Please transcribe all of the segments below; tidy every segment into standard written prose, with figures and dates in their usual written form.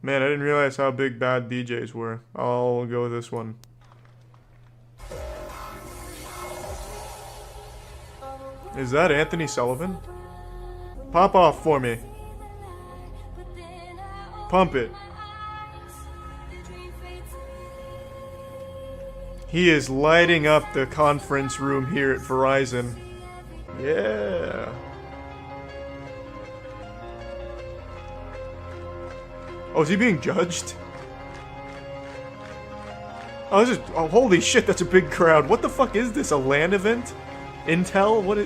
Man, I didn't realize how big bad DJs were. I'll go with this one. Is that Anthony Sullivan? Pop off for me. Pump it. He is lighting up the conference room here at Verizon. Yeah. Oh, is he being judged? Oh, this is, oh, holy shit, that's a big crowd. What the fuck is this? A LAN event? Intel? What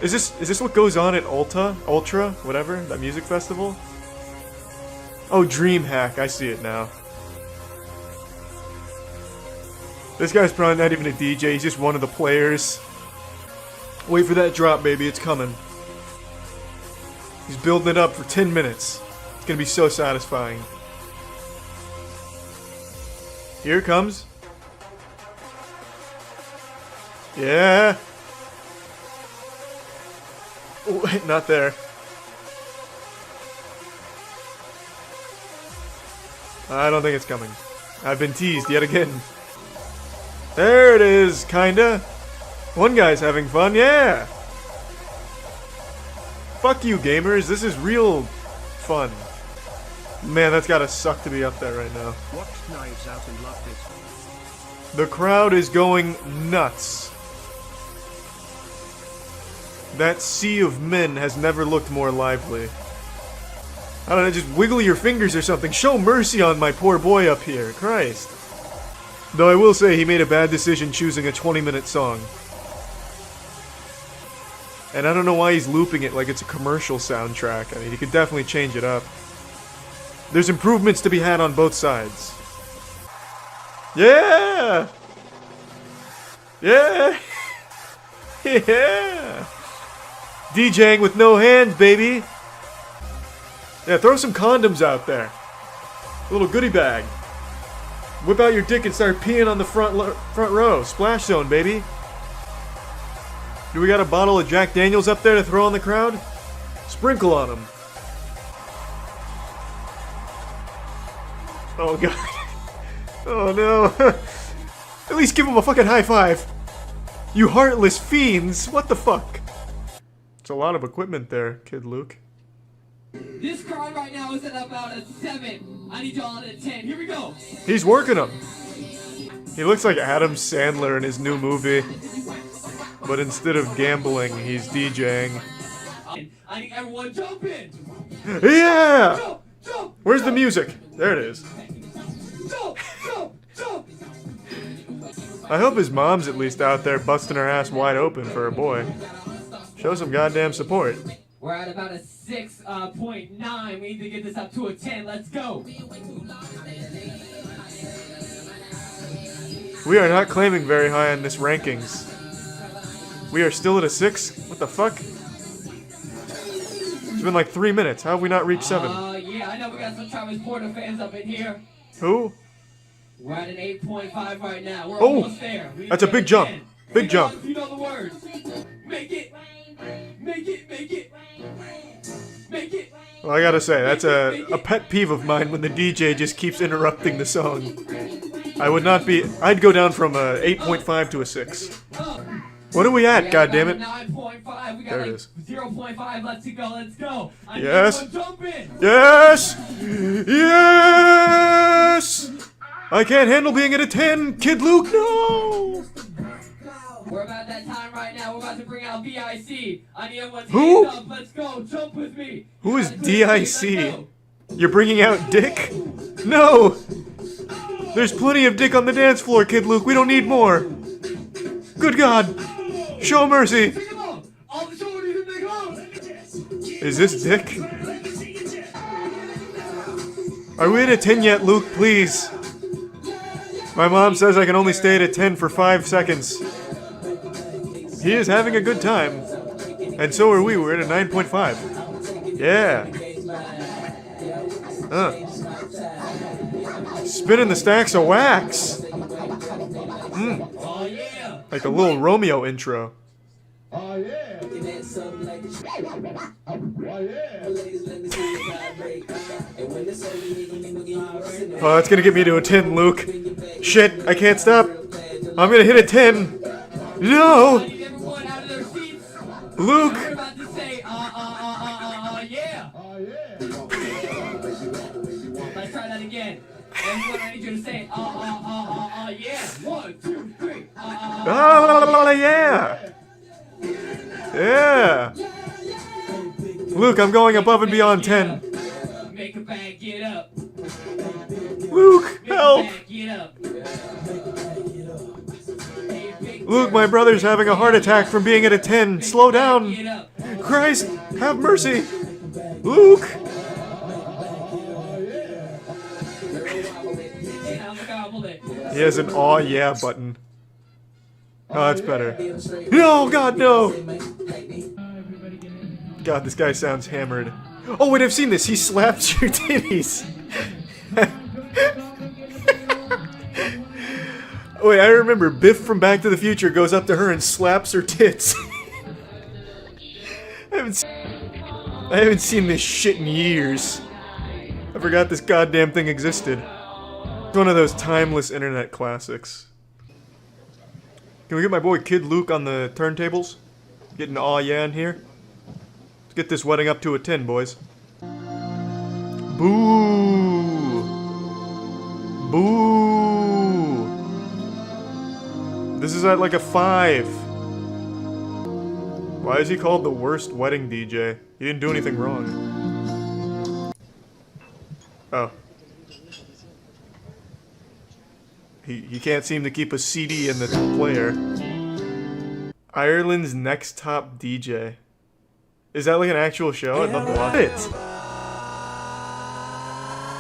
is this what goes on at Ultra? Whatever, that music festival? Oh, DreamHack, I see it now. This guy's probably not even a DJ, he's just one of the players. Wait for that drop, baby, it's coming. He's building it up for 10 minutes. It's gonna be so satisfying. Here it comes. Yeah. Oh, not there. I don't think it's coming. I've been teased yet again. There it is, kinda. One guy's having fun, yeah. Fuck you, gamers. This is real fun. Man, that's gotta suck to be up there right now. Knives Out and loved it. The crowd is going nuts. That sea of men has never looked more lively. I don't know, just wiggle your fingers or something. Show mercy on my poor boy up here. Christ. Though I will say he made a bad decision choosing a 20-minute song. And I don't know why he's looping it like it's a commercial soundtrack. I mean, he could definitely change it up. There's improvements to be had on both sides. Yeah! Yeah! Yeah! DJing with no hands, baby! Yeah, throw some condoms out there. A little goodie bag. Whip out your dick and start peeing on the front row. Splash zone, baby. Do we got a bottle of Jack Daniels up there to throw on the crowd? Sprinkle on them. Oh god. Oh no. At least give him a fucking high five. You heartless fiends. What the fuck? It's a lot of equipment there, Kid Luke. This crowd right now is at about a 7. I need y'all at a 10. Here we go. He's working them. He looks like Adam Sandler in his new movie. But instead of gambling, he's DJing. I need everyone jump in. Yeah! Jump, jump, Where's the jump. music? There it is. Jump, jump, jump. I hope his mom's at least out there busting her ass wide open for her boy. Show some goddamn support. We're at about a 6.9. We need to get this up to a 10. Let's go. We are not claiming very high on this rankings. We are still at a 6? What the fuck? It's been like 3 minutes. How have we not reached 7? Yeah, I know we got some Travis Porter fans up in here. Who? We're at an 8.5 right now. We're Oh, almost there. that's a big jump. Big jump. You know the words. Make it. Make it. Make it. Make it. Well, I gotta say, that's a pet peeve of mine when the DJ just keeps interrupting the song. I would not be... I'd go down from a 8.5 to a 6. What are we at, goddammit? 9.5. We got There it like is. 0.5 left to go. Let's go. Yes. Jump in. Yes! Yes! I can't handle being at a 10, Kid Luke, no! We're about that time right now. We're about to bring out VIC. I need everyone's Who? hands up. Let's go. Jump with me. Who is Let's DIC? go. You're bringing out Dick? No! There's plenty of Dick on the dance floor, Kid Luke. We don't need more. Good God. Show mercy. Pick him up. All the shoulders and big arms. Is this Dick? Are we at a 10 yet, Luke? Please. My mom says I can only stay at a 10 for 5 seconds. He is having a good time. And so are we. We're at a 9.5. Yeah. Spinning the stacks of wax. Oh, yeah. Like a little Romeo intro. Oh yeah. Oh yeah. Oh, that's gonna get me to a 10, Luke. Shit, I can't stop. I'm gonna hit a 10. No! Luke! Yeah. Oh yeah. Let's try that again. Everyone, I need you to say, yeah. 1, 2, 3. Yeah! Yeah! Luke, I'm going above and beyond 10. Make a bag, get up. Luke, help! Get up. Luke, my brother's having a heart attack from being at a 10. Slow down. Get up. Christ, have mercy. Luke! He has an aw yeah button. Oh, that's better. No, God, no! God, this guy sounds hammered. Oh, wait, I've seen this. He slaps your titties. Wait, I remember Biff from Back to the Future goes up to her and slaps her tits. I haven't seen this shit in years. I forgot this goddamn thing existed. It's one of those timeless internet classics. Can we get my boy Kid Luke on the turntables? Getting aw yeah in here? Let's get this wedding up to a 10, boys. Boo! Boo! This is at like a 5. Why is he called the worst wedding DJ? He didn't do anything wrong. Oh. He can't seem to keep a CD in the player. Ireland's Next Top DJ. Is that like an actual show? I'd love to watch it.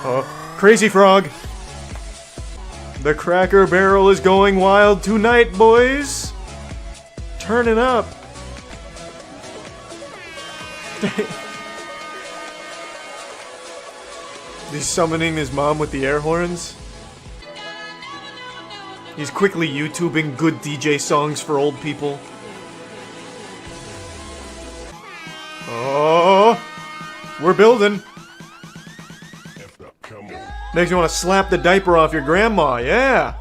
Oh, Crazy Frog. The Cracker Barrel is going wild tonight, boys. Turn it up. He's summoning his mom with the air horns. He's quickly YouTubing good DJ songs for old people. Oh, we're building. Makes you want to slap the diaper off your grandma, yeah.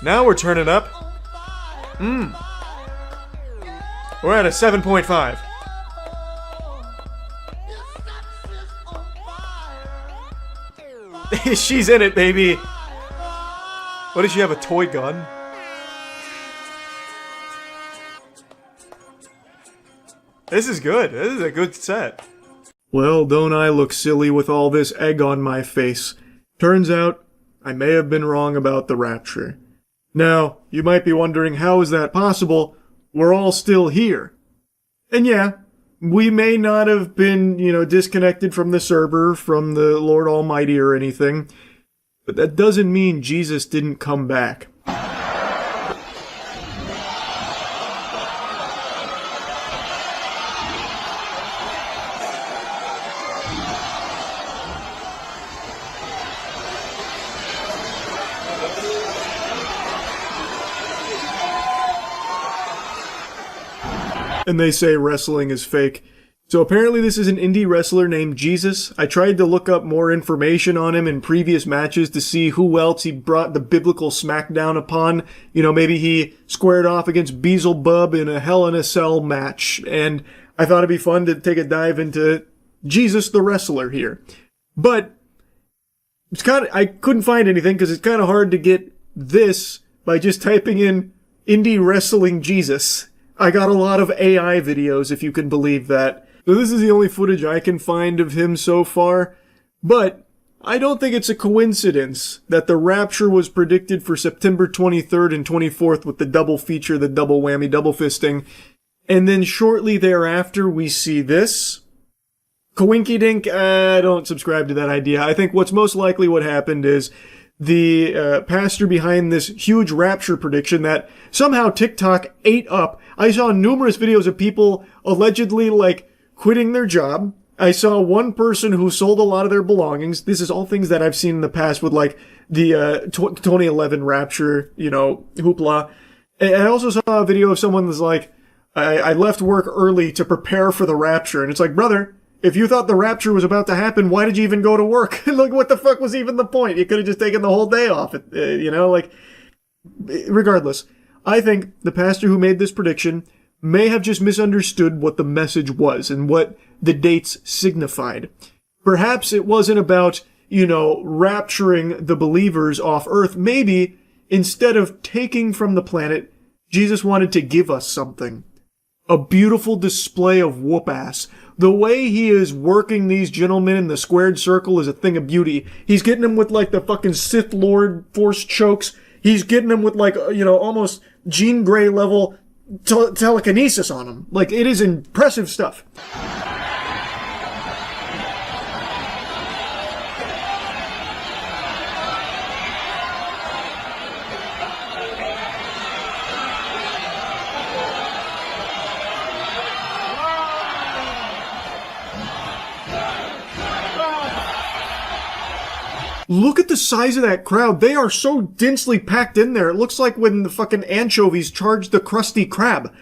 Now we're turning up. We're at a 7.5. She's in it, baby. What, does she have a toy gun? This is good. This is a good set. Well, don't I look silly with all this egg on my face. Turns out, I may have been wrong about the rapture. Now, you might be wondering, how is that possible? We're all still here. And yeah, we may not have been, disconnected from the server, from the Lord Almighty or anything, but that doesn't mean Jesus didn't come back. And they say wrestling is fake. So apparently this is an indie wrestler named Jesus. I tried to look up more information on him in previous matches to see who else he brought the biblical smackdown upon. Maybe he squared off against Beelzebub in a Hell in a Cell match. And I thought it'd be fun to take a dive into Jesus the wrestler here. But it's I couldn't find anything because it's kind of hard to get this by just typing in indie wrestling Jesus. I got a lot of AI videos, if you can believe that. So this is the only footage I can find of him so far. But I don't think it's a coincidence that the rapture was predicted for September 23rd and 24th with the double feature, the double whammy, double fisting. And then shortly thereafter, we see this. Coinky dink, I don't subscribe to that idea. I think what's most likely what happened is the pastor behind this huge rapture prediction that somehow TikTok ate up. I saw numerous videos of people allegedly, quitting their job. I saw one person who sold a lot of their belongings. This is all things that I've seen in the past with, the 2011 rapture, hoopla. And I also saw a video of someone that's like, I left work early to prepare for the rapture. And it's like, brother, If you thought the rapture was about to happen, why did you even go to work? Like, what the fuck was even the point? You could have just taken the whole day off. Regardless, I think the pastor who made this prediction may have just misunderstood what the message was and what the dates signified. Perhaps it wasn't about, rapturing the believers off earth. Maybe instead of taking from the planet, Jesus wanted to give us something. A beautiful display of whoop-ass. The way he is working these gentlemen in the squared circle is a thing of beauty. He's getting them with, the fucking Sith Lord force chokes. He's getting them with, almost Jean Grey level telekinesis on them. It is impressive stuff. Look at the size of that crowd. They are so densely packed in there. It looks like when the fucking anchovies charged the Krusty Krab.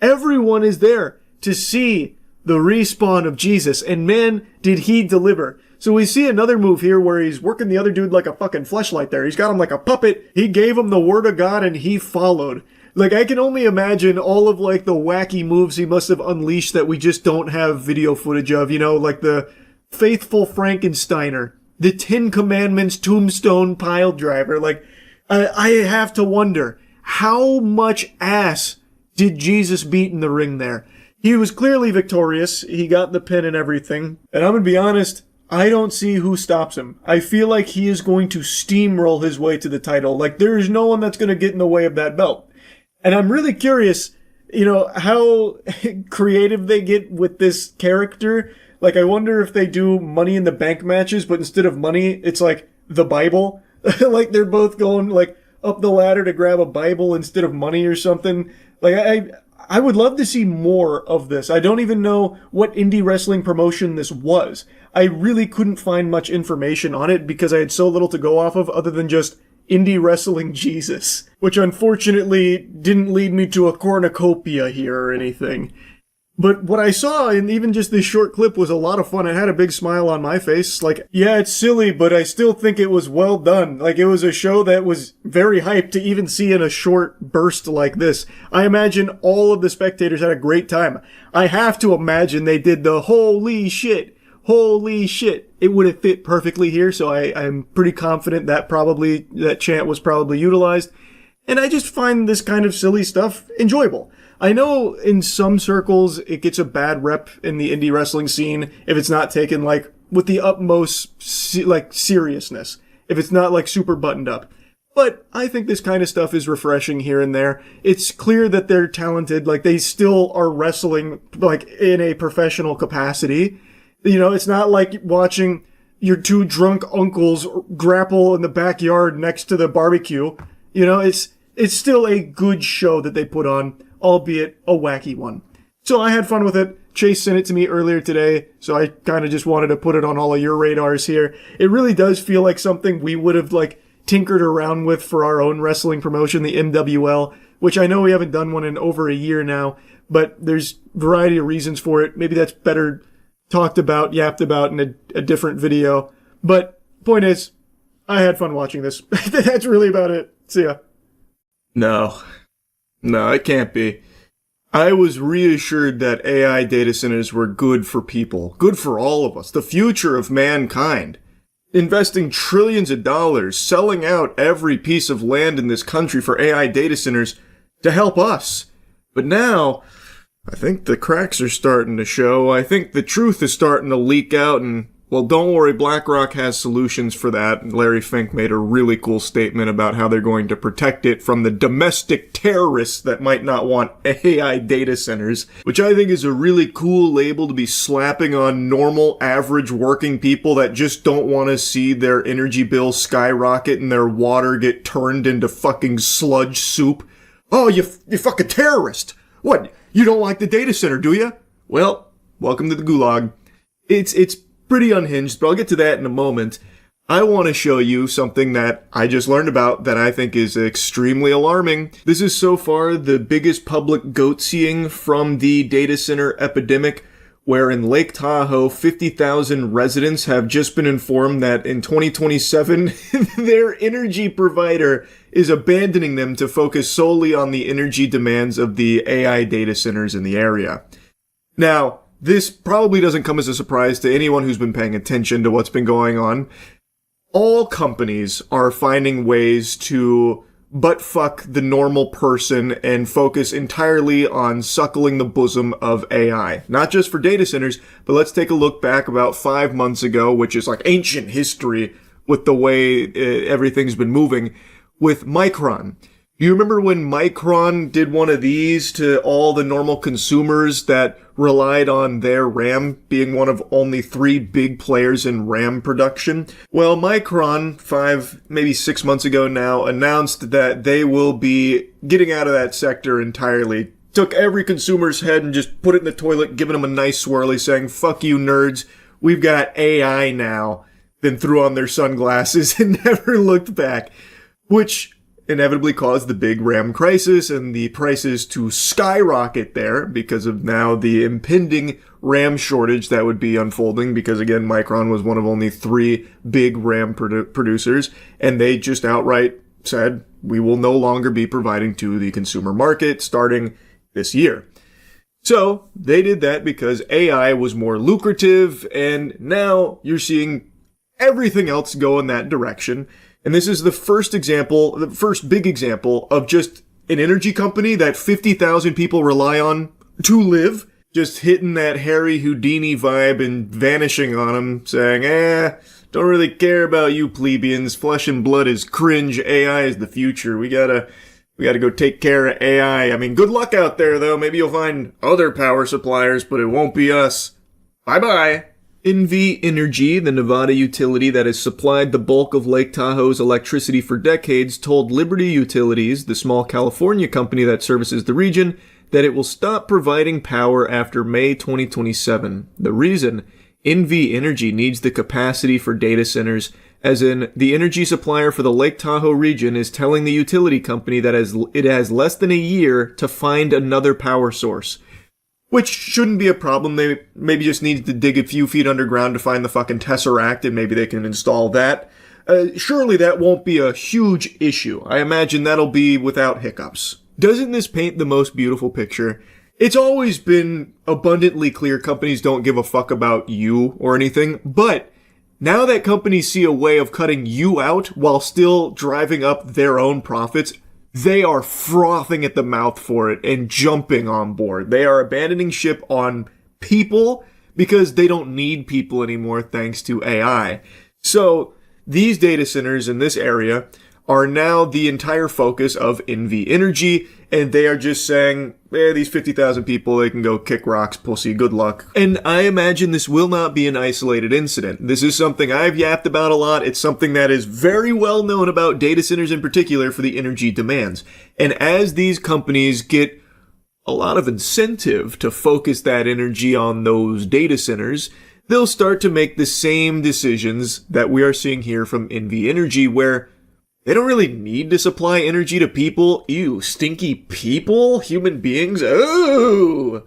Everyone is there to see the respawn of Jesus. And man, did he deliver. So we see another move here where he's working the other dude like a fucking fleshlight there. He's got him like a puppet. He gave him the word of God and he followed. I can only imagine all of the wacky moves he must have unleashed that we just don't have video footage of. The faithful Frankensteiner. The 10 Commandments tombstone pile driver. I have to wonder, how much ass did Jesus beat in the ring there? He was clearly victorious. He got the pin and everything. And I'm gonna be honest, I don't see who stops him. I feel like he is going to steamroll his way to the title. There is no one that's gonna get in the way of that belt. And I'm really curious, how creative they get with this character. I wonder if they do Money in the Bank matches, but instead of money, it's the Bible. They're both going, up the ladder to grab a Bible instead of money or something. I would love to see more of this. I don't even know what indie wrestling promotion this was. I really couldn't find much information on it because I had so little to go off of other than just Indie Wrestling Jesus, which unfortunately didn't lead me to a cornucopia here or anything. But what I saw in even just this short clip was a lot of fun. It had a big smile on my face. Yeah, it's silly, but I still think it was well done. It was a show that was very hyped to even see in a short burst like this. I imagine all of the spectators had a great time. I have to imagine they did the holy shit. It would have fit perfectly here, so I'm pretty confident that chant was probably utilized. And I just find this kind of silly stuff enjoyable. I know in some circles it gets a bad rep in the indie wrestling scene if it's not taken with the utmost seriousness. If it's not super buttoned up. But I think this kind of stuff is refreshing here and there. It's clear that they're talented. They still are wrestling in a professional capacity. It's not like watching your two drunk uncles grapple in the backyard next to the barbecue. It's still a good show that they put on, albeit a wacky one. So I had fun with it. Chase sent it to me earlier today, so I kind of just wanted to put it on all of your radars here. It really does feel like something we would have tinkered around with for our own wrestling promotion, the MWL, which I know we haven't done one in over a year now, but there's a variety of reasons for it. Maybe that's better talked about, yapped about in a different video. But point is, I had fun watching this. That's really about it. See ya. No, it can't be. I was reassured that AI data centers were good for people, good for all of us, the future of mankind. Investing trillions of dollars, selling out every piece of land in this country for AI data centers to help us. But now, I think the cracks are starting to show. I think the truth is starting to leak out, and, well, don't worry, BlackRock has solutions for that. Larry Fink made a really cool statement about how they're going to protect it from the domestic terrorists that might not want AI data centers, which I think is a really cool label to be slapping on normal, average working people that just don't want to see their energy bills skyrocket and their water get turned into fucking sludge soup. Oh, you fucking terrorist! What? You don't like the data center, do you? Well, welcome to the gulag. It's pretty unhinged, but I'll get to that in a moment. I want to show you something that I just learned about that I think is extremely alarming. This is so far the biggest public goat-seeing from the data center epidemic where in Lake Tahoe, 50,000 residents have just been informed that in 2027, their energy provider is abandoning them to focus solely on the energy demands of the AI data centers in the area. Now, this probably doesn't come as a surprise to anyone who's been paying attention to what's been going on. All companies are finding ways to butt-fuck the normal person and focus entirely on suckling the bosom of AI. Not just for data centers, but let's take a look back about 5 months ago, which is like ancient history with the way everything's been moving, with Micron. You remember when Micron did one of these to all the normal consumers that relied on their RAM being one of only 3 big players in RAM production? Well, Micron, 5, maybe 6 months ago now, announced that they will be getting out of that sector entirely. Took every consumer's head and just put it in the toilet, giving them a nice swirly, saying, "Fuck you nerds, we've got AI now." Then threw on their sunglasses and never looked back. Which inevitably caused the big RAM crisis and the prices to skyrocket there because of now the impending RAM shortage that would be unfolding because, again, Micron was one of only 3 big RAM producers, and they just outright said, we will no longer be providing to the consumer market starting this year. So they did that because AI was more lucrative, and now you're seeing everything else go in that direction. And this is the first big example of just an energy company that 50,000 people rely on to live, just hitting that Harry Houdini vibe and vanishing on them, saying, don't really care about you plebeians, flesh and blood is cringe, AI is the future, we gotta go take care of AI. I mean, good luck out there though, maybe you'll find other power suppliers, but it won't be us. Bye-bye. NV the Nevada utility that has supplied the bulk of Lake Tahoe's electricity for decades, told Liberty Utilities, the small California company that services the region, that it will stop providing power after May 2027. The reason? NV needs the capacity for data centers, as in, the energy supplier for the Lake Tahoe region is telling the utility company that it has less than a year to find another power source. Which shouldn't be a problem. They maybe just need to dig a few feet underground to find the fucking Tesseract, and maybe they can install that. Surely that won't be a huge issue. I imagine that'll be without hiccups. Doesn't this paint the most beautiful picture? It's always been abundantly clear companies don't give a fuck about you or anything, but now that companies see a way of cutting you out while still driving up their own profits, they are frothing at the mouth for it and jumping on board. They are abandoning ship on people because they don't need people anymore thanks to AI. So these data centers in this area are now the entire focus of NV, and they are just saying, these 50,000 people, they can go kick rocks, pussy, good luck. And I imagine this will not be an isolated incident. This is something I've yapped about a lot. It's something that is very well known about data centers in particular for the energy demands. And as these companies get a lot of incentive to focus that energy on those data centers, they'll start to make the same decisions that we are seeing here from NV, where they don't really need to supply energy to people. Ew, stinky people? Human beings? Oh!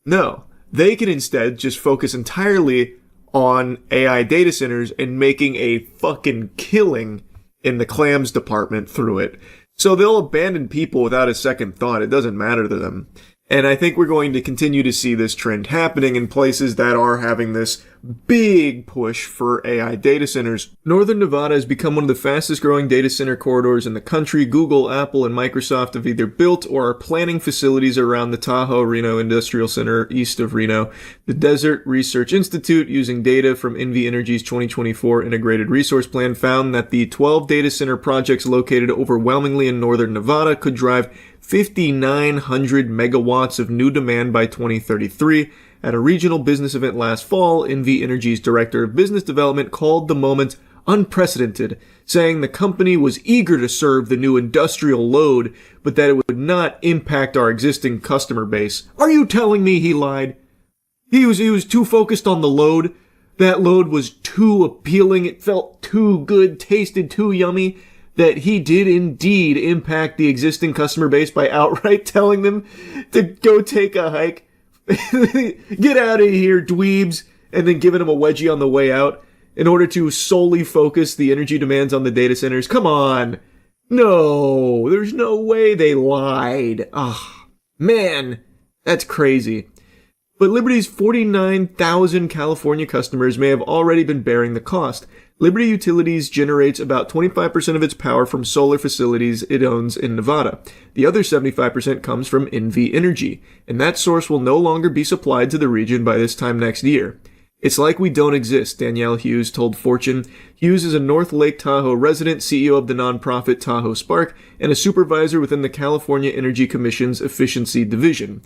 No. They can instead just focus entirely on AI data centers and making a fucking killing in the clams department through it. So they'll abandon people without a second thought. It doesn't matter to them. And I think we're going to continue to see this trend happening in places that are having this big push for AI data centers. Northern Nevada has become one of the fastest growing data center corridors in the country. Google, Apple, and Microsoft have either built or are planning facilities around the Tahoe-Reno Industrial Center east of Reno. The Desert Research Institute, using data from NV Energy's 2024 Integrated Resource Plan, found that the 12 data center projects located overwhelmingly in northern Nevada could drive 5,900 megawatts of new demand by 2033. At a regional business event last fall, NV Energy's director of business development called the moment unprecedented, saying the company was eager to serve the new industrial load, but that it would not impact our existing customer base. Are you telling me he lied? He was too focused on the load. That load was too appealing. It felt too good, tasted too yummy, that he did indeed impact the existing customer base by outright telling them to go take a hike. Get out of here, dweebs, and then giving them a wedgie on the way out in order to solely focus the energy demands on the data centers. Come on. No, there's no way they lied. Ah, man, that's crazy. But Liberty's 49,000 California customers may have already been bearing the cost. Liberty Utilities generates about 25% of its power from solar facilities it owns in Nevada. The other 75% comes from NV Energy, and that source will no longer be supplied to the region by this time next year. It's like we don't exist, Danielle Hughes told Fortune. Hughes is a North Lake Tahoe resident, CEO of the nonprofit Tahoe Spark, and a supervisor within the California Energy Commission's Efficiency Division.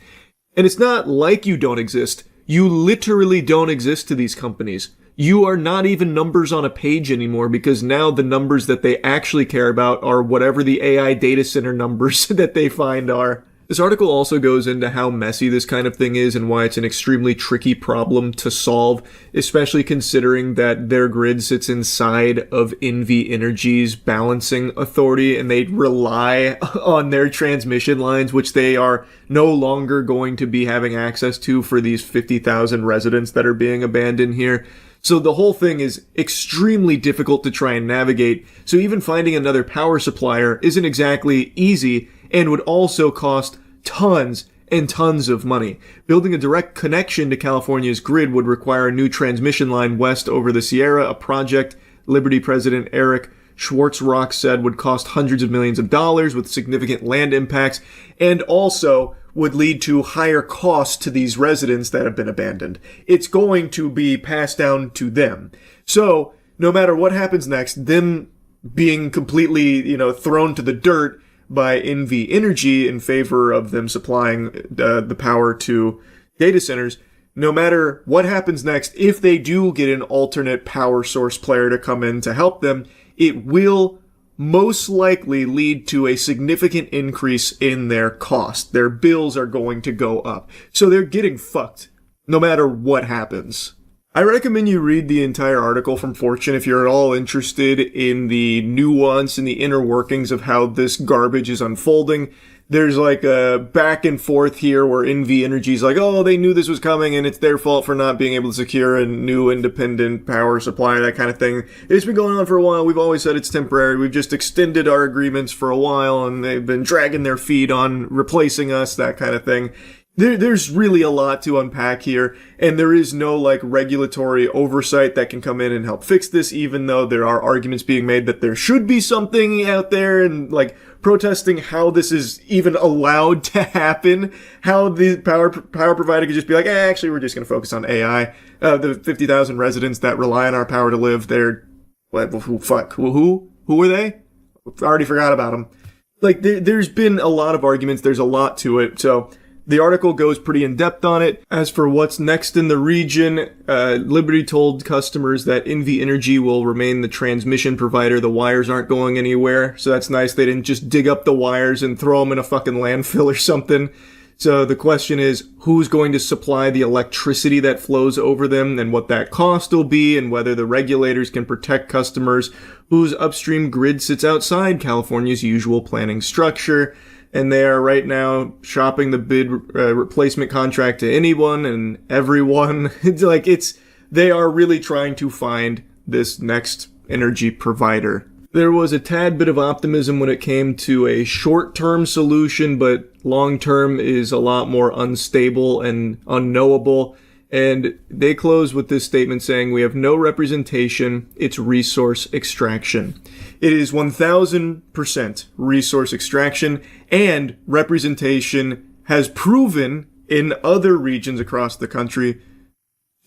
And it's not like you don't exist. You literally don't exist to these companies. You are not even numbers on a page anymore, because now the numbers that they actually care about are whatever the AI data center numbers that they find are. This article also goes into how messy this kind of thing is and why it's an extremely tricky problem to solve, especially considering that their grid sits inside of NV Energy's balancing authority and they rely on their transmission lines, which they are no longer going to be having access to for these 50,000 residents that are being abandoned here. So the whole thing is extremely difficult to try and navigate, so even finding another power supplier isn't exactly easy and would also cost tons and tons of money. Building a direct connection to California's grid would require a new transmission line west over the Sierra, a project Liberty President Eric Schwartzrock said would cost hundreds of millions of dollars with significant land impacts, and also would lead to higher costs to these residents that have been abandoned. It's going to be passed down to them. So, no matter what happens next, them being completely, thrown to the dirt by NV Energy in favor of them supplying the power to data centers, no matter what happens next, if they do get an alternate power source player to come in to help them, it will most likely lead to a significant increase in their cost. Their bills are going to go up. So they're getting fucked, no matter what happens. I recommend you read the entire article from Fortune if you're at all interested in the nuance and the inner workings of how this garbage is unfolding. There's like a back and forth here where NV Energy's like, oh, they knew this was coming and it's their fault for not being able to secure a new independent power supply, that kind of thing. It's been going on for a while. We've always said it's temporary. We've just extended our agreements for a while and they've been dragging their feet on replacing us, that kind of thing. There's really a lot to unpack here, and there is no, regulatory oversight that can come in and help fix this, even though there are arguments being made that there should be something out there, and, protesting how this is even allowed to happen, how the power provider could just be like, actually, we're just going to focus on AI. The 50,000 residents that rely on our power to live, they're, who are they? I already forgot about them. There's been a lot of arguments, there's a lot to it, so the article goes pretty in-depth on it. As for what's next in the region, Liberty told customers that NV Energy will remain the transmission provider. The wires aren't going anywhere, so that's nice. They didn't just dig up the wires and throw them in a fucking landfill or something. So the question is, who's going to supply the electricity that flows over them and what that cost will be and whether the regulators can protect customers whose upstream grid sits outside California's usual planning structure. And they are right now shopping the bid replacement contract to anyone and everyone. They are really trying to find this next energy provider. There was a tad bit of optimism when it came to a short-term solution, but long-term is a lot more unstable and unknowable. And they close with this statement saying, we have no representation, it's resource extraction. It is 1000% resource extraction, and representation has proven in other regions across the country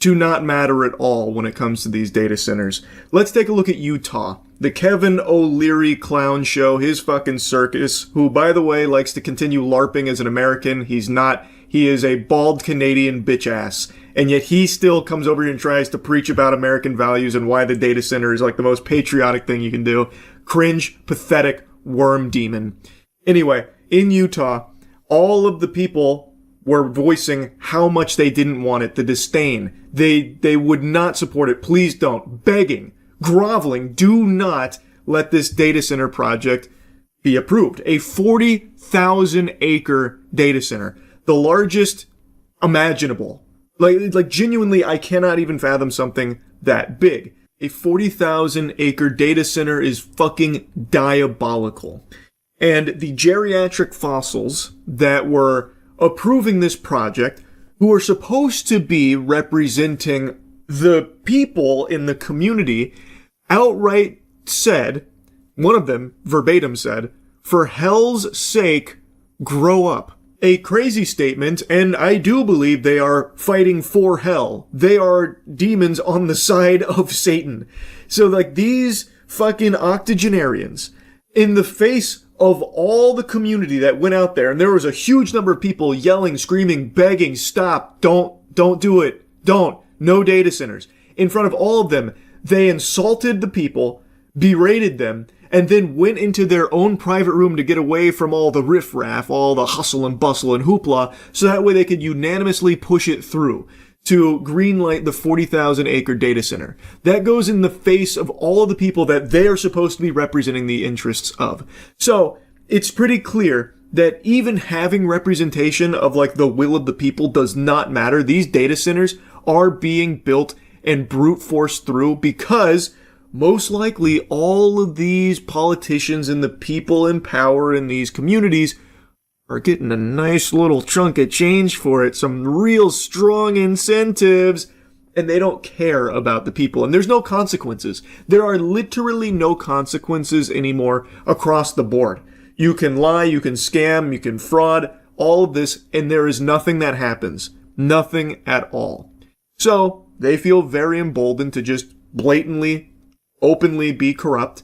to not matter at all when it comes to these data centers. Let's take a look at Utah. The Kevin O'Leary clown show, his fucking circus, who, by the way, likes to continue LARPing as an American. He's not. He is a bald Canadian bitch ass. And yet he still comes over here and tries to preach about American values and why the data center is the most patriotic thing you can do. Cringe, pathetic, worm demon. Anyway, in Utah, all of the people were voicing how much they didn't want it, the disdain. They would not support it. Please don't. Begging, groveling, do not let this data center project be approved. A 40,000 acre data center. The largest imaginable. Like genuinely, I cannot even fathom something that big. A 40,000 acre data center is fucking diabolical. And the geriatric fossils that were approving this project, who are supposed to be representing the people in the community, outright said, one of them verbatim said, "For hell's sake, grow up." A crazy statement, and I do believe they are fighting for hell. They are demons on the side of Satan. So like these fucking octogenarians, in the face of all the community that went out there, and there was a huge number of people yelling, screaming, begging, stop, don't do it, no data centers. In front of all of them, they insulted the people, berated them, and then went into their own private room to get away from all the riffraff, all the hustle and bustle and hoopla, so that way they could unanimously push it through to greenlight the 40,000 acre data center. That goes in the face of all of the people that they are supposed to be representing the interests of. So, it's pretty clear that even having representation of like the will of the people does not matter. These data centers are being built and brute forced through because most likely all of these politicians and the people in power in these communities are getting a nice little chunk of change for it, some real strong incentives, and they don't care about the people. And there's no consequences. There are literally no consequences anymore across the board. You can lie, you can scam, you can fraud, all of this, and there is nothing that happens. Nothing at all. So, they feel very emboldened to just blatantly, openly be corrupt,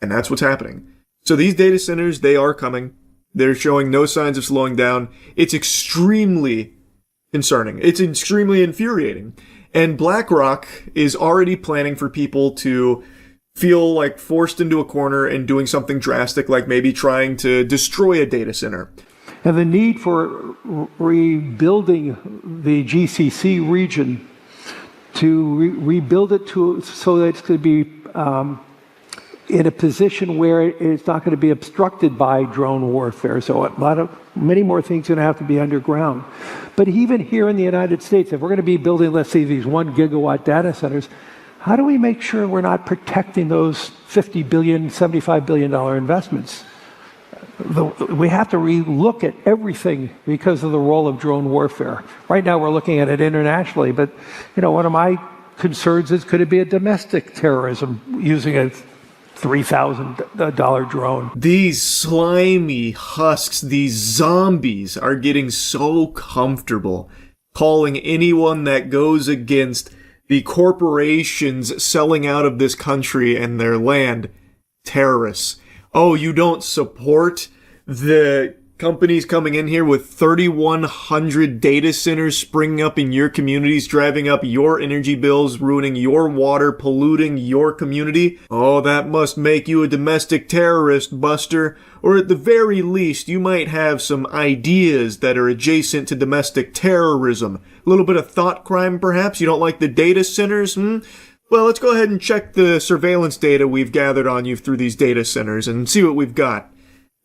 and that's what's happening. So these data centers, they are coming. They're showing no signs of slowing down. It's extremely concerning. It's extremely infuriating. And BlackRock is already planning for people to feel like forced into a corner and doing something drastic, like maybe trying to destroy a data center. And the need for rebuilding the GCC region, to rebuild it so that it's going to be in a position where it's not going to be obstructed by drone warfare. So many more things are going to have to be underground. But even here in the United States, if we're going to be building, let's say, these 1 gigawatt data centers, how do we make sure we're not protecting those $50 billion, $75 billion investments? We have to relook at everything because of the role of drone warfare. Right now we're looking at it internationally, but one of my concerns is, could it be a domestic terrorism using a $3,000 drone? These slimy husks, these zombies are getting so comfortable calling anyone that goes against the corporations selling out of this country and their land terrorists. Oh, you don't support the companies coming in here with 3,100 data centers springing up in your communities, driving up your energy bills, ruining your water, polluting your community? Oh, that must make you a domestic terrorist, Buster. Or at the very least, you might have some ideas that are adjacent to domestic terrorism. A little bit of thought crime, perhaps? You don't like the data centers, Well, let's go ahead and check the surveillance data we've gathered on you through these data centers and see what we've got.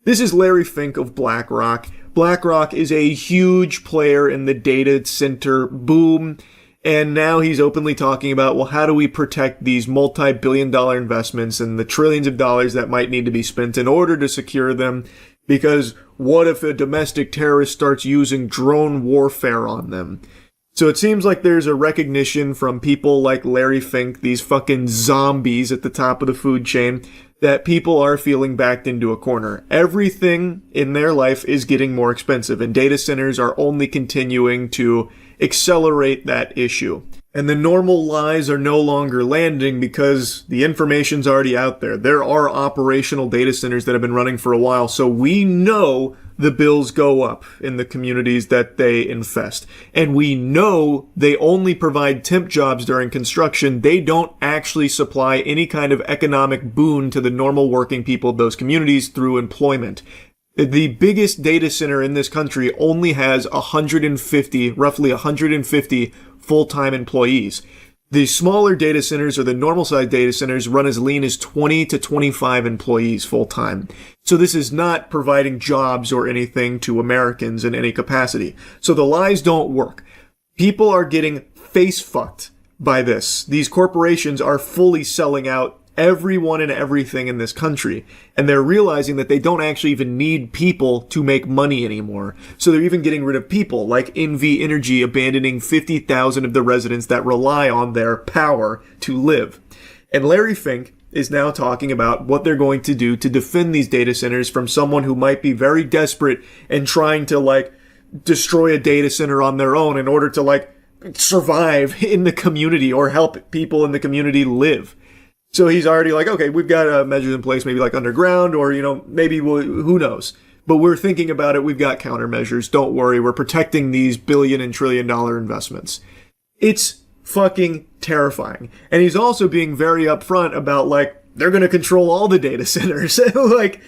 This is Larry Fink of BlackRock. BlackRock is a huge player in the data center boom, and now he's openly talking about, well, how do we protect these multi-billion-dollar investments and the trillions of dollars that might need to be spent in order to secure them? Because what if a domestic terrorist starts using drone warfare on them? So it seems like there's a recognition from people like Larry Fink, these fucking zombies at the top of the food chain, that people are feeling backed into a corner. Everything in their life is getting more expensive, and data centers are only continuing to accelerate that issue. And the normal lies are no longer landing because the information's already out there. There are operational data centers that have been running for a while, so we know the bills go up in the communities that they infest. And we know they only provide temp jobs during construction. They don't actually supply any kind of economic boon to the normal working people of those communities through employment. The biggest data center in this country only has roughly 150 full-time employees. The smaller data centers or the normal size data centers run as lean as 20 to 25 employees full time. So this is not providing jobs or anything to Americans in any capacity. So the lies don't work. People are getting face fucked by this. These corporations are fully selling out everyone and everything in this country. And they're realizing that they don't actually even need people to make money anymore. So they're even getting rid of people, like NV Energy abandoning 50,000 of the residents that rely on their power to live. And Larry Fink is now talking about what they're going to do to defend these data centers from someone who might be very desperate and trying to, like, destroy a data center on their own in order to, like, survive in the community or help people in the community live. So he's already like, okay, we've got measures in place, maybe like underground or, maybe who knows. But we're thinking about it. We've got countermeasures. Don't worry. We're protecting these billion and trillion dollar investments. It's fucking terrifying. And he's also being very upfront about, like, they're going to control all the data centers. Like,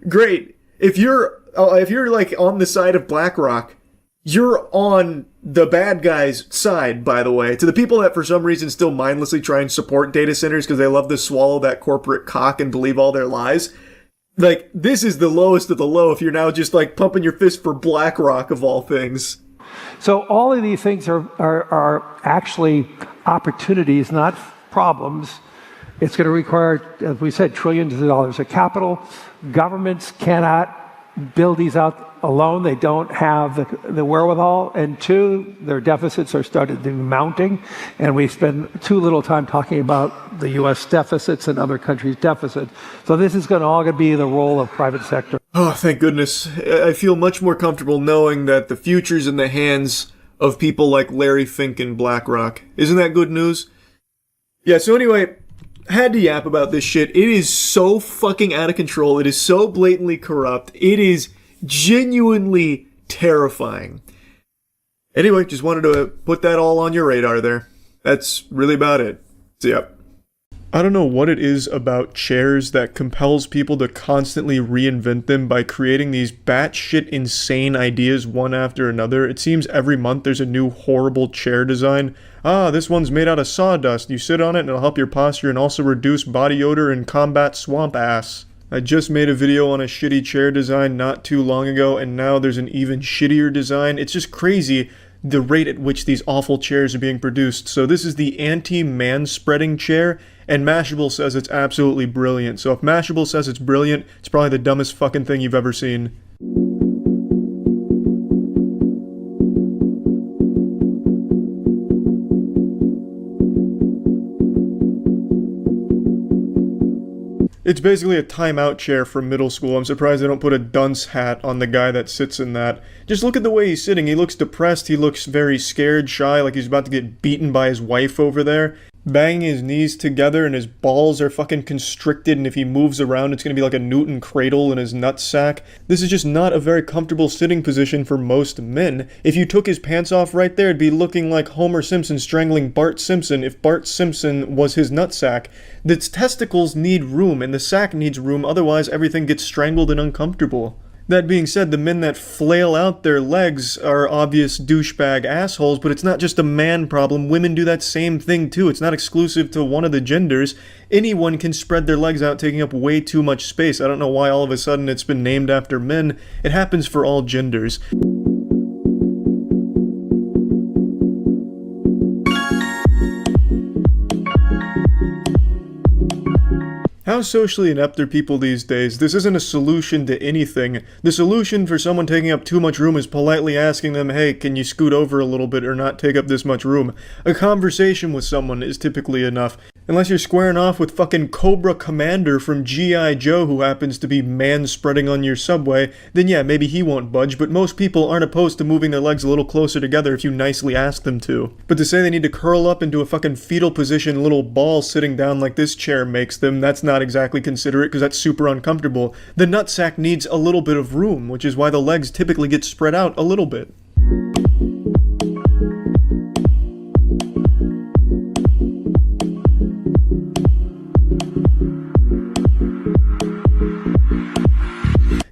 great. If you're like on the side of BlackRock, you're on the bad guys' side, by the way. To the people that for some reason still mindlessly try and support data centers because they love to swallow that corporate cock and believe all their lies. Like, this is the lowest of the low if you're now just, like, pumping your fist for BlackRock of all things. So all of these things are actually opportunities, not problems. It's going to require, as we said, trillions of dollars of capital. Governments cannot build these out alone. They don't have the wherewithal. And two, their deficits are started to be mounting. And we spend too little time talking about the U.S. deficits and other countries' deficits. So this is all going to be the role of private sector. Oh, thank goodness. I feel much more comfortable knowing that the future's in the hands of people like Larry Fink and BlackRock. Isn't that good news? Yeah, so anyway, had to yap about this shit. It is so fucking out of control. It is so blatantly corrupt. It is genuinely terrifying. Anyway, just wanted to put that all on your radar there. That's really about it. See ya. I don't know what it is about chairs that compels people to constantly reinvent them by creating these batshit insane ideas one after another. It seems every month there's a new horrible chair design. Ah, this one's made out of sawdust. You sit on it and it'll help your posture and also reduce body odor and combat swamp ass. I just made a video on a shitty chair design not too long ago, and now there's an even shittier design. It's just crazy the rate at which these awful chairs are being produced. So this is the anti-man-spreading chair, and Mashable says it's absolutely brilliant. So if Mashable says it's brilliant, it's probably the dumbest fucking thing you've ever seen. It's basically a timeout chair from middle school. I'm surprised they don't put a dunce hat on the guy that sits in that. Just look at the way he's sitting. He looks depressed. He looks very scared, shy, like he's about to get beaten by his wife over there. Banging his knees together and his balls are fucking constricted, and if he moves around it's gonna be like a Newton cradle in his nutsack. This is just not a very comfortable sitting position for most men. If you took his pants off right there, it'd be looking like Homer Simpson strangling Bart Simpson if Bart Simpson was his nutsack. The testicles need room and the sack needs room, otherwise everything gets strangled and uncomfortable. That being said, the men that flail out their legs are obvious douchebag assholes, but it's not just a man problem. Women do that same thing too. It's not exclusive to one of the genders. Anyone can spread their legs out, taking up way too much space. I don't know why all of a sudden it's been named after men. It happens for all genders. How socially inept are people these days? This isn't a solution to anything. The solution for someone taking up too much room is politely asking them, hey, can you scoot over a little bit or not take up this much room? A conversation with someone is typically enough. Unless you're squaring off with fucking Cobra Commander from G.I. Joe who happens to be man-spreading on your subway, then yeah, maybe he won't budge, but most people aren't opposed to moving their legs a little closer together if you nicely ask them to. But to say they need to curl up into a fucking fetal position, little ball sitting down like this chair makes them, that's not exactly considerate because that's super uncomfortable. The nutsack needs a little bit of room, which is why the legs typically get spread out a little bit.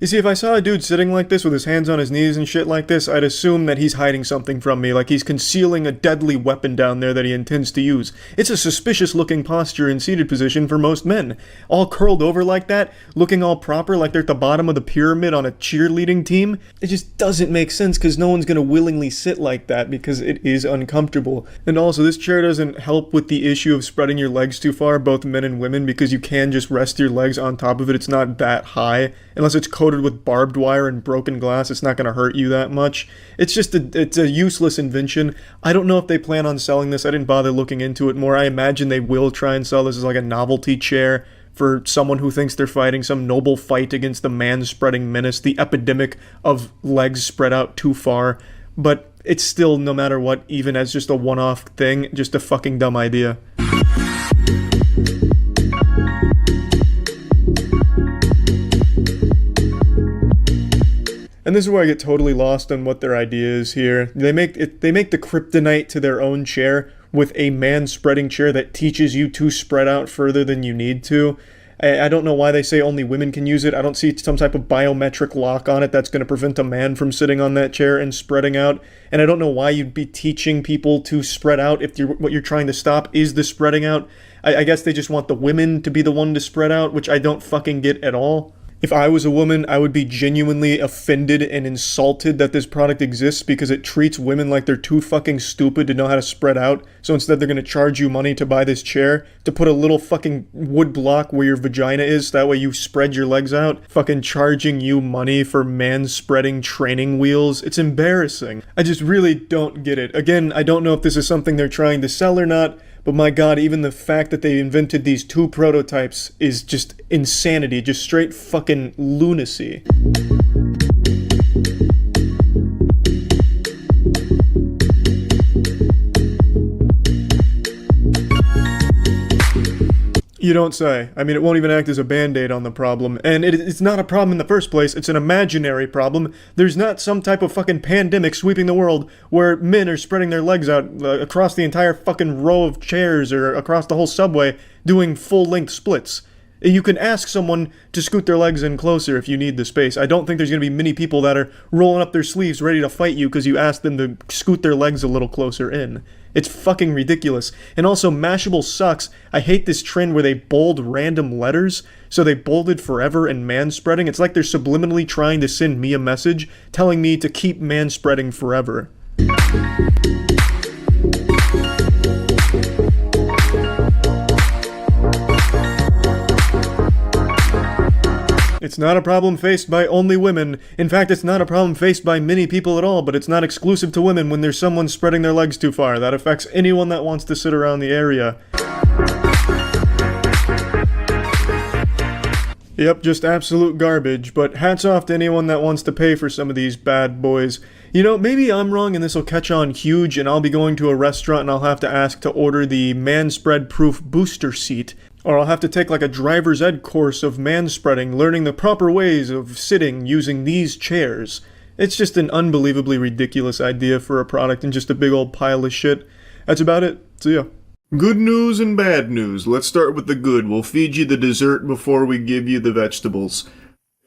You see, if I saw a dude sitting like this with his hands on his knees and shit like this, I'd assume that he's hiding something from me, like he's concealing a deadly weapon down there that he intends to use. It's a suspicious-looking posture in seated position for most men. All curled over like that, looking all proper like they're at the bottom of the pyramid on a cheerleading team. It just doesn't make sense because no one's going to willingly sit like that because it is uncomfortable. And also, this chair doesn't help with the issue of spreading your legs too far, both men and women, because you can just rest your legs on top of it. It's not that high. Unless it's coated with barbed wire and broken glass, it's not going to hurt you that much. It's just it's a useless invention. I don't know if they plan on selling this. I didn't bother looking into it more. I imagine they will try and sell this as like a novelty chair for someone who thinks they're fighting some noble fight against the man-spreading menace, the epidemic of legs spread out too far. But it's still, no matter what, even as just a one-off thing, just a fucking dumb idea. And this is where I get totally lost on what their idea is here. They make the kryptonite to their own chair with a man-spreading chair that teaches you to spread out further than you need to. I don't know why they say only women can use it. I don't see some type of biometric lock on it that's going to prevent a man from sitting on that chair and spreading out. And I don't know why you'd be teaching people to spread out if what you're trying to stop is the spreading out. I guess they just want the women to be the one to spread out, which I don't fucking get at all. If I was a woman, I would be genuinely offended and insulted that this product exists because it treats women like they're too fucking stupid to know how to spread out. So instead they're going to charge you money to buy this chair, to put a little fucking wood block where your vagina is, that way you spread your legs out. Fucking charging you money for man-spreading training wheels. It's embarrassing. I just really don't get it. Again, I don't know if this is something they're trying to sell or not, but my god, even the fact that they invented these two prototypes is just insanity, just straight fucking lunacy. You don't say. I mean, it won't even act as a band-aid on the problem. And it's not a problem in the first place. It's an imaginary problem. There's not some type of fucking pandemic sweeping the world where men are spreading their legs out across the entire fucking row of chairs or across the whole subway doing full-length splits. You can ask someone to scoot their legs in closer if you need the space. I don't think there's going to be many people that are rolling up their sleeves ready to fight you because you asked them to scoot their legs a little closer in. It's fucking ridiculous. And also, Mashable sucks. I hate this trend where they bold random letters. So they bolded forever and man-spreading. It's like they're subliminally trying to send me a message telling me to keep man-spreading forever. It's not a problem faced by only women. In fact, it's not a problem faced by many people at all, but it's not exclusive to women when there's someone spreading their legs too far. That affects anyone that wants to sit around the area. Yep, just absolute garbage, but hats off to anyone that wants to pay for some of these bad boys. You know, maybe I'm wrong and this will catch on huge and I'll be going to a restaurant and I'll have to ask to order the man-spread-proof booster seat. Or I'll have to take like a driver's ed course of man-spreading, learning the proper ways of sitting using these chairs. It's just an unbelievably ridiculous idea for a product and just a big old pile of shit. That's about it. See ya. Good news and bad news. Let's start with the good. We'll feed you the dessert before we give you the vegetables.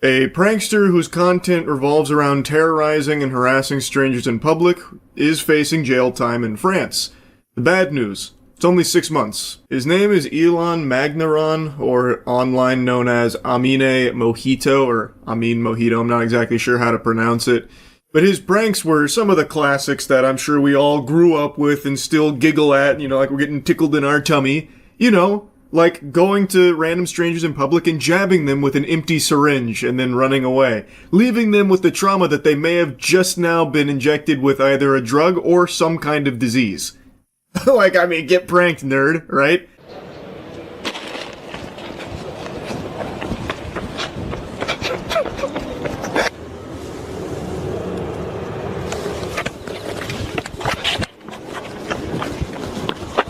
A prankster whose content revolves around terrorizing and harassing strangers in public is facing jail time in France. The bad news. It's only 6 months. His name is Elon Magnaron, or online known as Amine Mojito, or Amin Mojito, I'm not exactly sure how to pronounce it. But his pranks were some of the classics that I'm sure we all grew up with and still giggle at, you know, like we're getting tickled in our tummy. You know, like going to random strangers in public and jabbing them with an empty syringe and then running away, leaving them with the trauma that they may have just now been injected with either a drug or some kind of disease. Like, I mean, get pranked, nerd, right?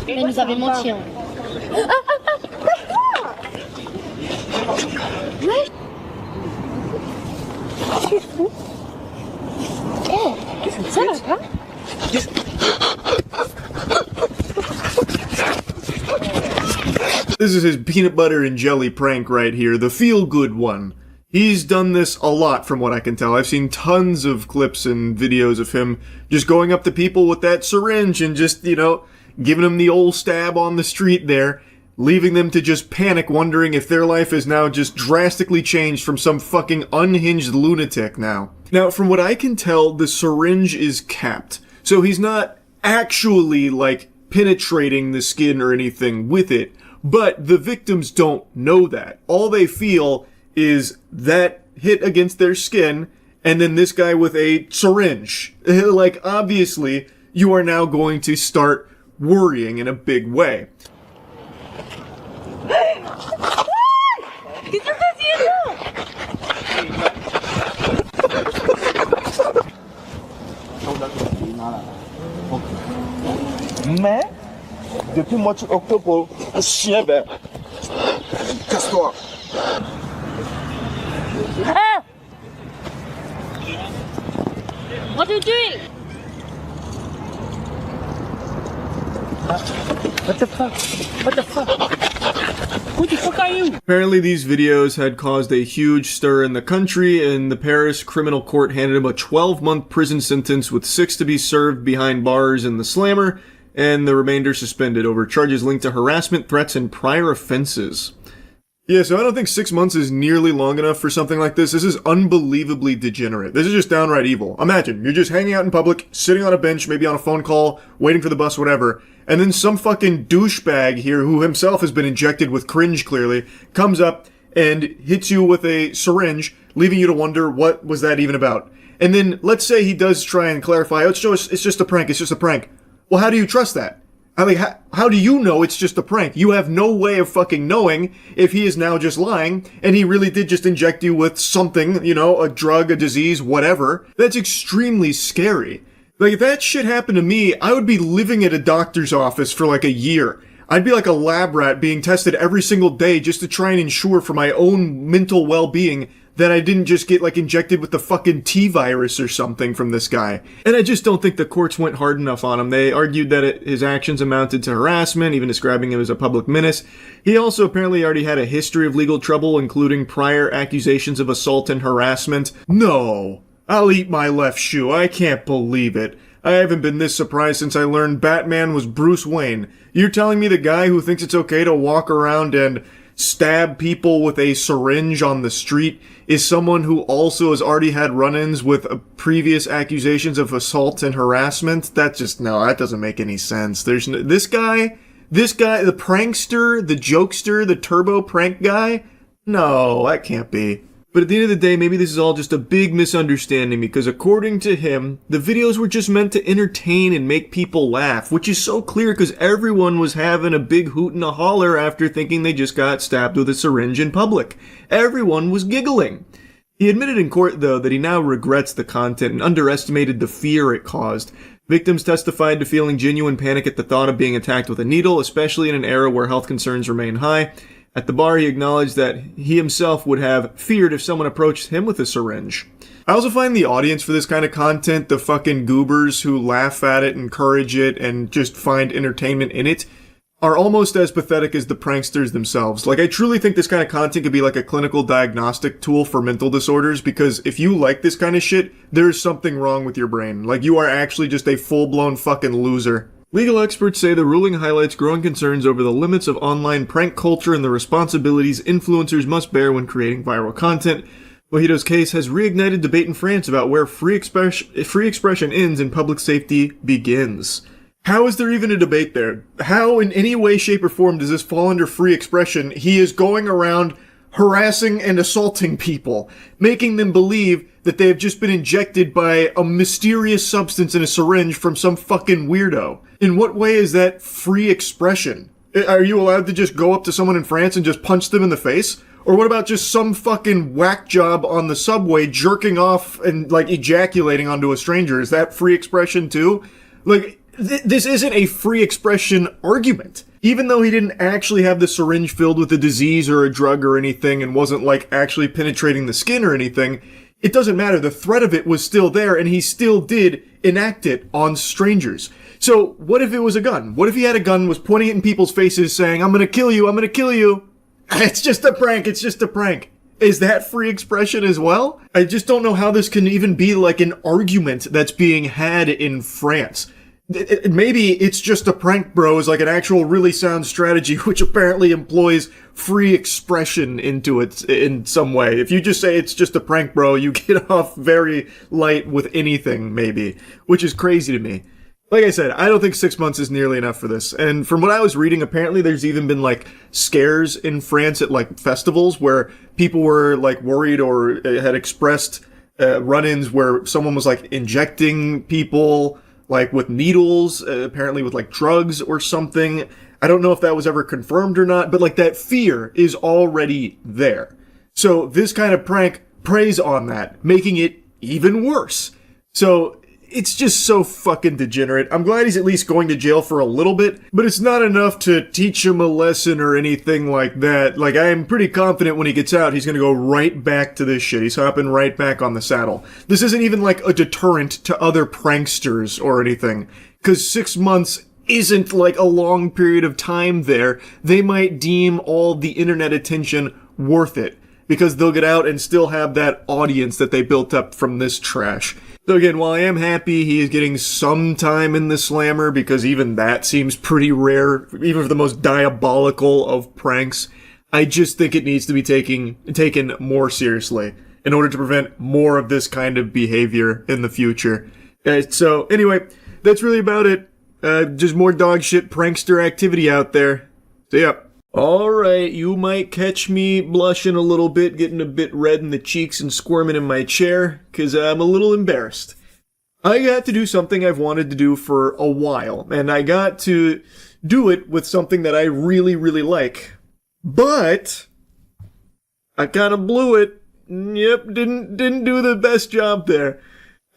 Mais nous avait menti. Hein. C'est fou. Oh, ça va pas? This is his peanut butter and jelly prank right here, the feel-good one. He's done this a lot from what I can tell. I've seen tons of clips and videos of him just going up to people with that syringe and just, giving them the old stab on the street there, leaving them to just panic, wondering if their life is now just drastically changed from some fucking unhinged lunatic now. Now, from what I can tell, the syringe is capped. So he's not actually, penetrating the skin or anything with it. But the victims don't know that. All they feel is that hit against their skin, and then this guy with a syringe. Obviously, you are now going to start worrying in a big way. Mais, depuis mois d'octobre, un chien, casse-toi. What are you doing? What the fuck? What the fuck? Who the fuck are you? Apparently these videos had caused a huge stir in the country, and the Paris criminal court handed him a 12-month prison sentence with 6 to be served behind bars in the slammer, and the remainder suspended over charges linked to harassment, threats, and prior offenses. Yeah, so I don't think 6 months is nearly long enough for something like this. This is unbelievably degenerate. This is just downright evil. Imagine, you're just hanging out in public, sitting on a bench, maybe on a phone call, waiting for the bus, whatever, and then some fucking douchebag here, who himself has been injected with cringe clearly, comes up and hits you with a syringe, leaving you to wonder, what was that even about? And then, let's say he does try and clarify, it's just a prank, it's just a prank. Well, how do you trust that? How do you know it's just a prank? You have no way of fucking knowing if he is now just lying, and he really did just inject you with something, a drug, a disease, whatever. That's extremely scary. If that shit happened to me, I would be living at a doctor's office for a year. I'd be like a lab rat being tested every single day just to try and ensure for my own mental well-being that I didn't just get injected with the fucking T-virus or something from this guy. And I just don't think the courts went hard enough on him. They argued that his actions amounted to harassment, even describing him as a public menace. He also apparently already had a history of legal trouble, including prior accusations of assault and harassment. No! I'll eat my left shoe. I can't believe it. I haven't been this surprised since I learned Batman was Bruce Wayne. You're telling me the guy who thinks it's okay to walk around and stab people with a syringe on the street is someone who also has already had run-ins with previous accusations of assault and harassment? That doesn't make any sense. This guy, the prankster, the jokester, the turbo prank guy? No, that can't be. But at the end of the day, maybe this is all just a big misunderstanding, because according to him, the videos were just meant to entertain and make people laugh, which is so clear because everyone was having a big hoot and a holler after thinking they just got stabbed with a syringe in public. Everyone was giggling. He admitted in court, though, that he now regrets the content and underestimated the fear it caused. Victims testified to feeling genuine panic at the thought of being attacked with a needle, especially in an era where health concerns remain high. At the bar, he acknowledged that he himself would have feared if someone approached him with a syringe. I also find the audience for this kind of content, the fucking goobers who laugh at it, encourage it, and just find entertainment in it, are almost as pathetic as the pranksters themselves. I truly think this kind of content could be like a clinical diagnostic tool for mental disorders, because if you like this kind of shit, there's something wrong with your brain. You are actually just a full-blown fucking loser. Legal experts say the ruling highlights growing concerns over the limits of online prank culture and the responsibilities influencers must bear when creating viral content. Mojido's case has reignited debate in France about where free expression ends and public safety begins. How is there even a debate there? How, in any way, shape, or form, does this fall under free expression? He is going around harassing and assaulting people, making them believe that they have just been injected by a mysterious substance in a syringe from some fucking weirdo. In what way is that free expression? Are you allowed to just go up to someone in France and just punch them in the face? Or what about just some fucking whack job on the subway jerking off and, ejaculating onto a stranger? Is that free expression too? This isn't a free expression argument. Even though he didn't actually have the syringe filled with a disease or a drug or anything and wasn't, actually penetrating the skin or anything, it doesn't matter. The threat of it was still there, and he still did enact it on strangers. So, what if it was a gun? What if he had a gun, was pointing it in people's faces, saying, I'm gonna kill you, I'm gonna kill you? It's just a prank, it's just a prank. Is that free expression as well? I just don't know how this can even be like an argument that's being had in France. Maybe it's just a prank, bro, is like an actual really sound strategy, which apparently employs free expression into it in some way. If you just say it's just a prank, bro, you get off very light with anything, maybe, which is crazy to me. Like I said, I don't think 6 months is nearly enough for this. And from what I was reading, apparently there's even been like scares in France at like festivals where people were like worried or had expressed run-ins where someone was like injecting people like with needles, apparently with like drugs or something. I don't know if that was ever confirmed or not, but like that fear is already there. So this kind of prank preys on that, making it even worse. So it's just so fucking degenerate. I'm glad he's at least going to jail for a little bit, but it's not enough to teach him a lesson or anything like that. Like, I am pretty confident when he gets out, he's gonna go right back to this shit. He's hopping right back on the saddle. This isn't even like a deterrent to other pranksters or anything, because 6 months isn't like a long period of time there. They might deem all the internet attention worth it, because they'll get out and still have that audience that they built up from this trash. So again, while I am happy he is getting some time in the slammer, because even that seems pretty rare, even for the most diabolical of pranks, I just think it needs to be taken more seriously in order to prevent more of this kind of behavior in the future. So anyway, that's really about it. Just more dog shit prankster activity out there. See ya. Alright, you might catch me blushing a little bit, getting a bit red in the cheeks and squirming in my chair, because I'm a little embarrassed. I got to do something I've wanted to do for a while, and I got to do it with something that I really, really like. But I kind of blew it. Yep, didn't do the best job there.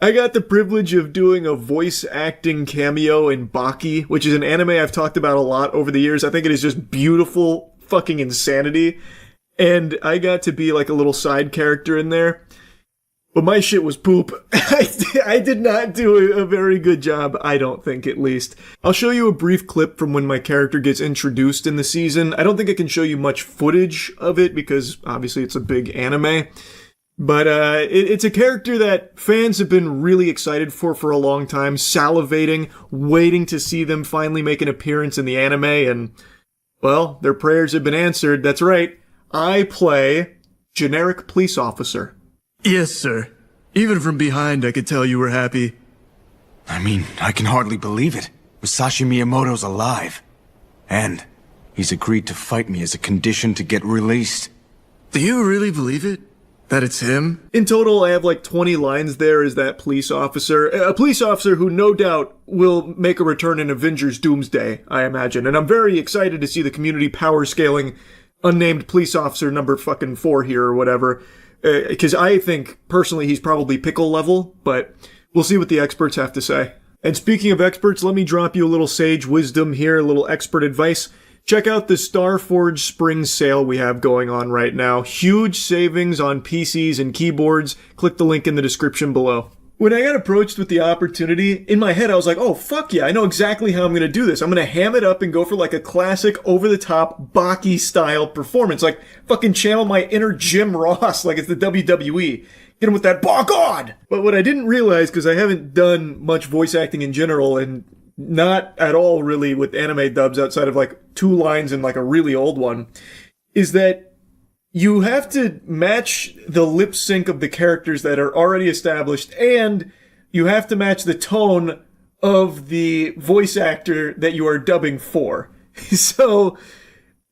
I got the privilege of doing a voice acting cameo in Baki, which is an anime I've talked about a lot over the years. I think it is just beautiful fucking insanity. And I got to be like a little side character in there. But my shit was poop. I did not do a very good job, I don't think, at least. I'll show you a brief clip from when my character gets introduced in the season. I don't think I can show you much footage of it because obviously it's a big anime. But it's a character that fans have been really excited for a long time, salivating, waiting to see them finally make an appearance in the anime, and, well, their prayers have been answered. That's right, I play generic police officer. Yes, sir. Even from behind, I could tell you were happy. I mean, I can hardly believe it. Musashi Miyamoto's alive. And he's agreed to fight me as a condition to get released. Do you really believe it? That it's him? In total, I have like 20 lines there as that police officer. A police officer who no doubt will make a return in Avengers Doomsday, I imagine. And I'm very excited to see the community power scaling unnamed police officer number fucking 4 here or whatever. Because I think, personally, he's probably pickle level, but we'll see what the experts have to say. And speaking of experts, let me drop you a little sage wisdom here, a little expert advice. Check out the Starforge Spring Sale we have going on right now. Huge savings on PCs and keyboards. Click the link in the description below. When I got approached with the opportunity, in my head I was like, oh fuck yeah, I know exactly how I'm going to do this. I'm going to ham it up and go for like a classic over-the-top Baki style performance. Like fucking channel my inner Jim Ross like it's the WWE. Get him with that "Bok on!" But what I didn't realize, because I haven't done much voice acting in general and not at all really with anime dubs outside of like 2 lines and like a really old one, is that you have to match the lip sync of the characters that are already established, and you have to match the tone of the voice actor that you are dubbing for. So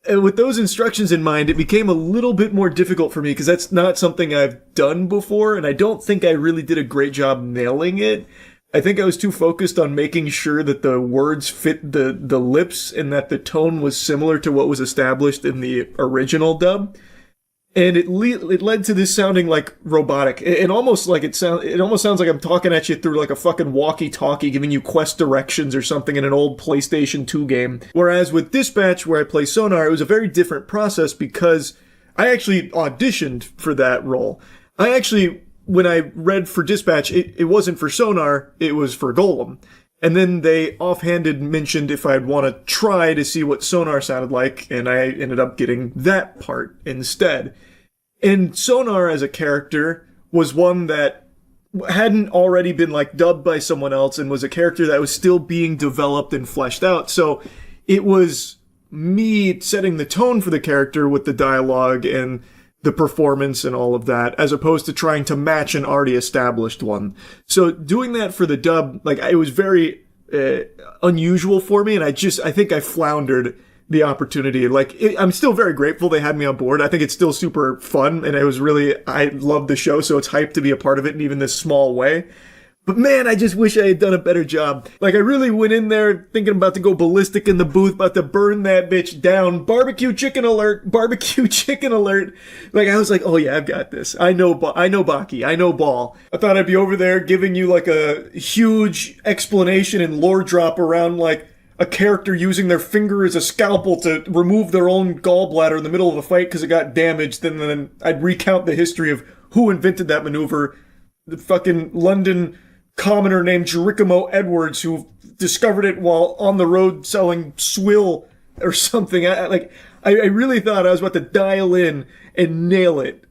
with those instructions in mind, it became a little bit more difficult for me because that's not something I've done before, and I don't think I really did a great job nailing it. I think I was too focused on making sure that the words fit the lips and that the tone was similar to what was established in the original dub. And it led to this sounding like robotic. It almost sounds like I'm talking at you through like a fucking walkie-talkie giving you quest directions or something in an old PlayStation 2 game. Whereas with Dispatch, where I play Sonar, it was a very different process because I actually auditioned for that role. When I read for Dispatch, it wasn't for Sonar, it was for Golem. And then they offhanded mentioned if I'd want to try to see what Sonar sounded like, and I ended up getting that part instead. And Sonar as a character was one that hadn't already been like dubbed by someone else and was a character that was still being developed and fleshed out. So it was me setting the tone for the character with the dialogue and the performance and all of that, as opposed to trying to match an already established one. So doing that for the dub, like, it was very unusual for me, and I think I floundered the opportunity. Like, I'm still very grateful they had me on board. I think it's still super fun, and I love the show, so it's hyped to be a part of it in even this small way. But man, I just wish I had done a better job. Like, I really went in there thinking about to go ballistic in the booth, about to burn that bitch down. Barbecue chicken alert, barbecue chicken alert. Like, I was like, oh yeah, I've got this. I know Baki, I know Ball. I thought I'd be over there giving you like a huge explanation and lore drop around like a character using their finger as a scalpel to remove their own gallbladder in the middle of a fight because it got damaged. And then I'd recount the history of who invented that maneuver. The fucking London commoner named Geronimo Edwards who discovered it while on the road selling swill or something. I really thought I was about to dial in and nail it,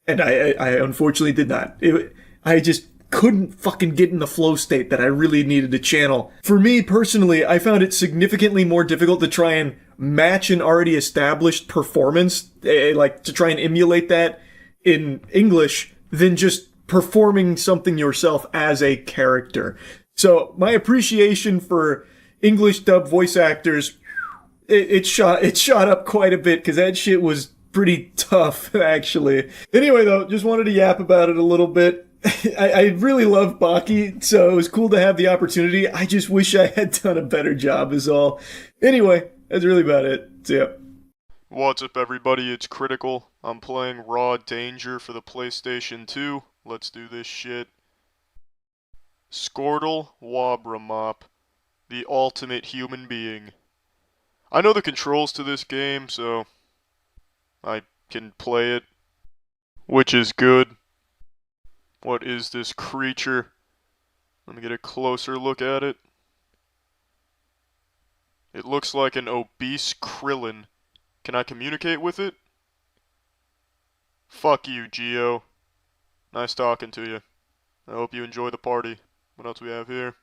and I unfortunately did not. I just couldn't fucking get in the flow state that I really needed to channel. For me personally, I found it significantly more difficult to try and match an already established performance, like to try and emulate that in English, than just performing something yourself as a character. So my appreciation for English dub voice actors, it shot up quite a bit, because that shit was pretty tough, actually. Anyway, though, just wanted to yap about it a little bit. I really love Baki, so it was cool to have the opportunity. I just wish I had done a better job is all. Anyway, that's really about it. So, yeah. What's up, everybody? It's Critical. I'm playing Raw Danger for the PlayStation 2. Let's do this shit. Squirtle Wabramop, the ultimate human being. I know the controls to this game, so I can play it, which is good. What is this creature? Let me get a closer look at it. It looks like an obese Krillin. Can I communicate with it? Fuck you, Geo. Nice talking to you. I hope you enjoy the party. What else we have here?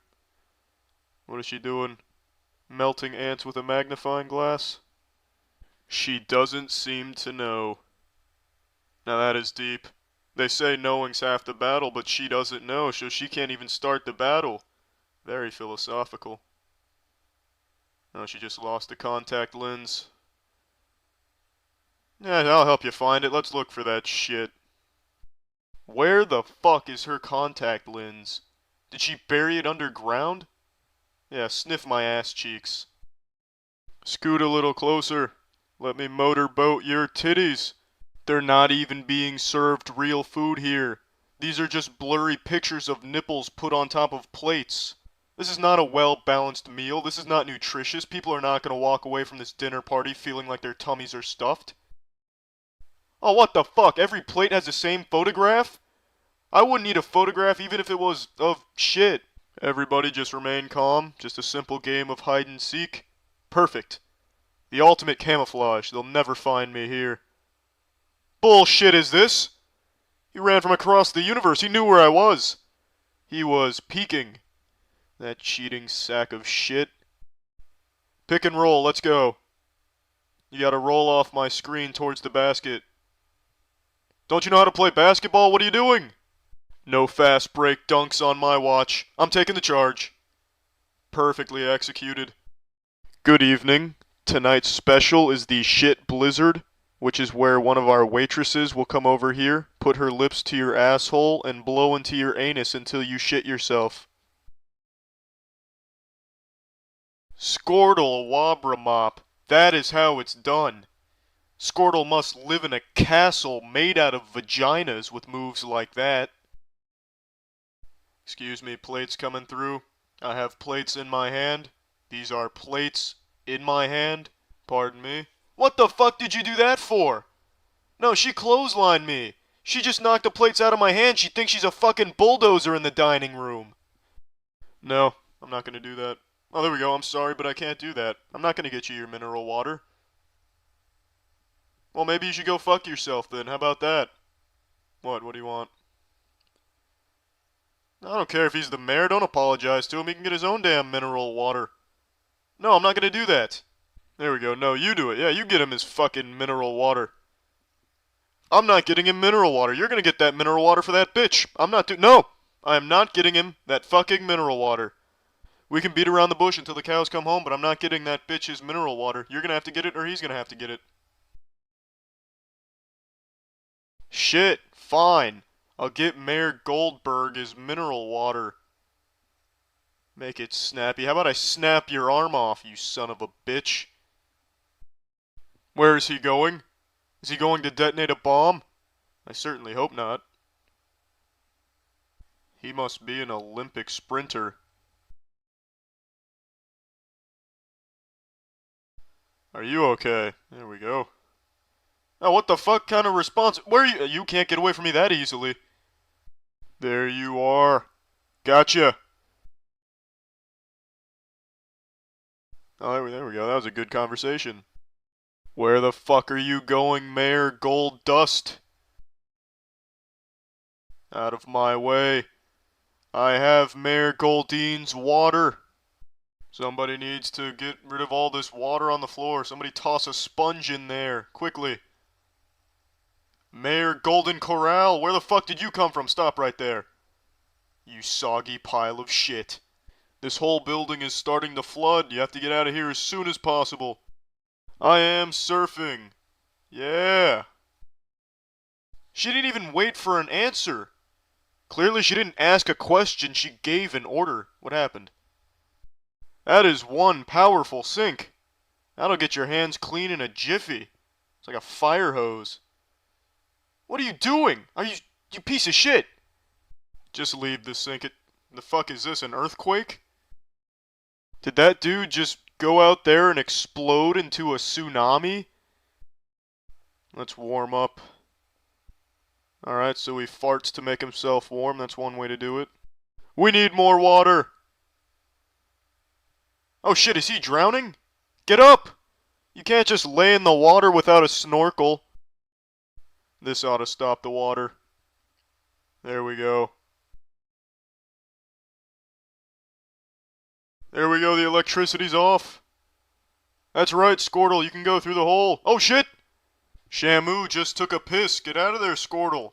What is she doing? Melting ants with a magnifying glass? She doesn't seem to know. Now that is deep. They say knowing's half the battle, but she doesn't know, so she can't even start the battle. Very philosophical. Oh, she just lost the contact lens. Yeah, I'll help you find it. Let's look for that shit. Where the fuck is her contact lens? Did she bury it underground? Yeah, sniff my ass cheeks. Scoot a little closer. Let me motorboat your titties. They're not even being served real food here. These are just blurry pictures of nipples put on top of plates. This is not a well-balanced meal. This is not nutritious. People are not going to walk away from this dinner party feeling like their tummies are stuffed. Oh, what the fuck? Every plate has the same photograph? I wouldn't eat a photograph even if it was of shit. Everybody just remain calm. Just a simple game of hide and seek. Perfect. The ultimate camouflage. They'll never find me here. Bullshit is this? He ran from across the universe. He knew where I was. He was peeking. That cheating sack of shit. Pick and roll. Let's go. You gotta roll off my screen towards the basket. Don't you know how to play basketball? What are you doing? No fast break dunks on my watch. I'm taking the charge. Perfectly executed. Good evening. Tonight's special is the shit blizzard, which is where one of our waitresses will come over here, put her lips to your asshole, and blow into your anus until you shit yourself. Squirtle Wabramop. That is how it's done. Squirtle must live in a castle made out of vaginas with moves like that. Excuse me, plates coming through. I have plates in my hand. These are plates in my hand. Pardon me. What the fuck did you do that for? No, she clotheslined me. She just knocked the plates out of my hand. She thinks she's a fucking bulldozer in the dining room. No, I'm not gonna do that. Oh, there we go. I'm sorry, but I can't do that. I'm not gonna get you your mineral water. Well, maybe you should go fuck yourself then. How about that? What? What do you want? I don't care if he's the mayor. Don't apologize to him. He can get his own damn mineral water. No, I'm not gonna do that. There we go. No, you do it. Yeah, you get him his fucking mineral water. I'm not getting him mineral water. You're gonna get that mineral water for that bitch. I'm not No! I am not getting him that fucking mineral water. We can beat around the bush until the cows come home, but I'm not getting that bitch his mineral water. You're gonna have to get it, or he's gonna have to get it. Shit. Fine. I'll get Mayor Goldberg his mineral water. Make it snappy. How about I snap your arm off, you son of a bitch? Where is he going? Is he going to detonate a bomb? I certainly hope not. He must be an Olympic sprinter. Are you okay? There we go. Oh, what the fuck kind of response? Where are you? You can't get away from me that easily. There you are. Gotcha. Oh, there we go. That was a good conversation. Where the fuck are you going, Mayor Gold Dust? Out of my way. I have Mayor Goldine's water. Somebody needs to get rid of all this water on the floor. Somebody toss a sponge in there, quickly. Mayor Golden Corral, where the fuck did you come from? Stop right there. You soggy pile of shit. This whole building is starting to flood. You have to get out of here as soon as possible. I am surfing. Yeah. She didn't even wait for an answer. Clearly she didn't ask a question, she gave an order. What happened? That is one powerful sink. That'll get your hands clean in a jiffy. It's like a fire hose. What are you doing? Are you piece of shit? Just leave the sink. The fuck is this, an earthquake? Did that dude just go out there and explode into a tsunami? Let's warm up. Alright, so he farts to make himself warm. That's one way to do it. We need more water! Oh shit, is he drowning? Get up! You can't just lay in the water without a snorkel. This ought to stop the water. There we go. There we go, the electricity's off. That's right, Squirtle, you can go through the hole. Oh shit! Shamu just took a piss. Get out of there, Squirtle.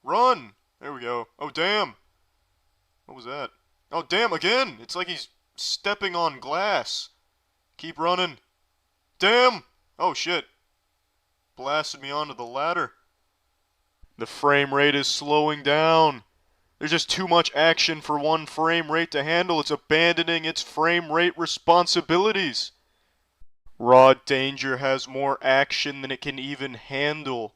Run! There we go. Oh damn. What was that? Oh damn, again! It's like he's stepping on glass. Keep running. Damn! Oh shit. Blasted me onto the ladder. The frame rate is slowing down. There's just too much action for one frame rate to handle. It's abandoning its frame rate responsibilities. Raw Danger has more action than it can even handle.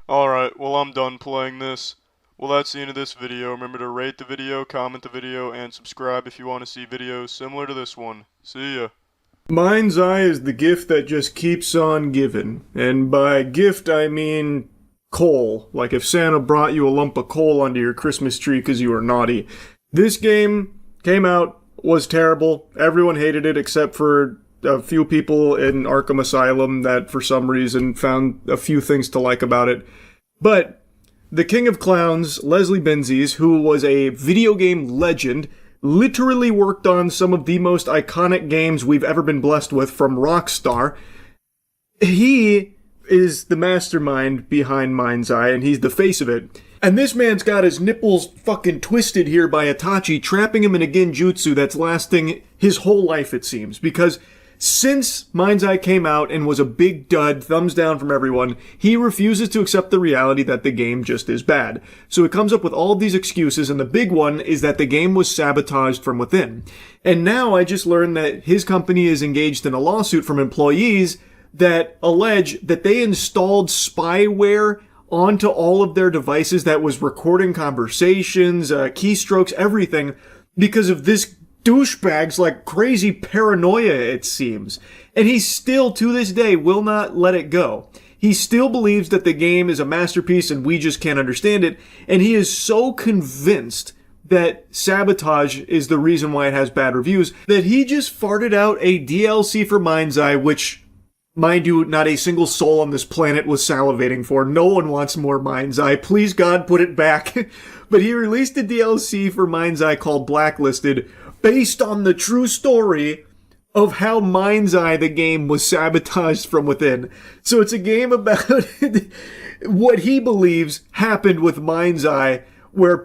Alright, well I'm done playing this. Well, that's the end of this video. Remember to rate the video, comment the video, and subscribe if you want to see videos similar to this one. See ya. Mind's Eye is the gift that just keeps on giving. And by gift, I mean coal. Like if Santa brought you a lump of coal under your Christmas tree because you were naughty. This game came out, was terrible. Everyone hated it except for a few people in Arkham Asylum that for some reason found a few things to like about it. But the King of Clowns, Leslie Benzies, who was a video game legend, literally worked on some of the most iconic games we've ever been blessed with from Rockstar. He is the mastermind behind Mind's Eye, and he's the face of it. And this man's got his nipples fucking twisted here by Itachi, trapping him in a genjutsu that's lasting his whole life, it seems. Because since Mind's Eye came out and was a big dud, thumbs down from everyone, he refuses to accept the reality that the game just is bad. So he comes up with all these excuses, and the big one is that the game was sabotaged from within. And now I just learned that his company is engaged in a lawsuit from employees that allege that they installed spyware onto all of their devices that was recording conversations, keystrokes, everything, because of this douchebag's like crazy paranoia, it seems. And he still, to this day, will not let it go. He still believes that the game is a masterpiece and we just can't understand it, and he is so convinced that sabotage is the reason why it has bad reviews that he just farted out a DLC for Mind's Eye, which mind you, not a single soul on this planet was salivating for. No one wants more Mind's Eye. Please, God, put it back. But he released a DLC for Mind's Eye called Blacklisted, based on the true story of how Mind's Eye, the game, was sabotaged from within. So it's a game about what he believes happened with Mind's Eye, where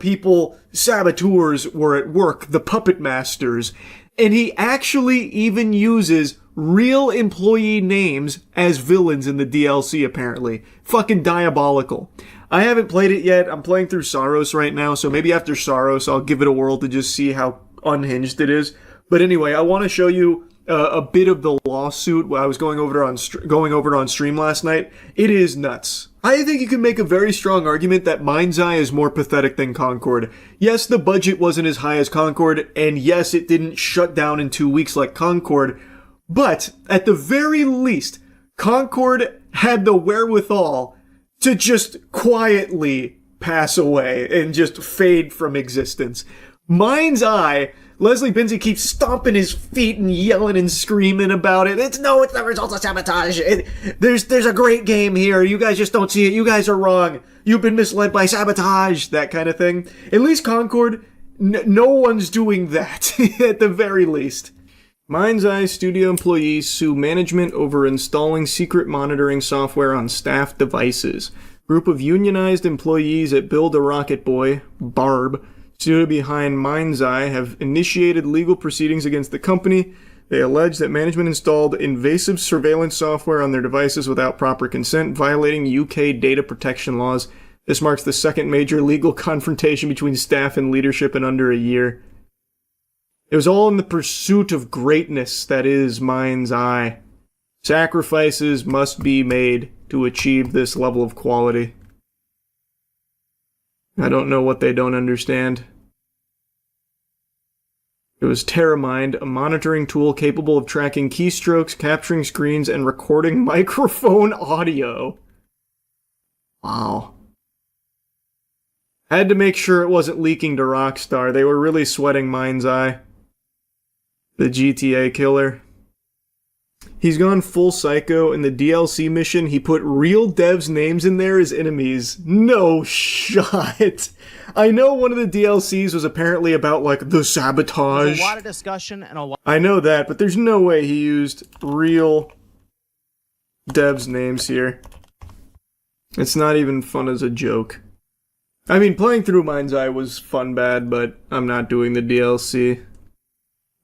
saboteurs were at work, the puppet masters. And he actually even uses real employee names as villains in the DLC, apparently. Fucking diabolical. I haven't played it yet. I'm playing through Saros right now, so maybe after Saros I'll give it a whirl to just see how unhinged it is. But anyway, I want to show you a bit of the lawsuit. I was going over it on stream last night. It is nuts. I think you can make a very strong argument that Mind's Eye is more pathetic than Concord. Yes, the budget wasn't as high as Concord, and yes, it didn't shut down in 2 weeks like Concord, but at the very least, Concord had the wherewithal to just quietly pass away and just fade from existence. Mind's Eye, Leslie Benzie keeps stomping his feet and yelling and screaming about it. It's the result of sabotage. There's a great game here. You guys just don't see it. You guys are wrong. You've been misled by sabotage. That kind of thing. At least Concord, no one's doing that, at the very least. Mind's Eye studio employees sue management over installing secret monitoring software on staff devices. Group of unionized employees at Build a Rocket Boy, Barb, studio behind Mind's Eye, have initiated legal proceedings against the company. They allege that management installed invasive surveillance software on their devices without proper consent, violating UK data protection laws. This marks the second major legal confrontation between staff and leadership in under a year. It was all in the pursuit of greatness that is Mind's Eye. Sacrifices must be made to achieve this level of quality. I don't know what they don't understand. It was TerraMind, a monitoring tool capable of tracking keystrokes, capturing screens, and recording microphone audio. Wow. Had to make sure it wasn't leaking to Rockstar. They were really sweating Mind's Eye. The GTA killer. He's gone full psycho. In the DLC mission, he put real devs' names in there as enemies. No shot. I know one of the DLCs was apparently about, like, the sabotage. There's a lot of discussion and a lot... I know that, but there's no way he used real devs' names here. It's not even fun as a joke. I mean, playing through Mind's Eye was fun bad, but I'm not doing the DLC.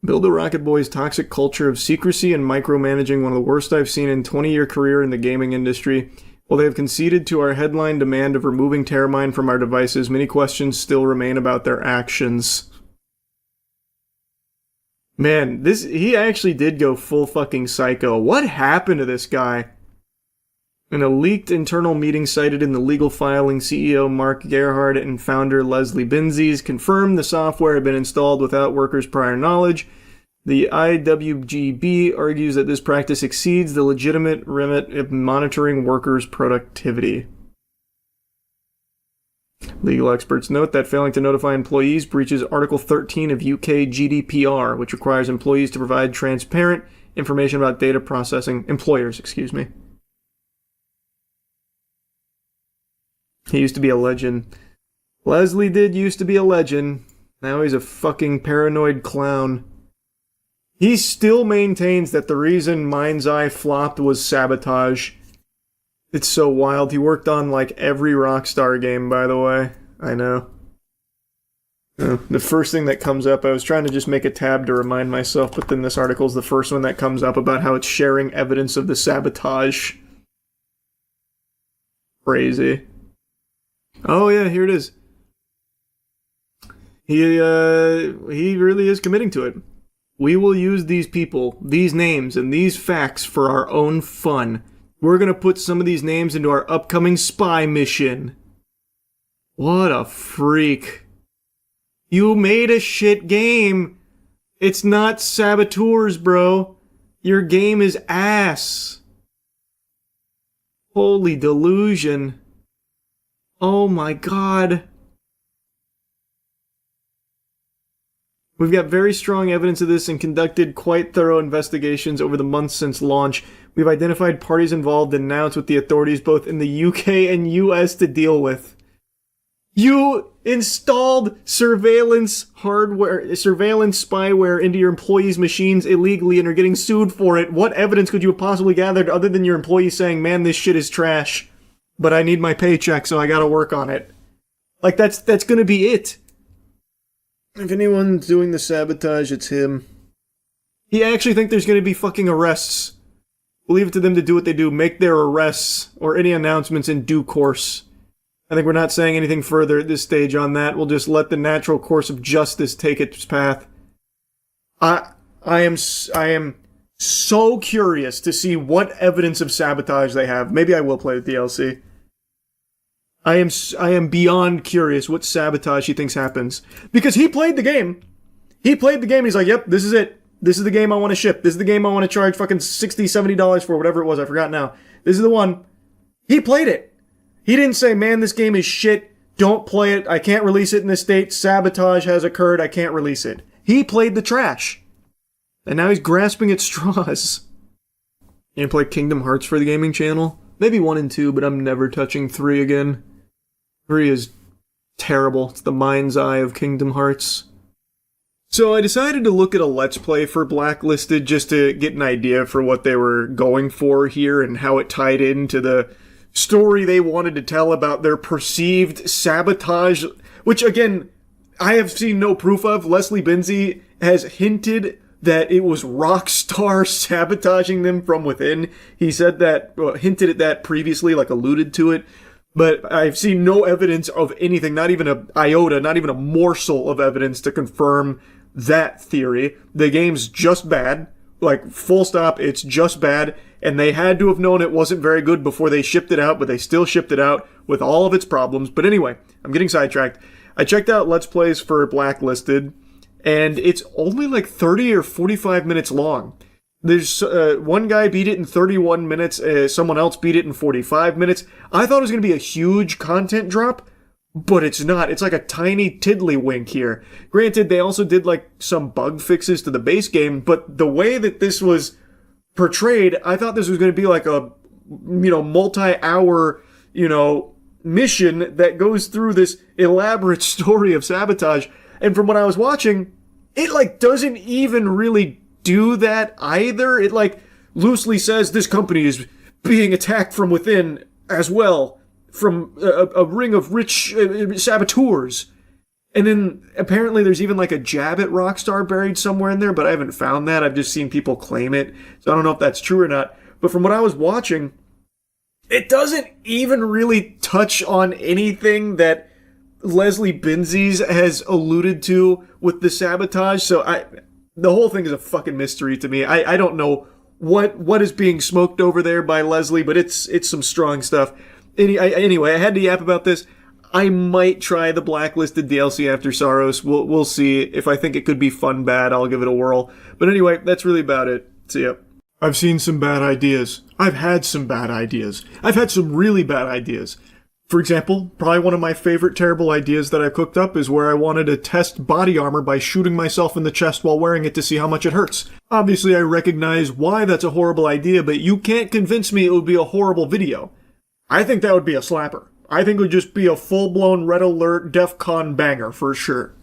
Build a Rocket Boy's toxic culture of secrecy and micromanaging, one of the worst I've seen in 20-year career in the gaming industry. While they have conceded to our headline demand of removing TerraMind from our devices, many questions still remain about their actions. Man, he actually did go full fucking psycho. What happened to this guy? In a leaked internal meeting cited in the legal filing, CEO Mark Gerhard and founder Leslie Benzies confirmed the software had been installed without workers' prior knowledge. The IWGB argues that this practice exceeds the legitimate remit of monitoring workers' productivity. Legal experts note that failing to notify employees breaches Article 13 of UK GDPR, which requires employees to provide transparent information about data processing. Employers, excuse me. He used to be a legend. Leslie did used to be a legend. Now he's a fucking paranoid clown. He still maintains that the reason Mind's Eye flopped was sabotage. It's so wild. He worked on, like, every Rockstar game, by the way. I know. The first thing that comes up, I was trying to just make a tab to remind myself, but then this article is the first one that comes up about how it's sharing evidence of the sabotage. Crazy. Oh yeah, here it is. He really is committing to it. We will use these people, these names, and these facts for our own fun. We're gonna put some of these names into our upcoming spy mission. What a freak. You made a shit game. It's not saboteurs, bro. Your game is ass. Holy delusion. Oh my god. We've got very strong evidence of this and conducted quite thorough investigations over the months since launch. We've identified parties involved and now it's with the authorities both in the UK and US to deal with. You installed surveillance spyware into your employees' machines illegally and are getting sued for it. What evidence could you have possibly gathered other than your employees saying, man, this shit is trash, but I need my paycheck, so I gotta work on it? Like, that's gonna be it. If anyone's doing the sabotage, it's him. He actually think there's gonna be fucking arrests. We'll leave it to them to do what they do, make their arrests, or any announcements in due course. I think we're not saying anything further at this stage on that. We'll just let the natural course of justice take its path. I am so curious to see what evidence of sabotage they have. Maybe I will play the DLC. I am beyond curious what sabotage he thinks happens. Because he played the game. He played the game and he's like, yep, this is it. This is the game I want to ship. This is the game I want to charge fucking $60, $70 for, whatever it was. I forgot now. This is the one. He played it. He didn't say, man, this game is shit. Don't play it. I can't release it in this state. Sabotage has occurred. I can't release it. He played the trash. And now he's grasping at straws. You gonna play Kingdom Hearts for the gaming channel? Maybe 1 and 2, but I'm never touching 3 again. 3 is terrible. It's the mind's eye of Kingdom Hearts. So I decided to look at a Let's Play for Blacklisted just to get an idea for what they were going for here and how it tied into the story they wanted to tell about their perceived sabotage, which again, I have seen no proof of. Leslie Benzie has hinted that it was Rockstar sabotaging them from within. He said that, well, hinted at that previously, like alluded to it, but I've seen no evidence of anything, not even an iota, not even a morsel of evidence to confirm that theory. The game's just bad. Like, full stop, it's just bad. And they had to have known it wasn't very good before they shipped it out, but they still shipped it out with all of its problems. But anyway, I'm getting sidetracked. I checked out Let's Plays for Blacklisted, and it's only like 30 or 45 minutes long. There's one guy beat it in 31 minutes, someone else beat it in 45 minutes. I thought it was going to be a huge content drop, but it's not. It's like a tiny tiddlywink here. Granted, they also did like some bug fixes to the base game, but the way that this was portrayed, I thought this was going to be like a, multi-hour, mission that goes through this elaborate story of sabotage. And from what I was watching, it like doesn't even really do that either. It like loosely says this company is being attacked from within as well, from a ring of rich saboteurs. And then apparently there's even like a jab at Rockstar buried somewhere in there, but I haven't found that. I've just seen people claim it. So I don't know if that's true or not. But from what I was watching, it doesn't even really touch on anything that Leslie Benzies has alluded to with the sabotage. So the whole thing is a fucking mystery to me. I don't know what is being smoked over there by Leslie, but it's some strong stuff. Anyway, I had to yap about this. I might try the Blacklisted DLC after Saros. We'll see. If I think it could be fun bad, I'll give it a whirl. But anyway, that's really about it. See ya. I've seen some bad ideas. I've had some bad ideas. I've had some really bad ideas. For example, probably one of my favorite terrible ideas that I've cooked up is where I wanted to test body armor by shooting myself in the chest while wearing it to see how much it hurts. Obviously, I recognize why that's a horrible idea, but you can't convince me it would be a horrible video. I think that would be a slapper. I think it would just be a full-blown Red Alert DEFCON banger for sure.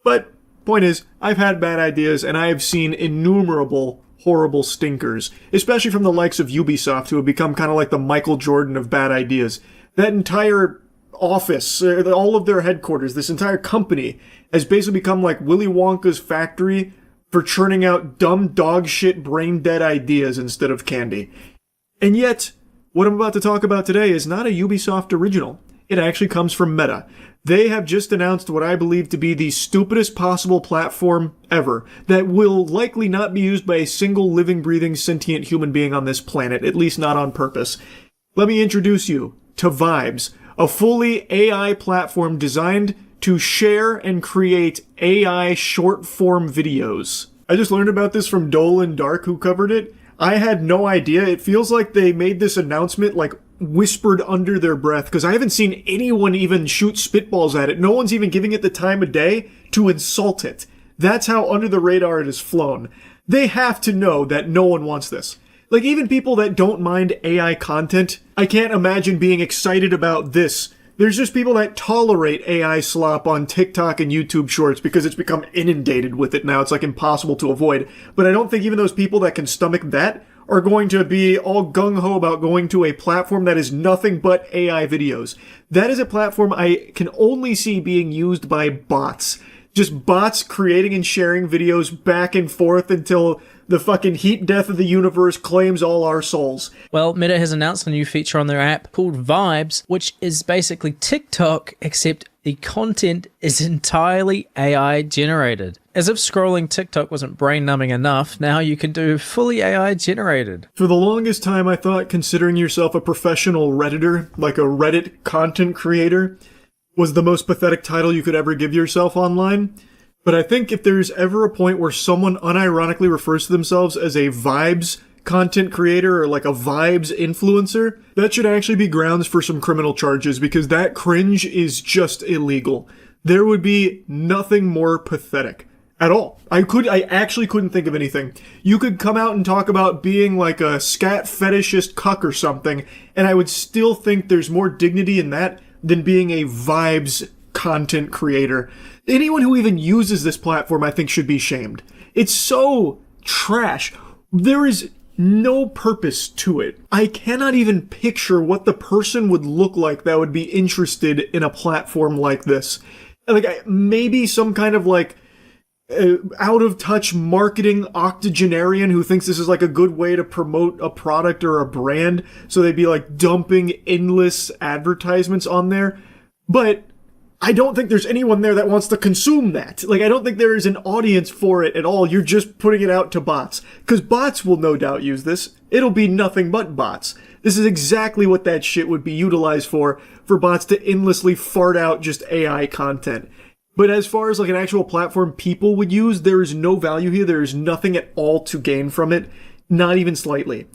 But, point is, I've had bad ideas, and I have seen innumerable horrible stinkers, especially from the likes of Ubisoft, who have become kind of like the Michael Jordan of bad ideas. That entire office, all of their headquarters, this entire company has basically become like Willy Wonka's factory for churning out dumb dog shit brain dead ideas instead of candy. And yet, what I'm about to talk about today is not a Ubisoft original. It actually comes from Meta. They have just announced what I believe to be the stupidest possible platform ever that will likely not be used by a single living, breathing, sentient human being on this planet, at least not on purpose. Let me introduce you to Vibes, a fully AI platform designed to share and create AI short-form videos. I just learned about this from Dolan Dark, who covered it. I had no idea. It feels like they made this announcement like whispered under their breath, because I haven't seen anyone even shoot spitballs at it. No one's even giving it the time of day to insult it. That's how under the radar it has flown. They have to know that no one wants this. Like, even people that don't mind AI content, I can't imagine being excited about this. There's just people that tolerate AI slop on TikTok and YouTube Shorts because it's become inundated with it now. It's like impossible to avoid. But I don't think even those people that can stomach that are going to be all gung-ho about going to a platform that is nothing but AI videos. That is a platform I can only see being used by bots. Just bots creating and sharing videos back and forth until the fucking heat death of the universe claims all our souls. Well, Meta has announced a new feature on their app called Vibes, which is basically TikTok, except the content is entirely AI generated. As if scrolling TikTok wasn't brain-numbing enough, now you can do fully AI generated. For the longest time, I thought considering yourself a professional Redditor, like a Reddit content creator, was the most pathetic title you could ever give yourself online. But I think if there's ever a point where someone unironically refers to themselves as a vibes content creator or like a vibes influencer, that should actually be grounds for some criminal charges, because that cringe is just illegal. There would be nothing more pathetic at all. I actually couldn't think of anything. You could come out and talk about being like a scat fetishist cuck or something, and I would still think there's more dignity in that than being a vibes content creator. Anyone who even uses this platform, I think, should be shamed. It's so trash. There is no purpose to it. I cannot even picture what the person would look like that would be interested in a platform like this. Like, maybe some kind of like out-of-touch marketing octogenarian who thinks this is like a good way to promote a product or a brand, so they'd be like dumping endless advertisements on there. But I don't think there's anyone there that wants to consume that. Like, I don't think there is an audience for it at all. You're just putting it out to bots. Because bots will no doubt use this. It'll be nothing but bots. This is exactly what that shit would be utilized for bots to endlessly fart out just AI content. But as far as like an actual platform people would use, there is no value here. There is nothing at all to gain from it. Not even slightly.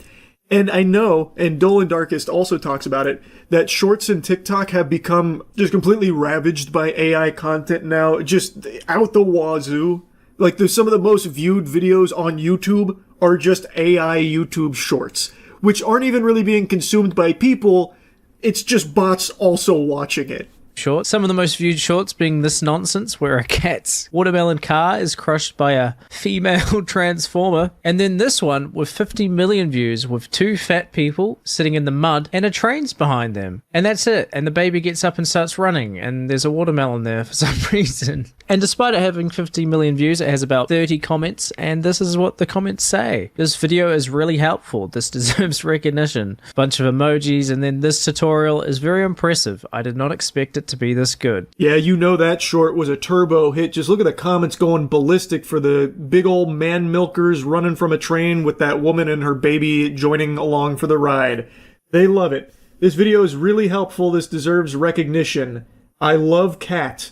And I know, and Dolan Darkest also talks about it, that Shorts and TikTok have become just completely ravaged by AI content now, just out the wazoo. Like, there's some of the most viewed videos on YouTube are just AI YouTube Shorts, which aren't even really being consumed by people. It's just bots also watching it. Shorts. Some of the most viewed shorts being this nonsense where a cat's watermelon car is crushed by a female transformer, and then this one with 50 million views with two fat people sitting in the mud and a train's behind them, and that's it. And the baby gets up and starts running, and there's a watermelon there for some reason. And despite it having 50 million views, it has about 30 comments, and this is what the comments say: this video is really helpful, this deserves recognition, bunch of emojis, and then this tutorial is very impressive, I did not expect it to be this good. Yeah, you know that short was a turbo hit. Just look at the comments going ballistic for the big old man milkers running from a train with that woman and her baby joining along for the ride. They love it. This video is really helpful. This deserves recognition. I love cat.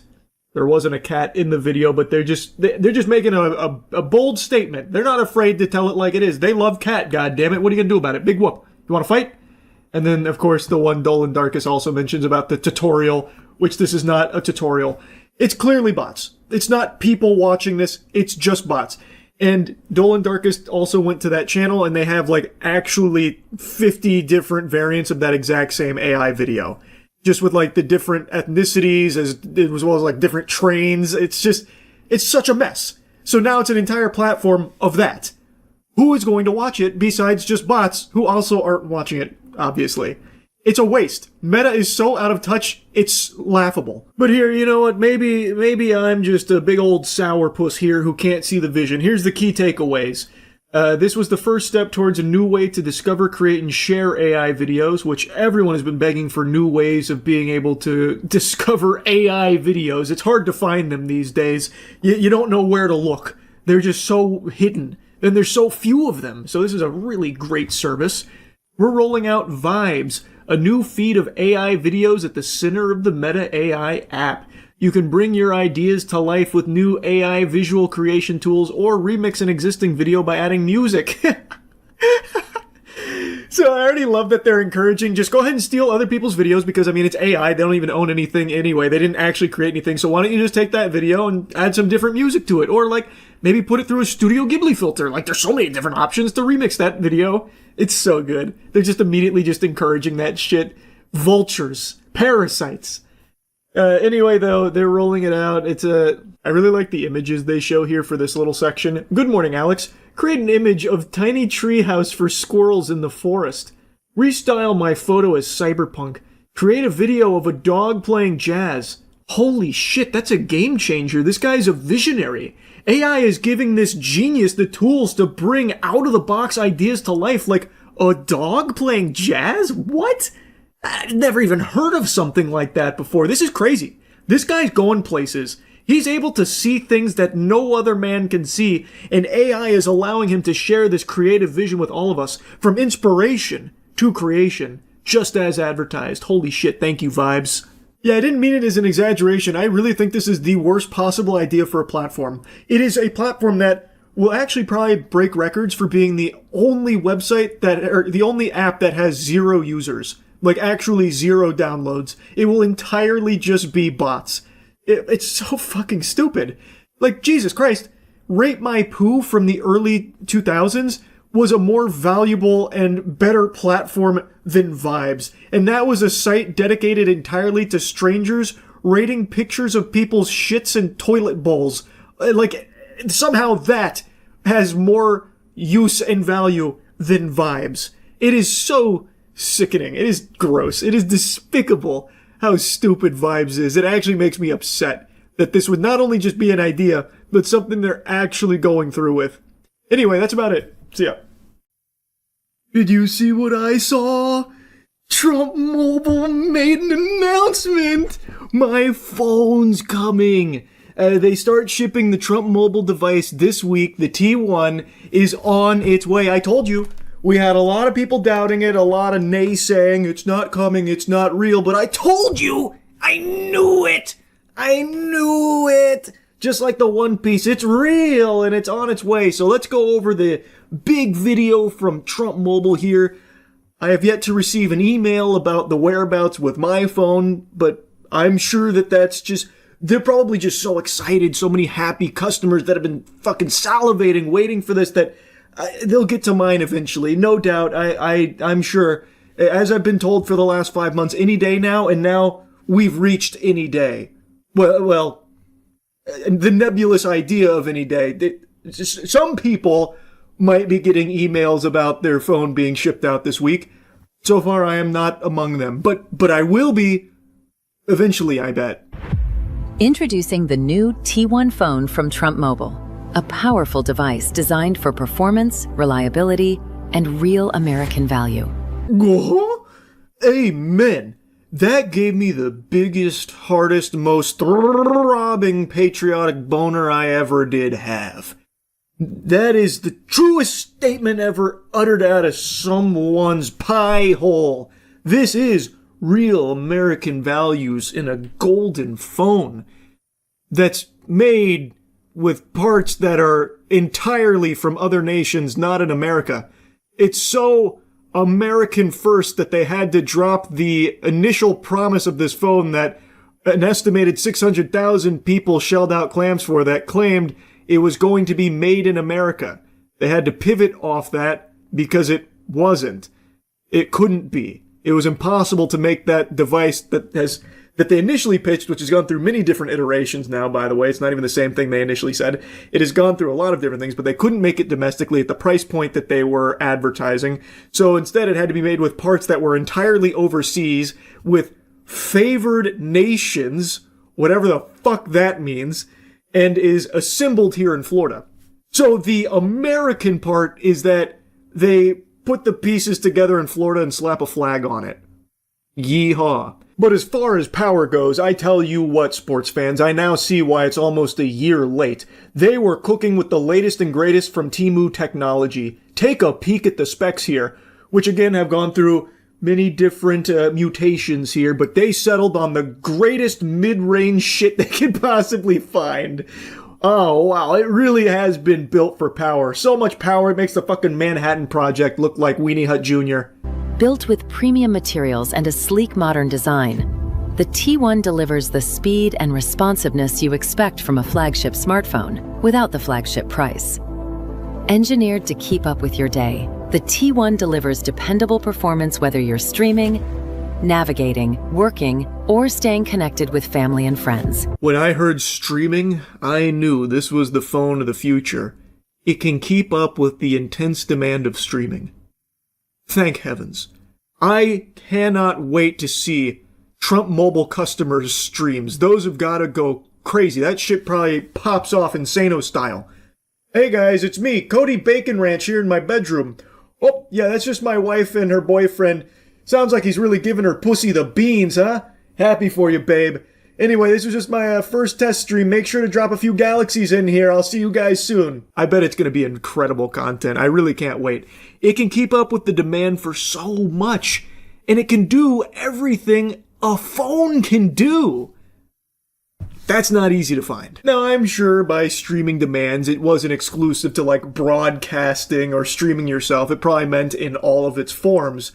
There wasn't a cat in the video, but they're just making a bold statement. They're not afraid to tell it like it is. They love cat, goddammit. What are you gonna do about it? Big whoop. You wanna fight? And then, of course, the one Dolan Darkest also mentions about the tutorial, which this is not a tutorial. It's clearly bots. It's not people watching this. It's just bots. And Dolan Darkest also went to that channel, and they have, like, actually 50 different variants of that exact same AI video. Just with, like, the different ethnicities, as well as, like, different trains. It's such a mess. So now it's an entire platform of that. Who is going to watch it besides just bots who also aren't watching it? Obviously. It's a waste. Meta is so out of touch, it's laughable. But here, you know what, maybe I'm just a big old sourpuss here who can't see the vision. Here's the key takeaways. This was the first step towards a new way to discover, create, and share AI videos, which everyone has been begging for new ways of being able to discover AI videos. It's hard to find them these days. You don't know where to look. They're just so hidden. And there's so few of them. So this is a really great service. We're rolling out Vibes, a new feed of AI videos at the center of the Meta AI app. You can bring your ideas to life with new AI visual creation tools or remix an existing video by adding music. So I already love that they're encouraging, just go ahead and steal other people's videos because, I mean, it's AI. They don't even own anything anyway. They didn't actually create anything. So why don't you just take that video and add some different music to it? Or, like, maybe put it through a Studio Ghibli filter. Like, there's so many different options to remix that video. It's so good. They're just immediately just encouraging that shit. Vultures. Parasites. Anyway, though, they're rolling it out. I really like the images they show here for this little section. Good morning, Alex. Create an image of tiny treehouse for squirrels in the forest. Restyle my photo as cyberpunk. Create a video of a dog playing jazz. Holy shit, that's a game changer. This guy's a visionary. AI is giving this genius the tools to bring out-of-the-box ideas to life, like a dog playing jazz? What? I've never even heard of something like that before. This is crazy. This guy's going places. He's able to see things that no other man can see, and AI is allowing him to share this creative vision with all of us, from inspiration to creation, just as advertised. Holy shit, thank you, Vibes. Yeah, I didn't mean it as an exaggeration. I really think this is the worst possible idea for a platform. It is a platform that will actually probably break records for being the only website or the only app that has 0 users. Like, actually 0 downloads. It will entirely just be bots. It's so fucking stupid. Like, Jesus Christ, Rate My Poo from the early 2000s was a more valuable and better platform than Vibes. And that was a site dedicated entirely to strangers rating pictures of people's shits and toilet bowls. Like, somehow that has more use and value than Vibes. It is so sickening. It is gross. It is despicable how stupid Vibes is. It actually makes me upset that this would not only just be an idea, but something they're actually going through with. Anyway, that's about it. See ya. Did you see what I saw? Trump Mobile made an announcement! My phone's coming! They start shipping the Trump Mobile device this week. The T1 is on its way. I told you. We had a lot of people doubting it, a lot of naysaying, it's not coming, it's not real, but I told you! I knew it! I knew it! Just like the One Piece, it's real and it's on its way. So let's go over the big video from Trump Mobile here. I have yet to receive an email about the whereabouts with my phone, but I'm sure that that's just... They're probably just so excited, so many happy customers that have been fucking salivating, waiting for this, that... they'll get to mine eventually, no doubt. I'm sure. As I've been told for the last 5 months, any day now, and now we've reached any day. Well, the nebulous idea of any day. Some people might be getting emails about their phone being shipped out this week. So far, I am not among them, but I will be eventually, I bet. Introducing the new T1 phone from Trump Mobile. A powerful device designed for performance, reliability, and real American value. Amen. That gave me the biggest, hardest, most throbbing patriotic boner I ever did have. That is the truest statement ever uttered out of someone's pie hole. This is real American values in a golden phone that's made with parts that are entirely from other nations, not in America. It's so American first that they had to drop the initial promise of this phone that an estimated 600,000 people shelled out clams for, that claimed it was going to be made in America. They had to pivot off that because it wasn't. It couldn't be. It was impossible to make that device that they initially pitched, which has gone through many different iterations now, by the way. It's not even the same thing they initially said. It has gone through a lot of different things, but they couldn't make it domestically at the price point that they were advertising. So instead, it had to be made with parts that were entirely overseas, with favored nations, whatever the fuck that means, and is assembled here in Florida. So the American part is that they put the pieces together in Florida and slap a flag on it. Yeehaw. But as far as power goes, I tell you what, sports fans, I now see why it's almost a year late. They were cooking with the latest and greatest from Temu technology. Take a peek at the specs here, which again have gone through many different mutations here, but they settled on the greatest mid-range shit they could possibly find. Oh, wow, it really has been built for power. So much power, it makes the fucking Manhattan Project look like Weenie Hut Jr. Built with premium materials and a sleek modern design, the T1 delivers the speed and responsiveness you expect from a flagship smartphone without the flagship price. Engineered to keep up with your day, the T1 delivers dependable performance whether you're streaming, navigating, working, or staying connected with family and friends. When I heard streaming, I knew this was the phone of the future. It can keep up with the intense demand of streaming. Thank heavens. I cannot wait to see Trump Mobile customers' streams. Those have got to go crazy. That shit probably pops off Insano style. Hey guys, it's me, Cody Bacon Ranch, here in my bedroom. Oh, yeah, that's just my wife and her boyfriend. Sounds like he's really giving her pussy the beans, huh? Happy for you, babe. Anyway, this was just my first test stream. Make sure to drop a few galaxies in here. I'll see you guys soon. I bet it's going to be incredible content. I really can't wait. It can keep up with the demand for so much. And it can do everything a phone can do. That's not easy to find. Now, I'm sure by streaming demands, it wasn't exclusive to like broadcasting or streaming yourself. It probably meant in all of its forms.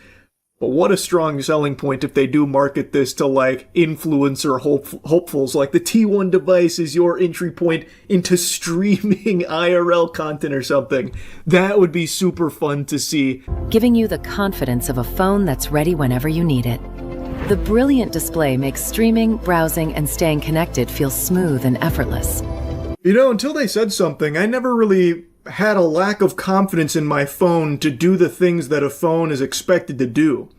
But what a strong selling point if they do market this to like influencer hopefuls, like the T1 device is your entry point into streaming IRL content or something. That would be super fun to see. Giving you the confidence of a phone that's ready whenever you need it. The brilliant display makes streaming, browsing, and staying connected feel smooth and effortless. You know, until they said something, I never really had a lack of confidence in my phone to do the things that a phone is expected to do.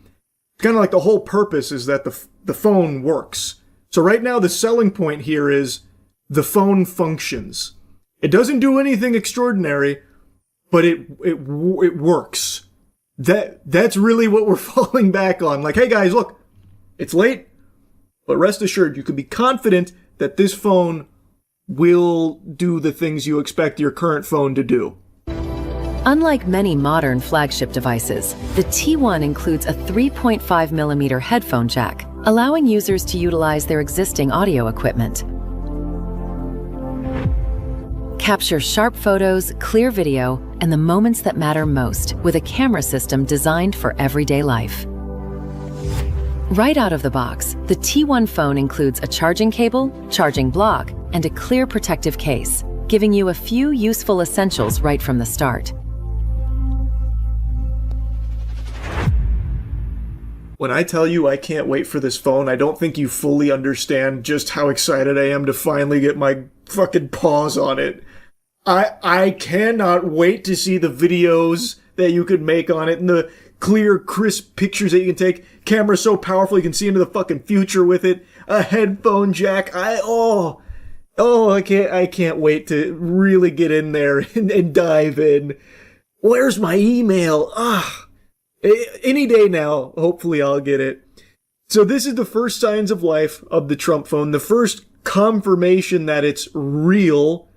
It's kind of like the whole purpose is that the phone works. So right now the selling point here is the phone functions. It doesn't do anything extraordinary, but it works. That's really what we're falling back on. Like, hey guys, look, it's late, but rest assured you can be confident that this phone will do the things you expect your current phone to do. Unlike many modern flagship devices, the T1 includes a 3.5mm headphone jack, allowing users to utilize their existing audio equipment. Capture sharp photos, clear video, and the moments that matter most with a camera system designed for everyday life. Right out of the box, the T1 phone includes a charging cable, charging block, and a clear protective case, giving you a few useful essentials right from the start. When I tell you I can't wait for this phone, I don't think you fully understand just how excited I am to finally get my fucking paws on it. I cannot wait to see the videos that you could make on it and the clear, crisp pictures that you can take. Camera so powerful you can see into the fucking future with it. A headphone jack. I can't wait to really get in there and dive in. Where's my email? Any day now, hopefully I'll get it. So this is the first signs of life of the Trump phone, the first confirmation that it's real.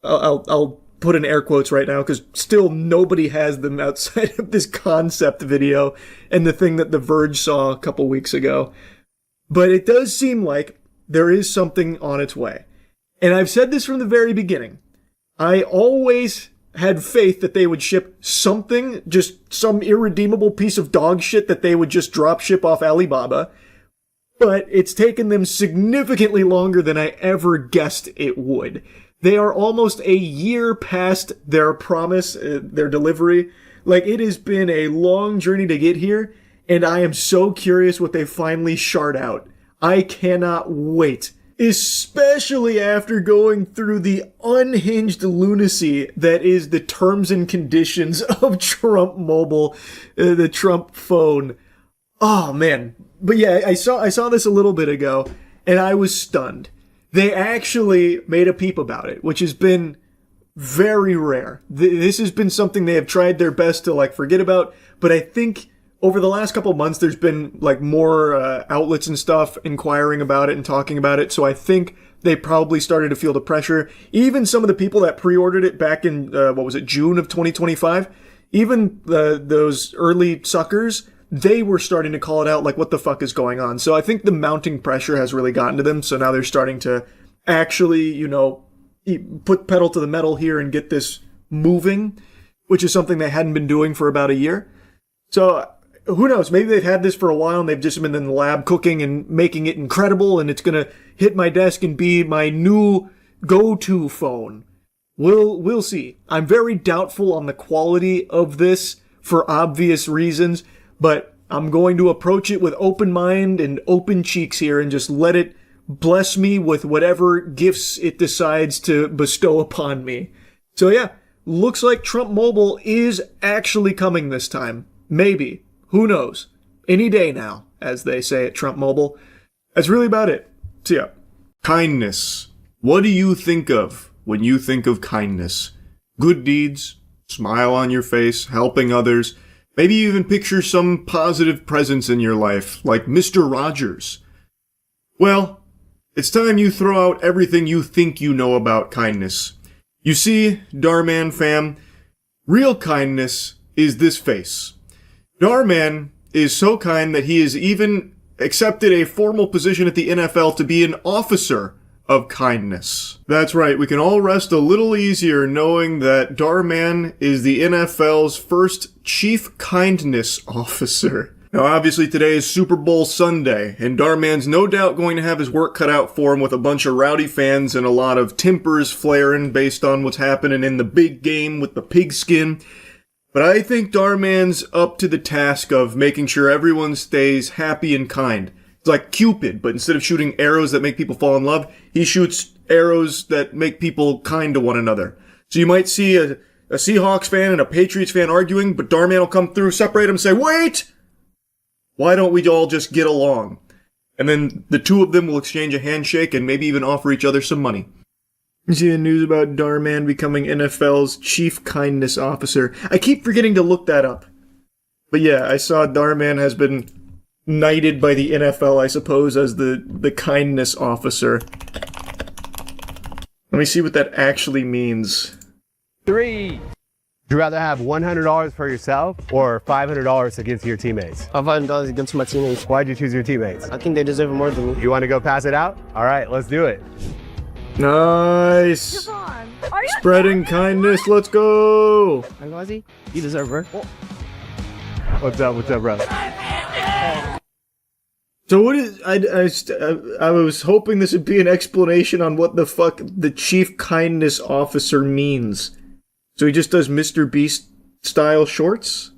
I'll put in air quotes right now because still nobody has them outside of this concept video and the thing that The Verge saw a couple weeks ago. But it does seem like there is something on its way. And I've said this from the very beginning. I always had faith that they would ship something, just some irredeemable piece of dog shit that they would just drop ship off Alibaba. But it's taken them significantly longer than I ever guessed it would. They are almost a year past their promise, their delivery. Like, it has been a long journey to get here, and I am so curious what they finally shard out. I cannot wait. Especially after going through the unhinged lunacy that is the terms and conditions of Trump Mobile, the Trump phone. Oh, man. But yeah, I saw this a little bit ago, and I was stunned. They actually made a peep about it, which has been very rare. This has been something they have tried their best to, like, forget about, but I think over the last couple months, there's been, like, more outlets and stuff inquiring about it and talking about it, so I think they probably started to feel the pressure. Even some of the people that pre-ordered it back in, June of 2025, even those early suckers, they were starting to call it out, like, what the fuck is going on? So I think the mounting pressure has really gotten to them, so now they're starting to actually, put pedal to the metal here and get this moving, which is something they hadn't been doing for about a year. So who knows? Maybe they've had this for a while and they've just been in the lab cooking and making it incredible, and it's going to hit my desk and be my new go-to phone. We'll see. I'm very doubtful on the quality of this for obvious reasons, but I'm going to approach it with open mind and open cheeks here and just let it bless me with whatever gifts it decides to bestow upon me. So yeah, looks like Trump Mobile is actually coming this time. Maybe. Who knows? Any day now, as they say at Trump Mobile. That's really about it. So yeah. Kindness. What do you think of when you think of kindness? Good deeds, smile on your face, helping others. Maybe you even picture some positive presence in your life, like Mr. Rogers. Well, it's time you throw out everything you think you know about kindness. You see, Darman fam, real kindness is this face. Darman is so kind that he has even accepted a formal position at the NFL to be an officer of kindness. That's right, we can all rest a little easier knowing that Darman is the NFL's first Chief Kindness Officer. Now obviously today is Super Bowl Sunday, and Darman's no doubt going to have his work cut out for him with a bunch of rowdy fans and a lot of tempers flaring based on what's happening in the big game with the pigskin. But I think Darman's up to the task of making sure everyone stays happy and kind. It's like Cupid, but instead of shooting arrows that make people fall in love, he shoots arrows that make people kind to one another. So you might see a Seahawks fan and a Patriots fan arguing, but Darman will come through, separate them, and say, "Wait! Why don't we all just get along?" And then the two of them will exchange a handshake and maybe even offer each other some money. You see the news about Darman becoming NFL's Chief Kindness Officer. I keep forgetting to look that up. But yeah, I saw Darman has been knighted by the NFL, I suppose, as the kindness officer. Let me see what that actually means. 3. Would you rather have $100 for yourself or $500 to give to your teammates? $500 to give to my teammates. Why'd you choose your teammates? I think they deserve it more than me. You want to go pass it out? All right, let's do it. Nice. Spreading kindness. Let's go. You deserve it. What's up, bro? So what is I was hoping this would be an explanation on what the fuck the Chief Kindness Officer means. So he just does Mr. Beast style shorts?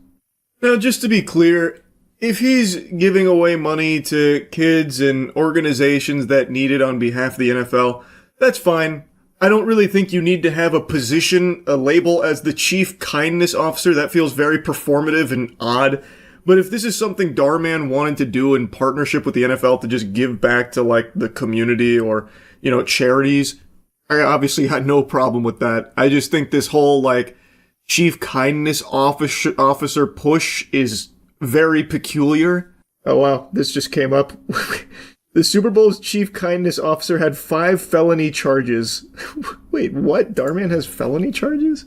Now, just to be clear, if he's giving away money to kids and organizations that need it on behalf of the NFL, that's fine. I don't really think you need to have a position, a label as the Chief Kindness Officer. That feels very performative and odd. But if this is something Darman wanted to do in partnership with the NFL to just give back to, like, the community or, you know, charities, I obviously had no problem with that. I just think this whole, like, Chief Kindness Officer push is very peculiar. Oh, wow. This just came up. The Super Bowl's Chief Kindness Officer had 5 felony charges. Wait, what? Darman has felony charges?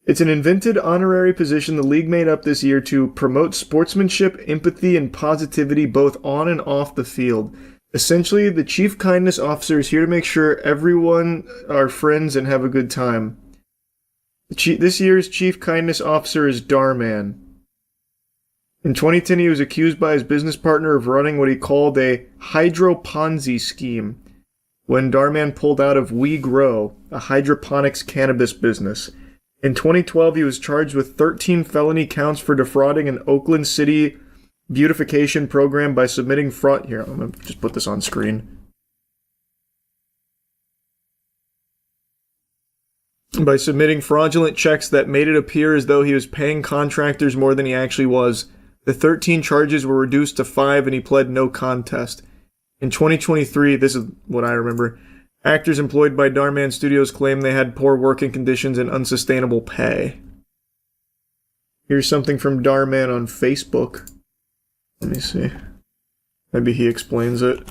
It's an invented honorary position the league made up this year to promote sportsmanship, empathy, and positivity both on and off the field. Essentially, the Chief Kindness Officer is here to make sure everyone are friends and have a good time. This year's Chief Kindness Officer is Darman. In 2010, he was accused by his business partner of running what he called a hydro-Ponzi scheme when Darman pulled out of We Grow, a hydroponics cannabis business. In 2012, he was charged with 13 felony counts for defrauding an Oakland City beautification program by submitting fraud... Here, I'm going to just put this on screen. By submitting fraudulent checks that made it appear as though he was paying contractors more than he actually was. The 13 charges were reduced to 5 and he pled no contest. In 2023, this is what I remember... Actors employed by Darman Studios claim they had poor working conditions and unsustainable pay. Here's something from Darman on Facebook. Let me see. Maybe he explains it.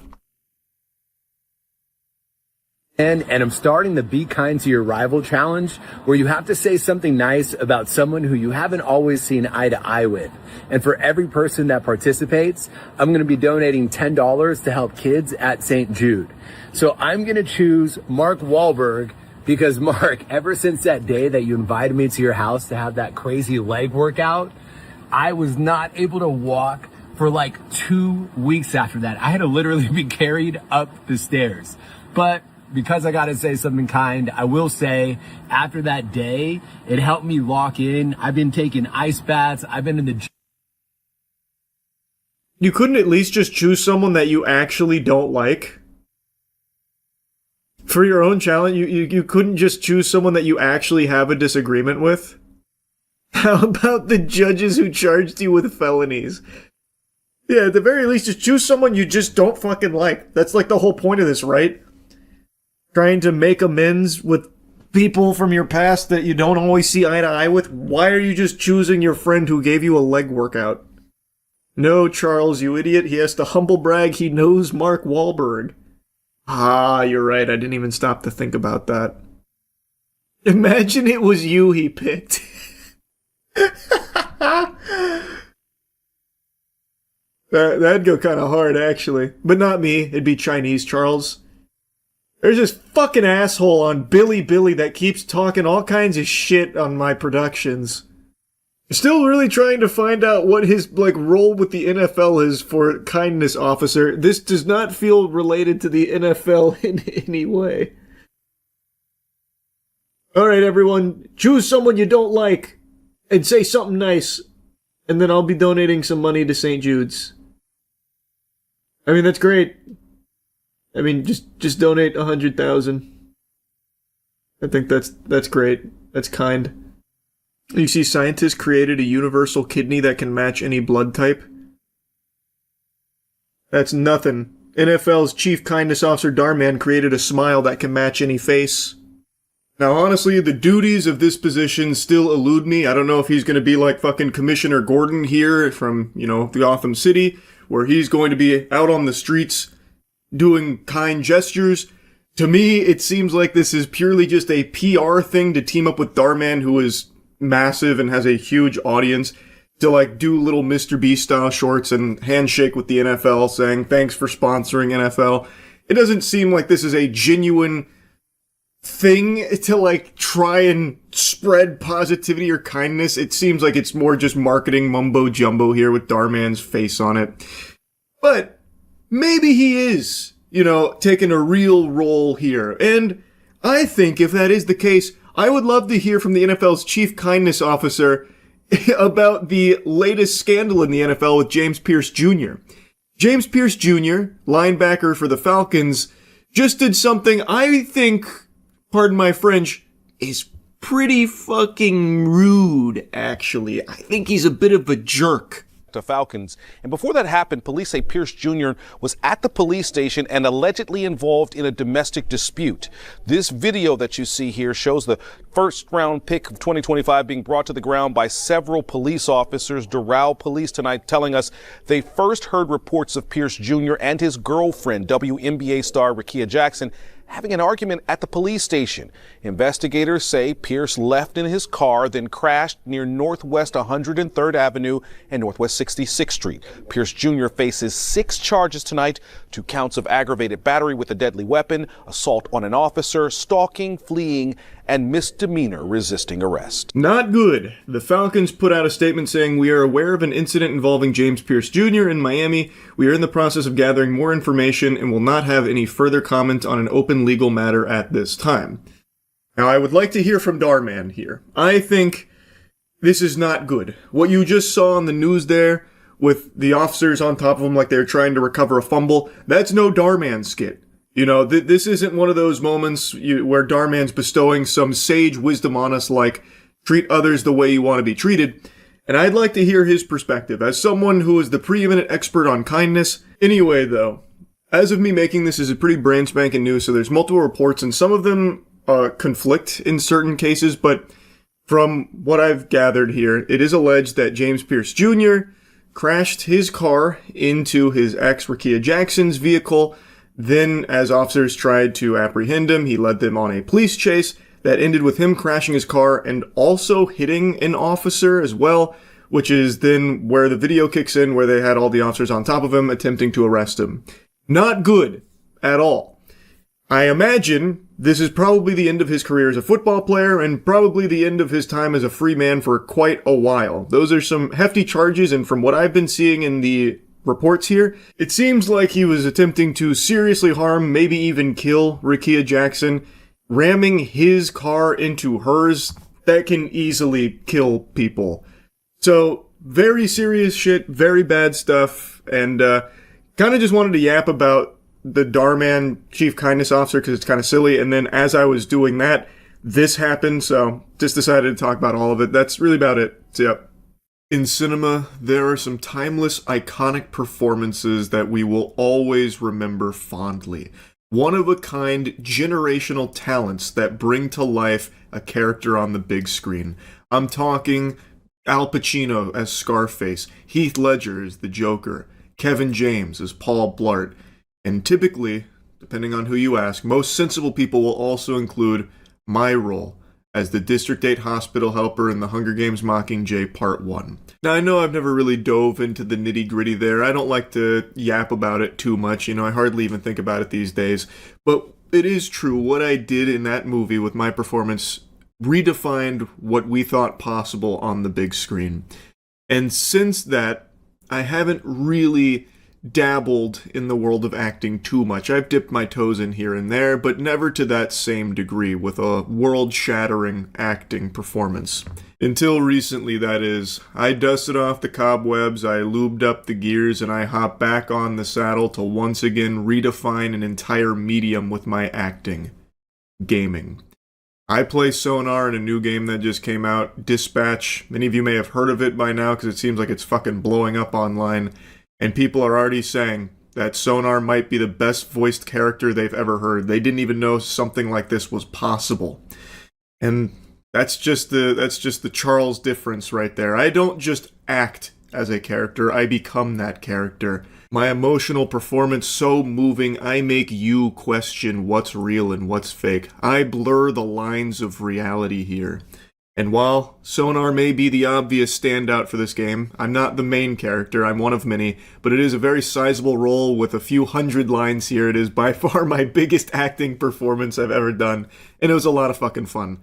And I'm starting the Be Kind to Your Rival challenge, where you have to say something nice about someone who you haven't always seen eye to eye with. And for every person that participates, I'm going to be donating $10 to help kids at St. Jude. So I'm going to choose Mark Wahlberg Because Mark, ever since that day that you invited me to your house to have that crazy leg workout, I was not able to walk for like 2 weeks after that. I had to literally be carried up the stairs. But because I gotta say something kind, I will say after that day, it helped me lock in. I've been taking ice baths. I've been in the gym. You couldn't at least just choose someone that you actually don't like? For your own challenge, you couldn't just choose someone that you actually have a disagreement with? How about the judges who charged you with felonies? Yeah, at the very least, just choose someone you just don't fucking like. That's like the whole point of this, right? Trying to make amends with people from your past that you don't always see eye to eye with. Why are you just choosing your friend who gave you a leg workout? No, Charles, you idiot. He has to humble brag he knows Mark Wahlberg. Ah, you're right. I didn't even stop to think about that. Imagine it was you he picked. That'd go kind of hard, actually. But not me. It'd be Chinese Charles. There's this fucking asshole on Billy that keeps talking all kinds of shit on my productions. Still really trying to find out what his, role with the NFL is for kindness officer. This does not feel related to the NFL in any way. Alright, everyone. Choose someone you don't like and say something nice. And then I'll be donating some money to St. Jude's. I mean, that's great. I mean, just donate 100,000. I think that's great. That's kind. You see, scientists created a universal kidney that can match any blood type. That's nothing. NFL's chief kindness officer Darman created a smile that can match any face. Now, honestly, the duties of this position still elude me. I don't know if he's going to be like fucking Commissioner the here from, the Gotham City, where he's going to be out on the streets doing kind gestures. To me, it seems like this is purely just a PR thing to team up with Darman, who is massive and has a huge audience, to do little Mr. Beast style shorts and handshake with the NFL saying thanks for sponsoring NFL. It doesn't seem like this is a genuine thing to try and spread positivity or kindness. It seems like it's more just marketing mumbo jumbo here with Darman's face on it. But maybe he is, taking a real role here. And I think if that is the case, I would love to hear from the NFL's chief kindness officer about the latest scandal in the NFL with James Pierce Jr. James Pierce Jr., linebacker for the Falcons, just did something I think, pardon my French, is pretty fucking rude, actually. I think he's a bit of a jerk. To Falcons. And before that happened, police say Pierce Jr. was at the police station and allegedly involved in a domestic dispute. This video that you see here shows the first round pick of 2025 being brought to the ground by several police officers. Doral Police tonight telling us they first heard reports of Pierce Jr. and his girlfriend, WNBA star Rickea Jackson, having an argument at the police station. Investigators say Pierce left in his car, then crashed near Northwest 103rd Avenue and Northwest 66th Street. Pierce Jr. faces 6 charges tonight, 2 counts of aggravated battery with a deadly weapon, assault on an officer, stalking, fleeing, and misdemeanor resisting arrest. Not good. The Falcons put out a statement saying, "We are aware of an incident involving James Pierce Jr. in Miami. We are in the process of gathering more information and will not have any further comment on an open legal matter at this time." Now, I would like to hear from Darman here. I think this is not good. What you just saw on the news there with the officers on top of him like they're trying to recover a fumble, that's no Darman skit. This isn't one of those moments where Darman's bestowing some sage wisdom on us like, treat others the way you want to be treated. And I'd like to hear his perspective as someone who is the preeminent expert on kindness. Anyway, though, as of me making this is a pretty brand spanking new, so there's multiple reports and some of them conflict in certain cases, but from what I've gathered here, it is alleged that James Pierce Jr. crashed his car into his ex Rickea Jackson's vehicle. Then, as officers tried to apprehend him, he led them on a police chase that ended with him crashing his car and also hitting an officer as well, which is then where the video kicks in, where they had all the officers on top of him attempting to arrest him. Not good at all. I imagine this is probably the end of his career as a football player and probably the end of his time as a free man for quite a while. Those are some hefty charges, and from what I've been seeing in the reports here, it seems like he was attempting to seriously harm, maybe even kill Rakia Jackson, ramming his car into hers. That can easily kill people. So, very serious shit, very bad stuff, and kind of just wanted to yap about the Darman Chief Kindness Officer because it's kind of silly, and then as I was doing that, this happened, so just decided to talk about all of it. That's really about it. So, yep. In cinema, there are some timeless, iconic performances that we will always remember fondly. One-of-a-kind, generational talents that bring to life a character on the big screen. I'm talking Al Pacino as Scarface, Heath Ledger as the Joker, Kevin James as Paul Blart, and typically, depending on who you ask, most sensible people will also include my role as the District 8 hospital helper in The Hunger Games Mockingjay Part 1. Now, I know I've never really dove into the nitty-gritty there. I don't like to yap about it too much. I hardly even think about it these days. But it is true, what I did in that movie with my performance redefined what we thought possible on the big screen. And since that, I haven't really dabbled in the world of acting too much. I've dipped my toes in here and there, but never to that same degree with a world-shattering acting performance. Until recently, that is. I dusted off the cobwebs, I lubed up the gears, and I hopped back on the saddle to once again redefine an entire medium with my acting. Gaming. I play Sonar in a new game that just came out, Dispatch. Many of you may have heard of it by now because it seems like it's fucking blowing up online. And people are already saying that Sonar might be the best voiced character they've ever heard. They didn't even know something like this was possible. And that's just the Charles difference right there. I don't just act as a character, I become that character. My emotional performance so moving, I make you question what's real and what's fake. I blur the lines of reality here. And while Sonar may be the obvious standout for this game, I'm not the main character, I'm one of many, but it is a very sizable role with a few hundred lines here. It is by far my biggest acting performance I've ever done, and it was a lot of fucking fun.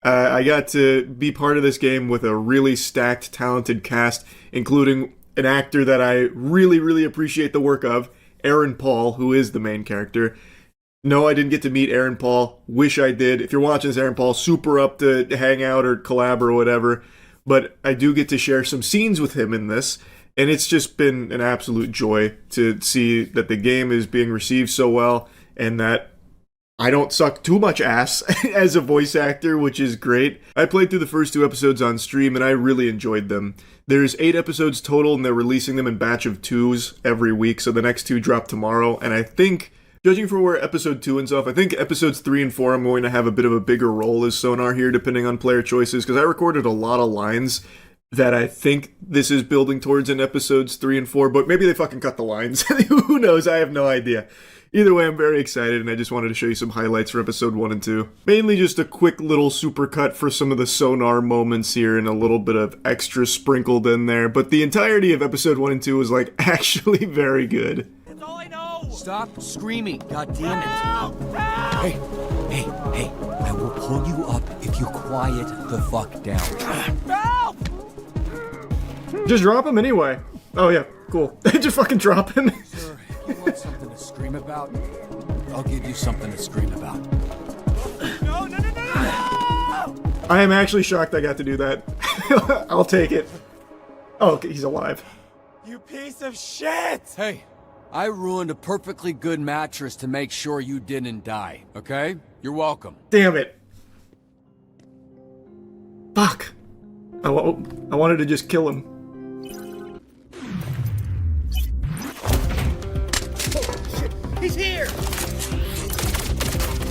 I got to be part of this game with a really stacked, talented cast, including an actor that I really, really appreciate the work of, Aaron Paul, who is the main character. No, I didn't get to meet Aaron Paul. Wish I did. If you're watching this, Aaron Paul, super up to hang out or collab or whatever. But I do get to share some scenes with him in this. And it's just been an absolute joy to see that the game is being received so well. And that I don't suck too much ass as a voice actor, which is great. I played through the first 2 episodes on stream and I really enjoyed them. There's 8 episodes total and they're releasing them in batch of 2s every week. So the next 2 drop tomorrow. And I think, judging for where episode 2 ends off, I think episodes 3 and 4 I'm going to have a bit of a bigger role as Sonar here, depending on player choices, because I recorded a lot of lines that I think this is building towards in episodes 3 and 4, but maybe they fucking cut the lines. Who knows? I have no idea. Either way, I'm very excited, and I just wanted to show you some highlights for episode 1 and 2. Mainly just a quick little supercut for some of the Sonar moments here, and a little bit of extra sprinkled in there, but the entirety of episode 1 and 2 was, actually very good. Stop screaming, God damn it. Hey, I will pull you up if you quiet the fuck down. Just drop him anyway. Oh yeah, cool. Just fucking drop him. Sir, if you want something to scream about, I'll give you something to scream about. No! I am actually shocked I got to do that. I'll take it. Oh, okay, he's alive. You piece of shit! Hey, I ruined a perfectly good mattress to make sure you didn't die, okay? You're welcome. Damn it. Fuck. I wanted to just kill him. Oh, shit. He's here!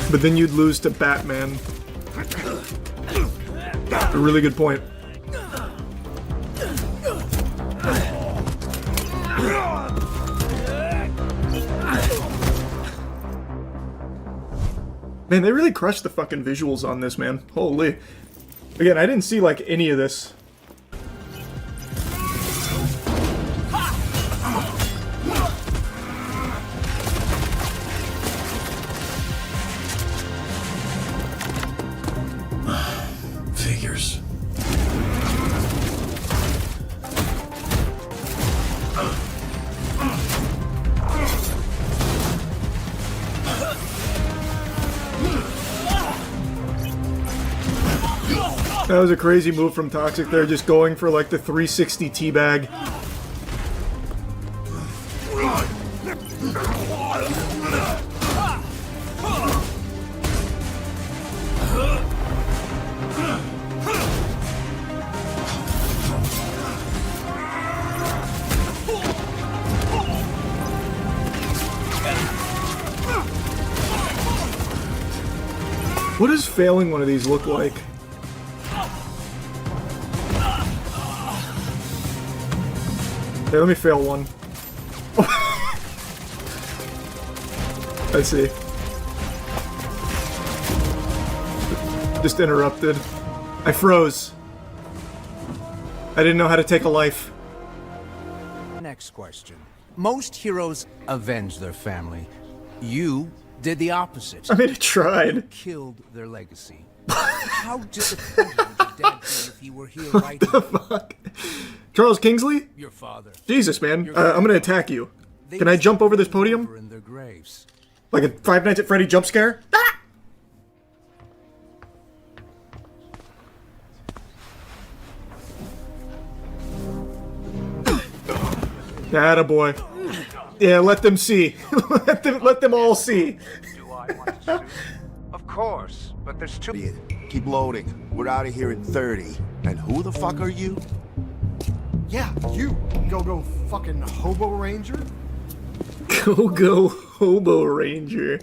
But then you'd lose to Batman. A really good point. Man, they really crushed the fucking visuals on this, man. Holy. Again, I didn't see, any of this. That was a crazy move from Toxic there, just going for like the 360 teabag. What does failing one of these look like? Hey, let me fail one. I see. Just interrupted. I froze. I didn't know how to take a life. Next question. Most heroes avenge their family. You did the opposite. I mean, I tried. You killed their legacy. How disappointed would your dad be if he were here right now? What the fuck? Charles Kingsley? Your father. Jesus, man. I'm gonna attack you. Can I jump over this podium? In their graves. Like a Five Nights at Freddy jump scare? Ah! Attaboy. Yeah, let them see. let them all see. Of course, but there's too... Keep loading. We're out of here in 30. And who the fuck are you? Yeah, you. Go fucking hobo ranger? Go Hobo Ranger.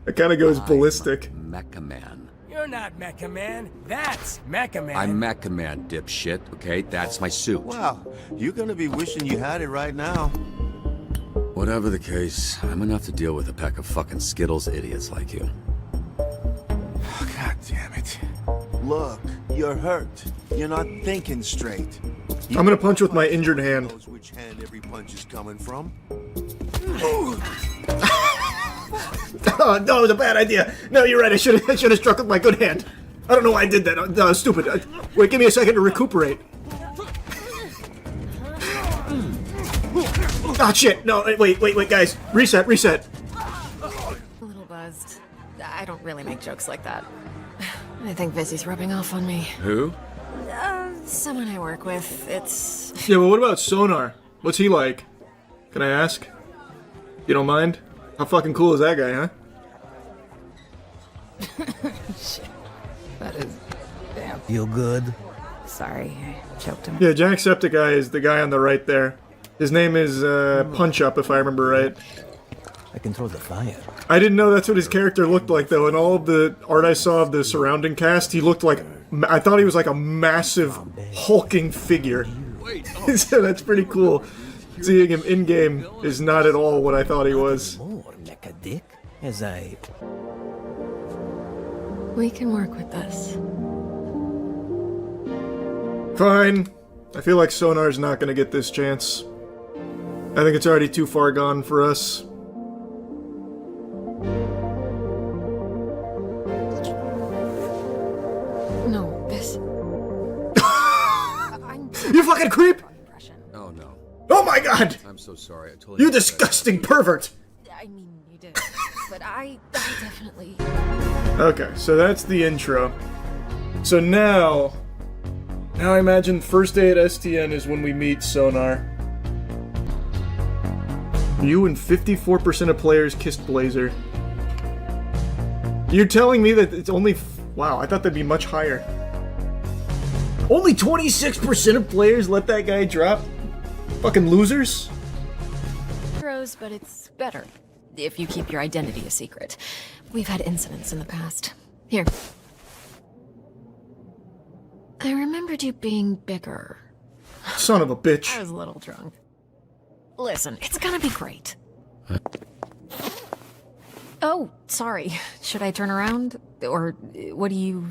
That kind of goes ballistic. Mecha Man. You're not Mecha Man. That's Mecha Man. I'm Mecha Man, dipshit, okay? That's my suit. Wow, you're gonna be wishing you had it right now. Whatever the case, I'm enough to deal with a pack of fucking Skittles idiots like you. God damn it. Look, you're hurt. You're not thinking straight. I'm gonna punch with my injured hand. Knows which hand every punch is coming from. Oh, no, it was a bad idea. No, you're right. I should have struck with my good hand. I don't know why I did that. That was stupid. Wait, give me a second to recuperate. Oh, shit. No, wait, guys. Reset. A little buzzed. I don't really make jokes like that. I think Vizzy's rubbing off on me. Who? Someone I work with. It's... Yeah, but what about Sonar? What's he like? Can I ask? You don't mind? How fucking cool is that guy, huh? Shit. That is... Damn. Feel good? Sorry, I choked him. Yeah, Jacksepticeye is the guy on the right there. His name is Punch Up, if I remember right. I can throw the fire. I didn't know that's what his character looked like, though. In all of the art I saw of the surrounding cast, he looked like... I thought he was like a massive, hulking figure. So that's pretty cool. Seeing him in-game is not at all what I thought he was. More mecha dick, as I... We can work with this. Fine. I feel like Sonar's not gonna get this chance. I think it's already too far gone for us. No, this... You fucking creep! Oh, no. Oh my god! I'm so sorry. I totally... You disgusting pervert! I mean, you did. But I definitely... Okay, so that's the intro. So now I imagine first day at STN is when we meet Sonar. You and 54% of players kissed Blazer. You're telling me that it's only... Wow, I thought that'd be much higher. Only 26% of players let that guy drop? Fucking losers? Heroes, but it's better if you keep your identity a secret. We've had incidents in the past. Here. I remembered you being bigger. Son of a bitch. I was a little drunk. Listen, it's gonna be great. Oh, sorry. Should I turn around? Or what do you...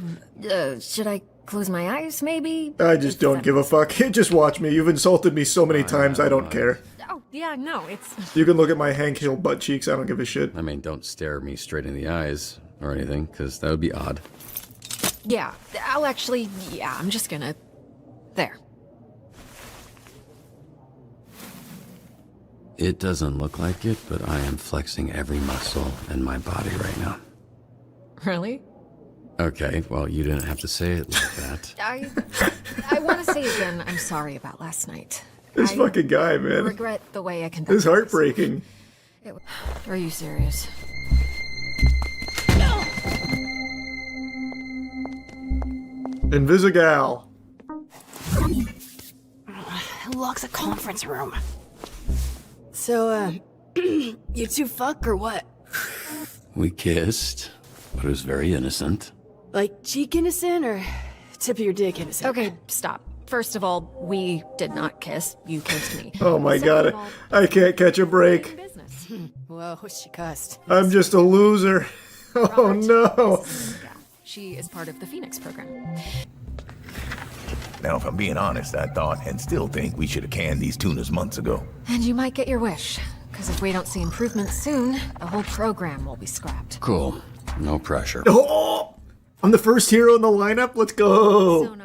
should I close my eyes, maybe? I just don't give a fuck. Just watch me. You've insulted me so many times, I don't care. Oh, yeah, no, it's... You can look at my Hank Hill butt cheeks, I don't give a shit. I mean, don't stare me straight in the eyes or anything, because that would be odd. Yeah, I'll actually... Yeah, I'm just gonna... There. It doesn't look like it, but I am flexing every muscle in my body right now. Really? Okay, well, you didn't have to say it like that. I want to say again, I'm sorry about last night. This fucking guy, I man. regret the way I conducted This is heartbreaking. Are you serious? Invisigal. Who locks a conference room? So, you two fuck or what? We kissed, but it was very innocent. Like cheek innocent or tip of your dick innocent? Okay, stop. First of all, we did not kiss. You kissed me. Oh my god, I can't catch a break. Whoa, she cussed. I'm just a loser. Oh no. She is part of the Phoenix program. Now, if I'm being honest, I thought and still think we should have canned these tunas months ago. And you might get your wish. Because if we don't see improvements soon, the whole program will be scrapped. Cool. No pressure. Oh, I'm the first hero in the lineup. Let's go.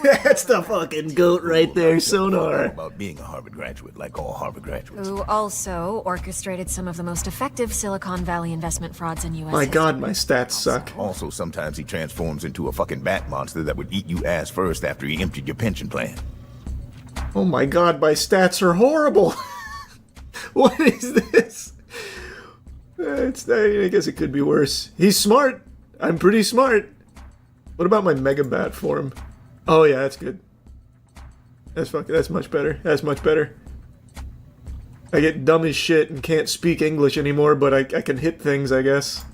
That's the fucking goat right there, Sonar. About being a Harvard graduate, like all Harvard graduates. Who also orchestrated some of the most effective Silicon Valley investment frauds in U.S. My god, my stats suck. Also, sometimes he transforms into a fucking bat monster that would eat you ass first after he emptied your pension plan. Oh my god, my stats are horrible. What is this? I guess it could be worse. He's smart. I'm pretty smart. What about my Mega Bat form? Oh yeah, that's good. That's much better. That's much better. I get dumb as shit and can't speak English anymore, but I can hit things, I guess.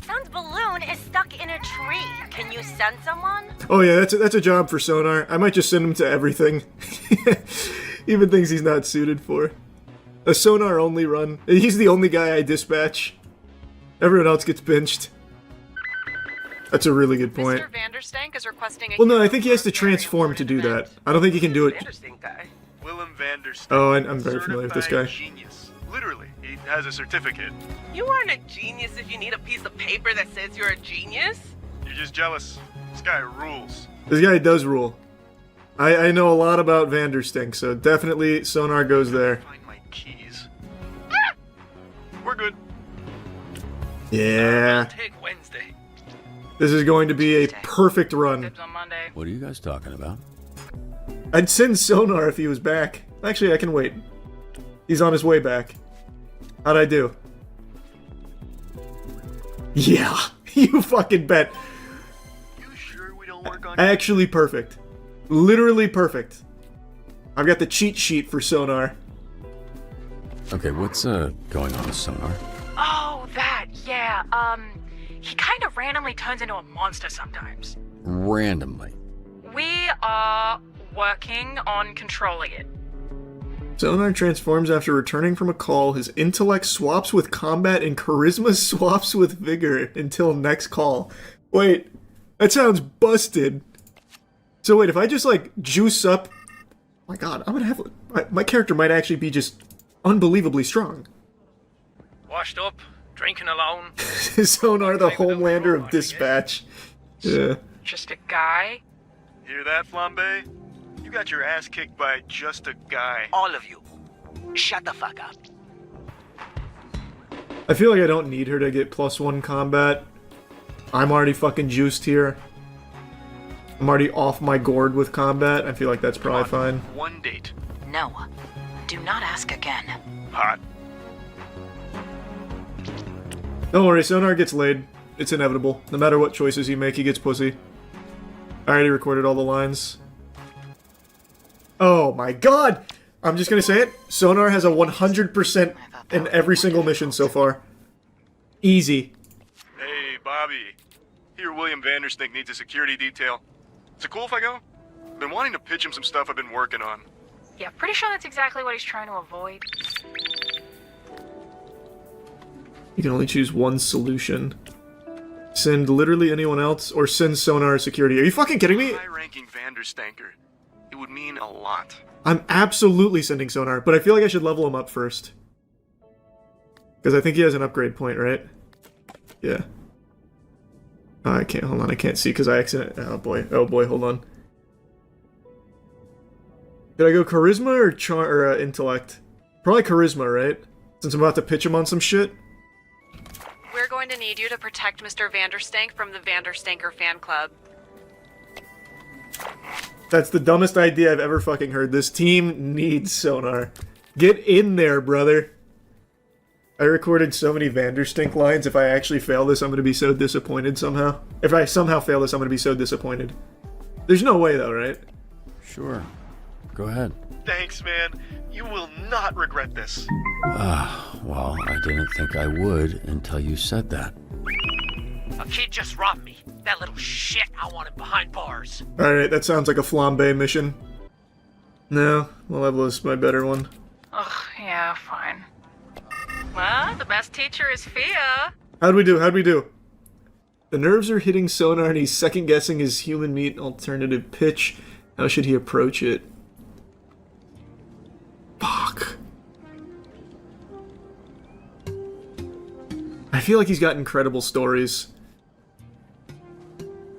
Sun's balloon is stuck in a tree. Can you send someone? Oh yeah, that's a job for Sonar. I might just send him to everything. Even things he's not suited for. A Sonar only run. He's the only guy I dispatch. Everyone else gets pinched. That's a really good point. Mr. Vanderstank is requesting a Well, no, I think he has to transform to do that. I don't think he can do it. Willem Vanderstank. Oh, I'm very familiar with this guy. Genius. Literally, he has a certificate. You aren't a genius if you need a piece of paper that says you're a genius. You're just jealous. This guy rules. This guy does rule. I know a lot about Vanderstink, so definitely Sonar goes there. Find my keys. We're good. Yeah. Take Wednesday. This is going to be a perfect run. What are you guys talking about? I'd send Sonar if he was back. Actually, I can wait. He's on his way back. How'd I do? Yeah, you fucking bet. You sure we don't work on Actually perfect. Literally perfect. I've got the cheat sheet for Sonar. Okay, what's going on with Sonar? Oh, that, yeah. He kind of randomly turns into a monster sometimes. Randomly. We are working on controlling it. Sonar transforms after returning from a call. His intellect swaps with combat and charisma swaps with vigor until next call. Wait, that sounds busted. So wait, if I just like juice up... My god, I'm gonna have... My character might actually be just unbelievably strong. Washed up, drinking alone. Sonar, the homelander of dispatch. Yeah. Just a guy. Hear that, Flambe? You got your ass kicked by just a guy. All of you, shut the fuck up. I feel like I don't need her to get +1 combat. I'm already fucking juiced here. I'm already off my gourd with combat. I feel like that's probably fine. One date. No. Do not ask again. Hot. Don't worry, Sonar gets laid. It's inevitable. No matter what choices you make, he gets pussy. I already recorded all the lines. Oh my god! I'm just gonna say it. Sonar has a 100% in every single mission so far. Easy. Hey, Bobby. Here, William Vanderstink needs a security detail. Is it cool if I go? I've been wanting to pitch him some stuff I've been working on. Yeah, pretty sure that's exactly what he's trying to avoid. You can only choose one solution. Send literally anyone else, or send Sonar security. Are you fucking kidding me? High-ranking Vanderstanker. It would mean a lot. I'm absolutely sending Sonar, but I feel like I should level him up first. Because I think he has an upgrade point, right? Yeah. Oh, I can't, hold on, I can't see because I accidentally... Oh boy, hold on. Did I go Charisma or Intellect? Probably Charisma, right? Since I'm about to pitch him on some shit. We're going going to need you to protect Mr. Vanderstank from the Vanderstanker fan club. That's the dumbest idea I've ever fucking heard. This team needs sonar. Get in there, brother. I recorded so many Vanderstink lines. If I actually fail this, I'm going to be so disappointed somehow. If I somehow fail this, I'm going to be so disappointed. There's no way, though, right? Sure. Go ahead. Thanks, man. You will not regret this. Well, I didn't think I would until you said that. A kid just robbed me. That little shit, I want him behind bars. Alright, that sounds like a flambe mission. No, Malevolous my better one. Ugh, yeah, fine. Well, the best teacher is Fia. How'd we do? How'd we do? The nerves are hitting sonar and he's second-guessing his human meat alternative pitch. How should he approach it? Fuck. I feel like he's got incredible stories.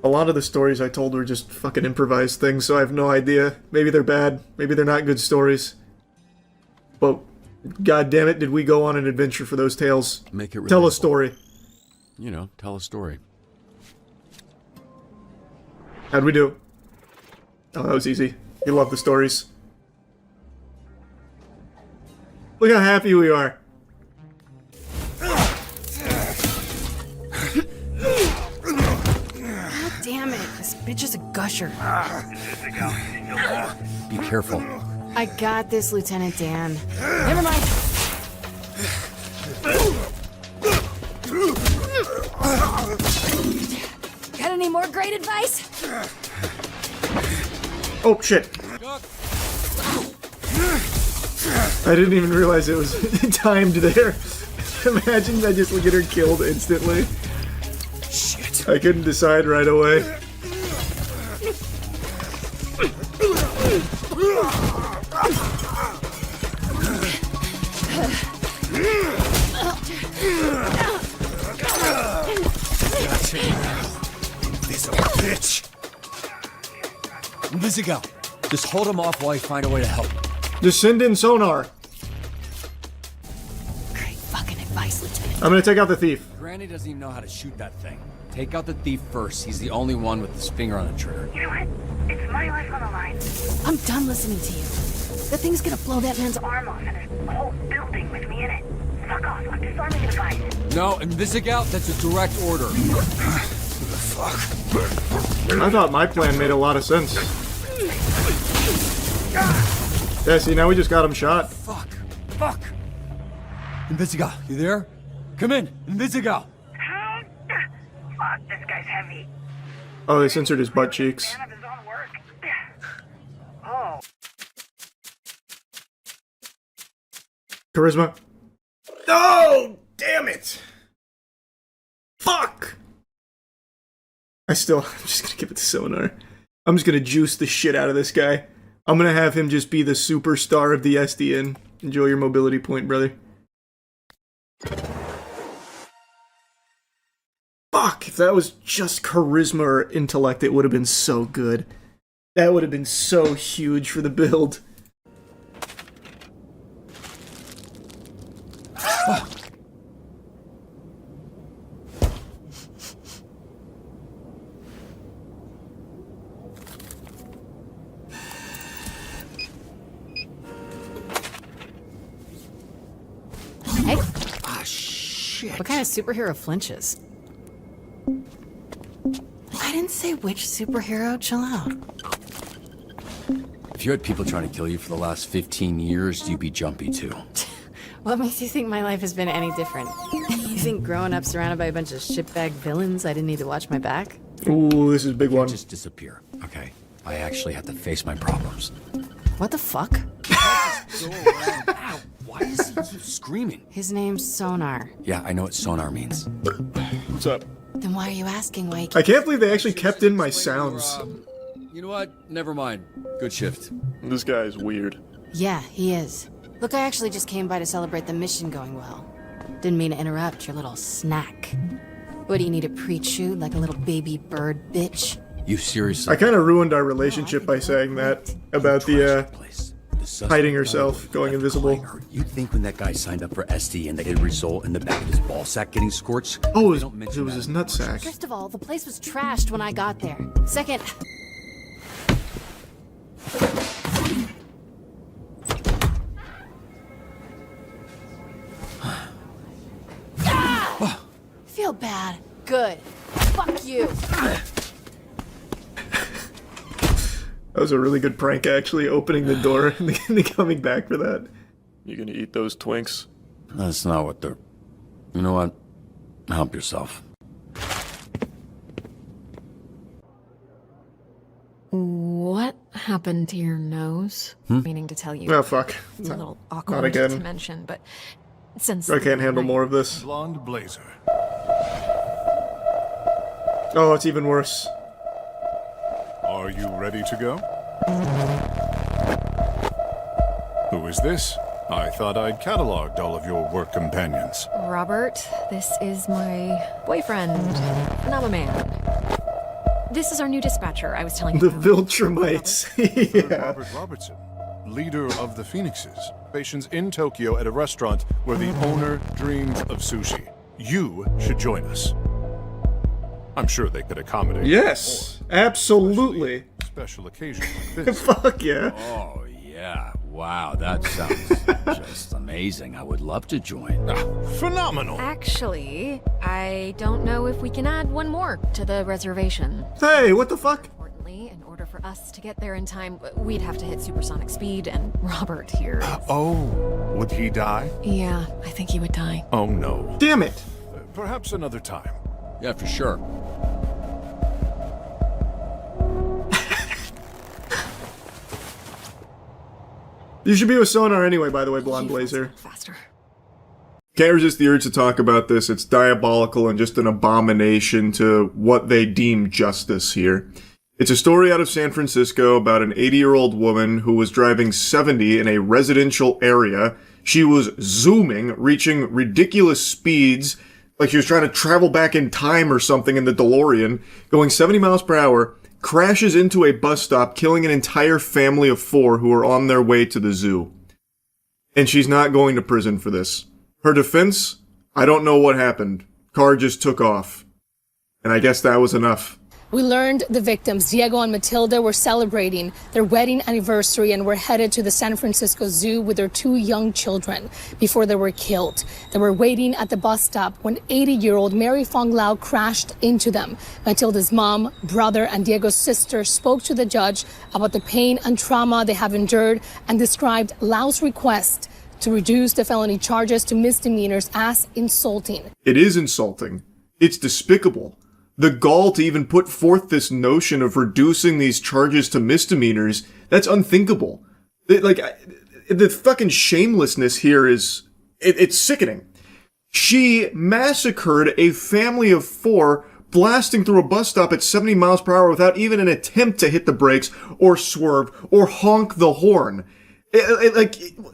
A lot of the stories I told were just fucking improvised things, so I have no idea. Maybe they're bad. Maybe they're not good stories. But, god damn it, did we go on an adventure for those tales. Make it Tell a relatable. story. You know, tell a story. How'd we do? Oh, that was easy. You love the stories. Look how happy we are. God damn it, this bitch is a gusher. Be careful. I got this, Lieutenant Dan. Never mind. Got any more great advice? Oh, shit. I didn't even realize it was timed there. Imagine I just get her killed instantly. Shit. I couldn't decide right away. Gotcha. This old bitch. Invisigal, just hold him off while I find a way to help. Just send in sonar. Great fucking advice, Lieutenant. I'm gonna take out the thief. Granny doesn't even know how to shoot that thing. Take out the thief first. He's the only one with his finger on the trigger. You know what? It's my life on the line. I'm done listening to you. The thing's gonna blow that man's Arm off, and there's a whole building with me in it. Fuck off. I'm disarming the device. No, Invisigal, that's a direct order. I thought my plan made a lot of sense. Yeah, see, now we just got him shot. Fuck. Invisigal, you there? Come in, Invisigal. Fuck, this guy's heavy. Oh, they censored his butt cheeks. Man of his own work. Oh. Charisma. Oh, damn it. Fuck. I'm just gonna give it to Sonar. I'm just gonna juice the shit out of this guy. I'm gonna have him just be the superstar of the SDN. Enjoy your mobility point, brother. Fuck, if that was just charisma or intellect, it would have been so good. That would have been so huge for the build. Fuck. Hey. Ah, shit. What kind of superhero flinches? I didn't say which superhero. Chill out. If you had people trying to kill you for the last 15 years, you'd be jumpy too. What makes you think my life has been any different? You think growing up surrounded by a bunch of shitbag villains, I didn't need to watch my back? Ooh, this is a big one. Just disappear, okay? I actually have to face my problems. What the fuck? Ow, why does he keep screaming? His name's Sonar. Yeah, I know what sonar means. What's up? Then why are you asking why he I can't believe they actually kept in my sounds. You know what? Never mind. Good shift. This guy is weird. Yeah, he is. Look, I actually just came by to celebrate the mission going well. Didn't mean to interrupt your little snack. What, do you need a pre-chew like a little baby bird, bitch? You seriously? I kind of ruined our relationship by saying that about the hiding herself, going invisible. You'd think when that guy signed up for SD and they did result in the back of his ball sack getting scorched. Oh, it was his nutsack. First of all, the place was trashed when I got there. Second, feel bad. Good. Fuck you. That was a really good prank, actually, opening the door and then coming back for that. You gonna eat those Twinks? That's not what they're... You know what? Help yourself. What happened to your nose? Meaning to tell you. Oh, fuck. It's a little Not awkward again. to mention, but since I can't handle more of this. Blonde blazer. Oh, it's even worse. Are you ready to go? Who is this? I thought I'd cataloged all of your work companions. Robert, this is my boyfriend, and I'm a man. This is our new dispatcher. I was telling The you. Viltrumites. Yeah. Robert Robertson, leader of the Phoenixes, stations in Tokyo at a restaurant where the owner dreams of sushi. You should join us. I'm sure they could accommodate. Yes, absolutely. Special occasion like this. Fuck yeah. Oh, yeah. Wow, that sounds just amazing. I would love to join. Phenomenal. Actually, I don't know if we can add one more to the reservation. Hey, what the fuck? Importantly, in order for us to get there in time, we'd have to hit supersonic speed, and Robert here. Oh, would he die? Yeah, I think he would die. Oh, no. Damn it. Perhaps another time. Yeah, for sure. You should be with Sonar anyway, by the way, Blonde Blazer. Faster. Can't resist the urge to talk about this. It's diabolical and just an abomination to what they deem justice here. It's a story out of San Francisco about an 80-year-old woman who was driving 70 in a residential area. She was zooming, reaching ridiculous speeds, like she was trying to travel back in time or something in the DeLorean, going 70 miles per hour, crashes into a bus stop, killing an entire family of 4 who were on their way to the zoo. And she's not going to prison for this. Her defense? I don't know what happened. Car just took off. And I guess that was enough. We learned the victims, Diego and Matilda, were celebrating their wedding anniversary and were headed to the San Francisco Zoo with their 2 young children before they were killed. They were waiting at the bus stop when 80-year-old Mary Fong Lau crashed into them. Matilda's mom, brother, and Diego's sister spoke to the judge about the pain and trauma they have endured and described Lau's request to reduce the felony charges to misdemeanors as insulting. It is insulting. It's despicable. The gall to even put forth this notion of reducing these charges to misdemeanors, that's unthinkable. The fucking shamelessness here is... It's sickening. She massacred a family of 4, blasting through a bus stop at 70 miles per hour without even an attempt to hit the brakes, or swerve, or honk the horn.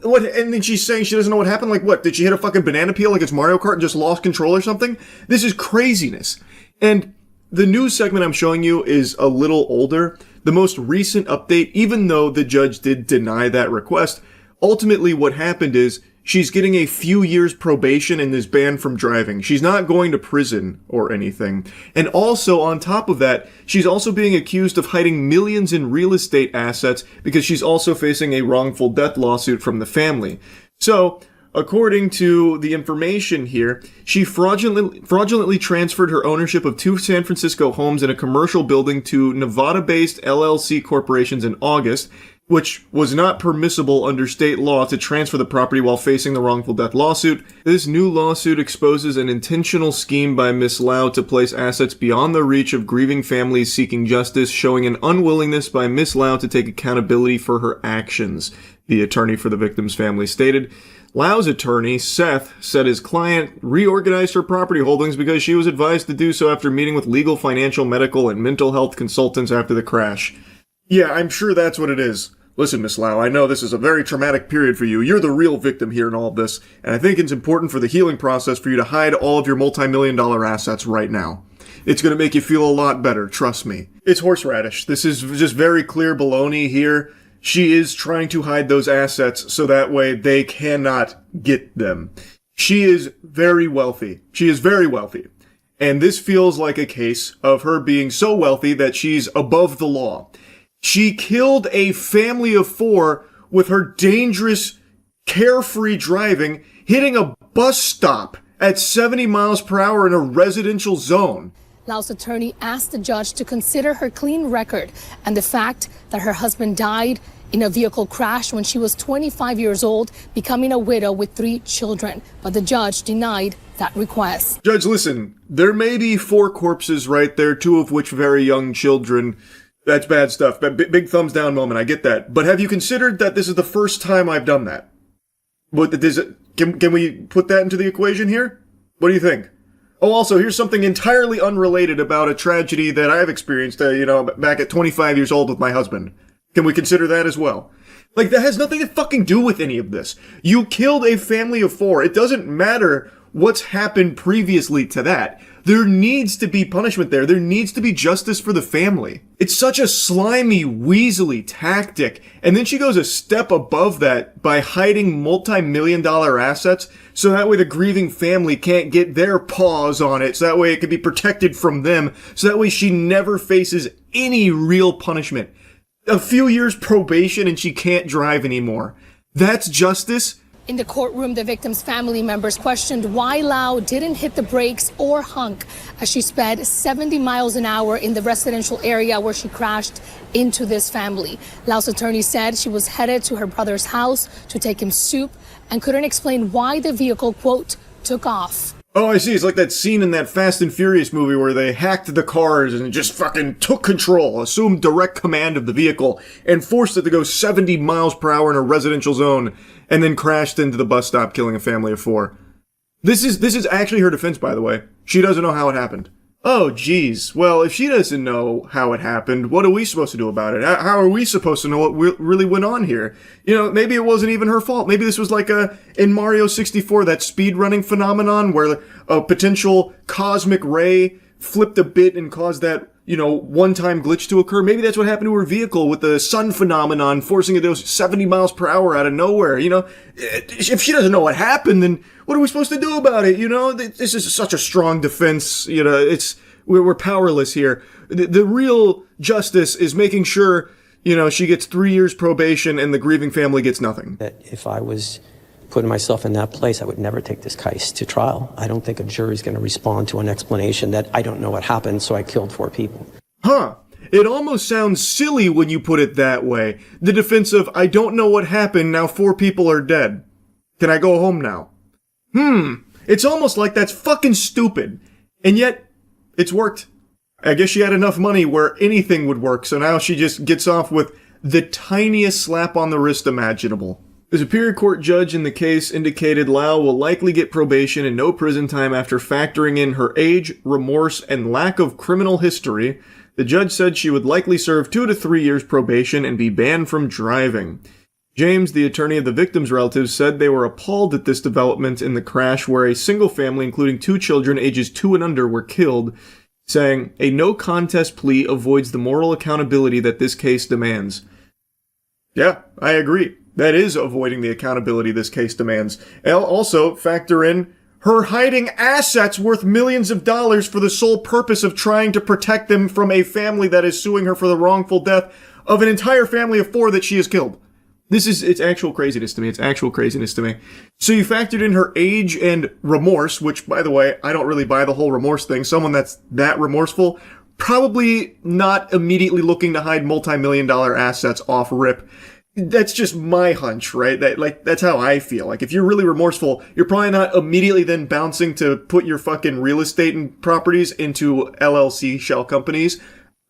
What? And then she's saying she doesn't know what happened? Like what? Did she hit a fucking banana peel like it's Mario Kart and just lost control or something? This is craziness. And the news segment I'm showing you is a little older. The most recent update, even though the judge did deny that request, ultimately what happened is she's getting a few years probation and is banned from driving. She's not going to prison or anything. And also, on top of that, she's also being accused of hiding millions in real estate assets because she's also facing a wrongful death lawsuit from the family. So, according to the information here, she fraudulently transferred her ownership of 2 San Francisco homes in a commercial building to Nevada-based LLC corporations in August, which was not permissible under state law to transfer the property while facing the wrongful death lawsuit. This new lawsuit exposes an intentional scheme by Miss Lau to place assets beyond the reach of grieving families seeking justice, showing an unwillingness by Miss Lau to take accountability for her actions, the attorney for the victim's family stated. Lau's attorney, Seth, said his client reorganized her property holdings because she was advised to do so after meeting with legal, financial, medical, and mental health consultants after the crash. Yeah, I'm sure that's what it is. Listen, Miss Lau, I know this is a very traumatic period for you. You're the real victim here in all of this, and I think it's important for the healing process for you to hide all of your multi-million-dollar assets right now. It's going to make you feel a lot better, trust me. It's horseradish. This is just very clear baloney here. she is trying to hide those assets so that way they cannot get them. She is very wealthy. She is very wealthy. And this feels like a case of her being so wealthy that she's above the law. She killed a family of 4 with her dangerous, carefree driving, hitting a bus stop at 70 miles per hour in a residential zone. Lau's attorney asked the judge to consider her clean record and the fact that her husband died in a vehicle crash when she was 25 years old, becoming a widow with 3 children. But the judge denied that request. Judge, listen, there may be 4 corpses right there, 2 of which very young children. That's bad stuff. Big thumbs down moment, I get that. But have you considered that this is the first time I've done that? Can we put that into the equation here? What do you think? Oh, also, here's something entirely unrelated about a tragedy that I've experienced, back at 25 years old with my husband. Can we consider that as well? Like, that has nothing to fucking do with any of this. You killed a family of 4. It doesn't matter what's happened previously to that. There needs to be punishment there. There needs to be justice for the family. It's such a slimy, weaselly tactic. And then she goes a step above that by hiding multi-million-dollar assets so that way the grieving family can't get their paws on it, so that way it can be protected from them, so that way she never faces any real punishment. A few years probation and she can't drive anymore. That's justice? In the courtroom, the victim's family members questioned why Lau didn't hit the brakes or honk as she sped 70 miles an hour in the residential area where she crashed into this family. Lau's attorney said she was headed to her brother's house to take him soup and couldn't explain why the vehicle, quote, took off. Oh, I see. It's like that scene in that Fast and Furious movie where they hacked the cars and just fucking took control, assumed direct command of the vehicle, and forced it to go 70 miles per hour in a residential zone, and then crashed into the bus stop, killing a family of 4. This is actually her defense, by the way. She doesn't know how it happened. Oh, geez. Well, if she doesn't know how it happened, what are we supposed to do about it? How are we supposed to know what really went on here? Maybe it wasn't even her fault. Maybe this was like in Mario 64, that speedrunning phenomenon where a potential cosmic ray flipped a bit and caused that, one-time glitch to occur. Maybe that's what happened to her vehicle with the sun phenomenon forcing it to go 70 miles per hour out of nowhere. If she doesn't know what happened, then what are we supposed to do about it? This is such a strong defense. We're powerless here. The real justice is making sure, she gets 3 years probation and the grieving family gets nothing. That if I was putting myself in that place, I would never take this case to trial. I don't think a jury's going to respond to an explanation that I don't know what happened, so I killed 4 people. Huh. It almost sounds silly when you put it that way. The defense of, I don't know what happened, now 4 people are dead. Can I go home now? It's almost like that's fucking stupid. And yet, it's worked. I guess she had enough money where anything would work, so now she just gets off with the tiniest slap on the wrist imaginable. The Superior Court judge in the case indicated Lau will likely get probation and no prison time after factoring in her age, remorse, and lack of criminal history. The judge said she would likely serve 2 to 3 years probation and be banned from driving. James, the attorney of the victim's relatives, said they were appalled at this development in the crash where a single family, including 2 children ages 2 and under, were killed, saying, a no-contest plea avoids the moral accountability that this case demands. Yeah, I agree. That is avoiding the accountability this case demands. Also, factor in her hiding assets worth millions of dollars for the sole purpose of trying to protect them from a family that is suing her for the wrongful death of an entire family of 4 that she has killed. It's actual craziness to me. It's actual craziness to me. So you factored in her age and remorse, which, by the way, I don't really buy the whole remorse thing. Someone that's that remorseful, probably not immediately looking to hide multi-million-dollar assets off rip. That's just my hunch, right? That's how I feel. Like, if you're really remorseful, you're probably not immediately then bouncing to put your fucking real estate and properties into LLC shell companies.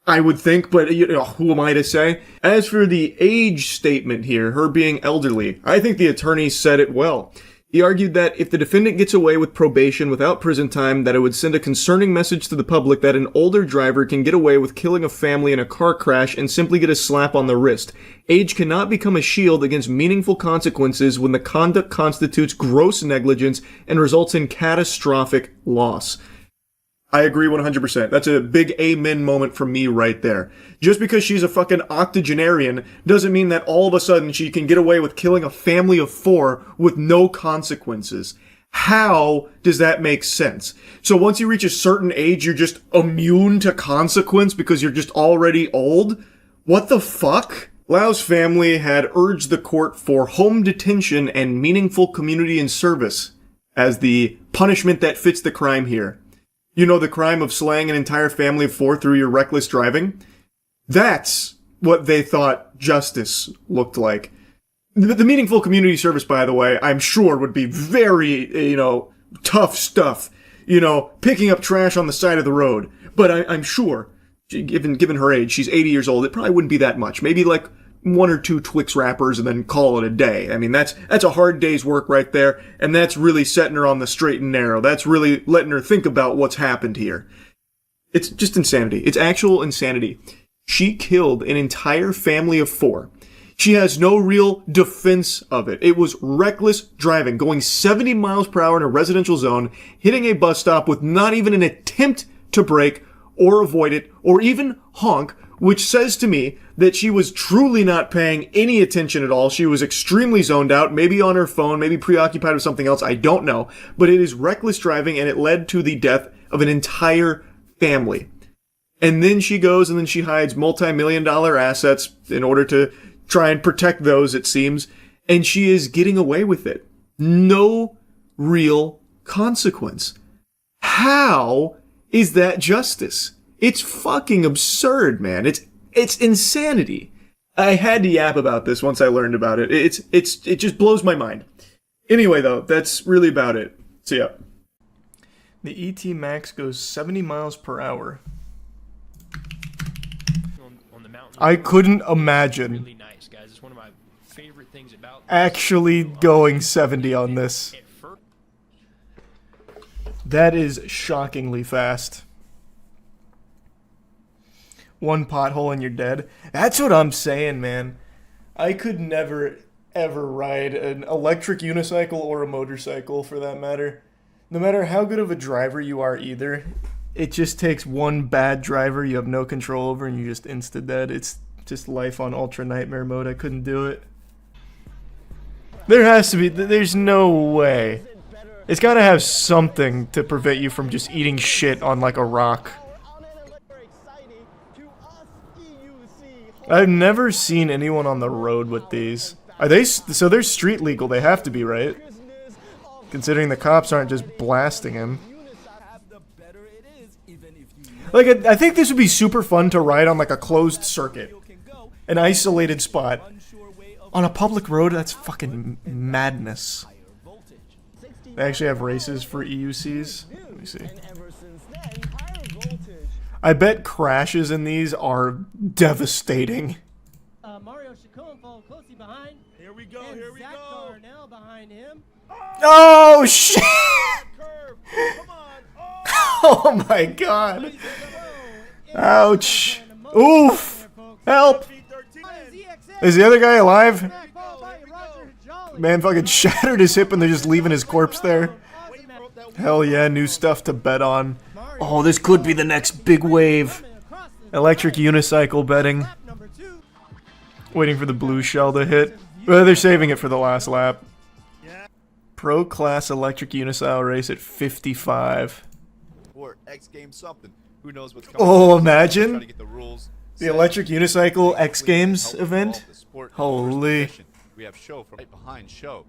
I would think, but who am I to say? As for the age statement here, her being elderly, I think the attorney said it well. He argued that if the defendant gets away with probation without prison time, that it would send a concerning message to the public that an older driver can get away with killing a family in a car crash and simply get a slap on the wrist. Age cannot become a shield against meaningful consequences when the conduct constitutes gross negligence and results in catastrophic loss. I agree 100%. That's a big amen moment from me right there. Just because she's a fucking octogenarian doesn't mean that all of a sudden she can get away with killing a family of 4 with no consequences. How does that make sense? So once you reach a certain age, you're just immune to consequence because you're just already old? What the fuck? Lau's family had urged the court for home detention and meaningful community and service as the punishment that fits the crime here. You know, the crime of slaying an entire family of 4 through your reckless driving? That's what they thought justice looked like. The meaningful community service, by the way, I'm sure would be very, tough stuff. Picking up trash on the side of the road. But I'm sure, given her age, she's 80 years old, it probably wouldn't be that much. Maybe like 1 or 2 Twix wrappers and then call it a day. I mean, that's a hard day's work right there, and that's really setting her on the straight and narrow. That's really letting her think about what's happened here. It's just insanity. It's actual insanity. She killed an entire family of 4. She has no real defense of it. It was reckless driving, going 70 miles per hour in a residential zone, hitting a bus stop with not even an attempt to brake or avoid it, or even honk, which says to me that she was truly not paying any attention at all. She was extremely zoned out, maybe on her phone, maybe preoccupied with something else, I don't know. But it is reckless driving, and it led to the death of an entire family. And then she goes and then she hides multi-million-dollar assets in order to try and protect those, it seems, and she is getting away with it. No real consequence. How is that justice? It's fucking absurd, man. It's insanity. I had to yap about this once I learned about it. It just blows my mind. Anyway, though, that's really about it. See ya. The ET Max goes 70 miles per hour. I couldn't imagine actually going 70 on this. That is shockingly fast. 1 pothole and you're dead. That's what I'm saying, man. I could never, ever ride an electric unicycle or a motorcycle, for that matter. No matter how good of a driver you are either, it just takes one bad driver you have no control over and you're just insta-dead. It's just life on ultra nightmare mode. I couldn't do it. There has to be, there's no way. It's gotta have something to prevent you from just eating shit on like a rock. I've never seen anyone on the road with these. Are they, so they're street legal, they have to be, right? Considering the cops aren't just blasting him. Like, I think this would be super fun to ride on like a closed circuit. An isolated spot. On a public road, that's fucking madness. They actually have races for EUCs. Let me see. I bet crashes in these are devastating. Mario Chacon followed closely behind. Here we go, here we go. Darnell behind him. Oh shit! Oh my god. Ouch. Oof. Help. Is the other guy alive? Man fucking shattered his hip and they're just leaving his corpse there. Hell yeah, new stuff to bet on. Oh, this could be the next big wave. Electric unicycle betting. Waiting for the blue shell to hit. Well, they're saving it for the last lap. Pro class electric unicycle race at 55. Or X Games something. Who knows what's coming. Oh, imagine the electric unicycle X Games event. Holy. We have show from right behind show.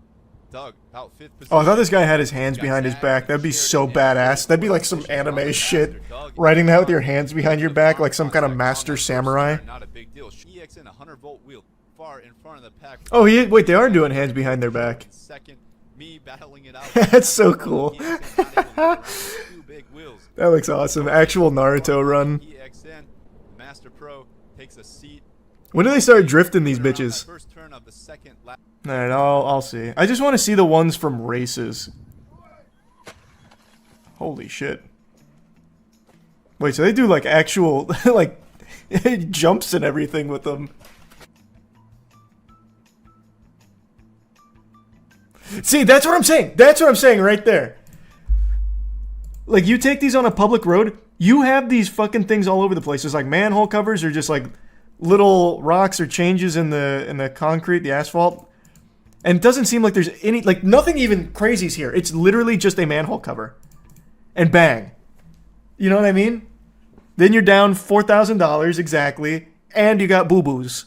Doug, about 5th position. Oh, I thought this guy had his hands behind his back. That'd be so badass. That'd be like some anime shit. Riding that with your hands behind your back like some kind of master samurai. Not a big deal. EXN 100-volt wheel far in front of the pack. Oh, wait, they are doing hands behind their back. Second, me battling it out. That's so cool. That looks awesome. Actual Naruto run. EXN Master Pro takes a seat. When do they start drifting these bitches? Alright, I'll see. I just want to see the ones from races. Holy shit. Wait, so they do like actual, like, jumps and everything with them. See, that's what I'm saying. That's what I'm saying right there. Like, you take these on a public road, you have these fucking things all over the place. There's like manhole covers or just like little rocks or changes in the concrete, the asphalt. And it doesn't seem like there's any, like, nothing even crazy's here. It's literally just a manhole cover. And bang. You know what I mean? Then you're down $4,000 exactly, and you got boo-boos.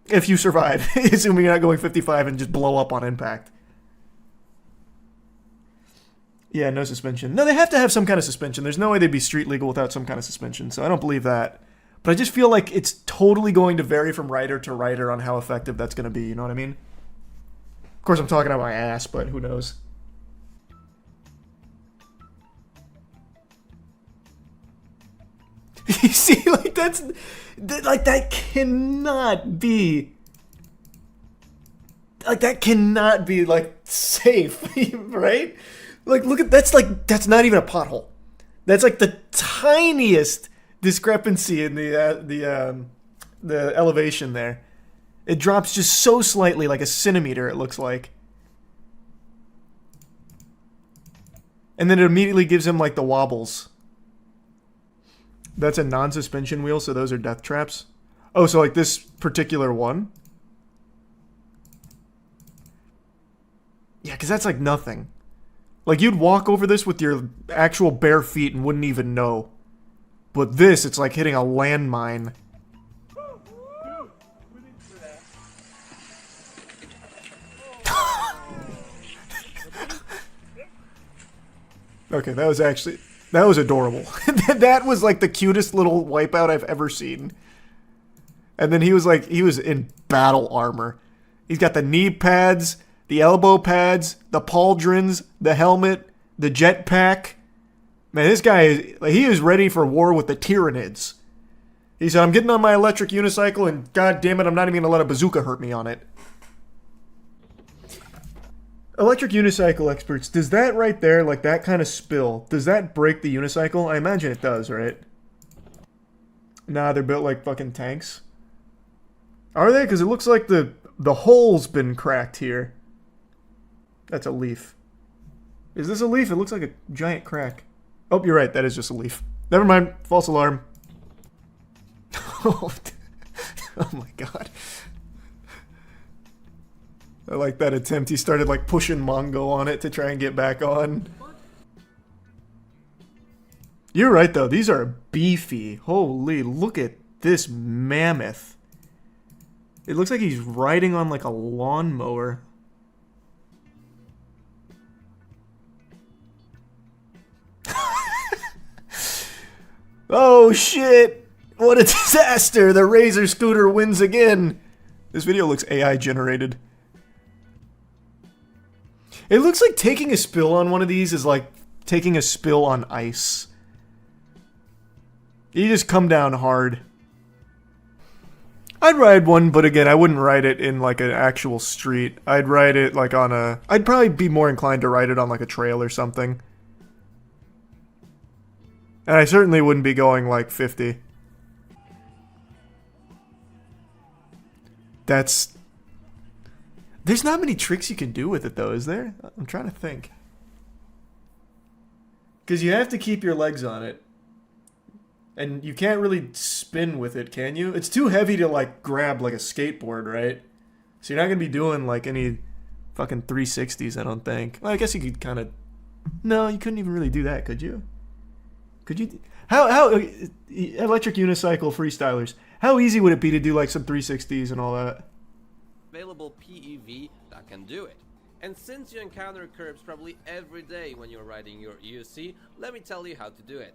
If you survive. Assuming you're not going 55 and just blow up on impact. Yeah, no suspension. No, they have to have some kind of suspension. There's no way they'd be street legal without some kind of suspension, so I don't believe that. But I just feel like it's totally going to vary from writer to writer on how effective that's going to be, you know what I mean? Of course, I'm talking out my ass, but who knows? You see, like, that cannot be... Like, that cannot be, like, safe, right? Like, look at, that's not even a pothole. That's like the tiniest discrepancy in the elevation there. It drops just so slightly, like a centimeter, it looks like. And then it immediately gives him, like, the wobbles. That's a non-suspension wheel, so those are death traps. Oh, so, like, this particular one? Yeah, because that's, like, nothing. Like, you'd walk over this with your actual bare feet and wouldn't even know. But this, it's like hitting a landmine. Okay, that was adorable. That was like the cutest little wipeout I've ever seen. And then he was in battle armor. He's got the knee pads, the elbow pads, the pauldrons, the helmet, the jetpack. Man, this guy, he is ready for war with the Tyranids. He said, I'm getting on my electric unicycle and god damn it, I'm not even going to let a bazooka hurt me on it. Electric unicycle experts, does that right there, like that kind of spill, does that break the unicycle? I imagine it does, right? Nah, they're built like fucking tanks. Are they? Because it looks like the hole's been cracked here. That's a leaf. Is this a leaf? It looks like a giant crack. Oh, you're right. That is just a leaf. Never mind. False alarm. Oh my god. I like that attempt. He started like pushing Mongo on it to try and get back on. You're right though. These are beefy. Holy, look at this mammoth. It looks like he's riding on like a lawnmower. Oh shit! What a disaster! The Razor scooter wins again! This video looks AI generated. It looks like taking a spill on one of these is like taking a spill on ice. You just come down hard. I'd ride one, but again, I wouldn't ride it in like an actual street. I'd ride it like on a... I'd probably be more inclined to ride it on like a trail or something. And I certainly wouldn't be going like 50. That's... There's not many tricks you can do with it though, is there? I'm trying to think. Because you have to keep your legs on it. And you can't really spin with it, can you? It's too heavy to like grab like a skateboard, right? So you're not going to be doing like any fucking 360s, I don't think. Well, I guess you could kind of... No, you couldn't even really do that, could you? Could you... How electric unicycle freestylers, how easy would it be to do like some 360s and all that? Available PEV that can do it. And since you encounter curbs probably every day when you're riding your EUC, let me tell you how to do it.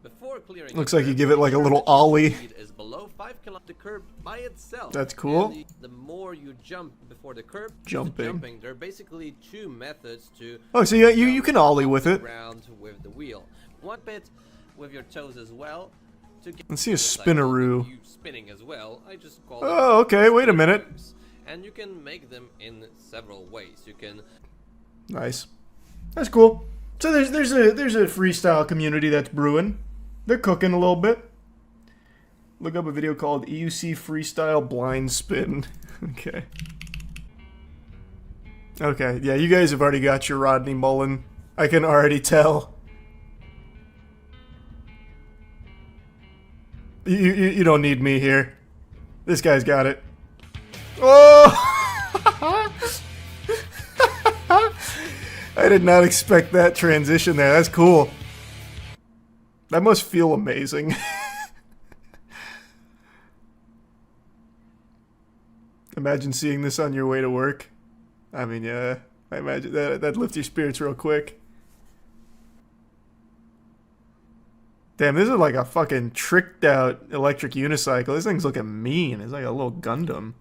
Before clearing looks like you give it like a little ollie. Is below 5 km the curb by itself. That's cool. And the more you jump before the curb, jumping. There are basically two methods to... Oh, so you can ollie with it. Around with the wheel. One bit with your toes as well. To get Let's see a spinaroo. You spinning as well. I just call Oh, okay. Wait a minute. And you can make them in several ways. You can... Nice. That's cool. So there's a freestyle community that's brewing. They're cooking a little bit. Look up a video called EUC Freestyle Blind Spin. Okay. Okay, yeah, you guys have already got your Rodney Mullen. I can already tell. You don't need me here. This guy's got it. Oh! I did not expect that transition there. That's cool. That must feel amazing. Imagine seeing this on your way to work. I mean, yeah, I imagine that'd lift your spirits real quick. Damn, this is like a fucking tricked out electric unicycle. This thing's looking mean. It's like a little Gundam.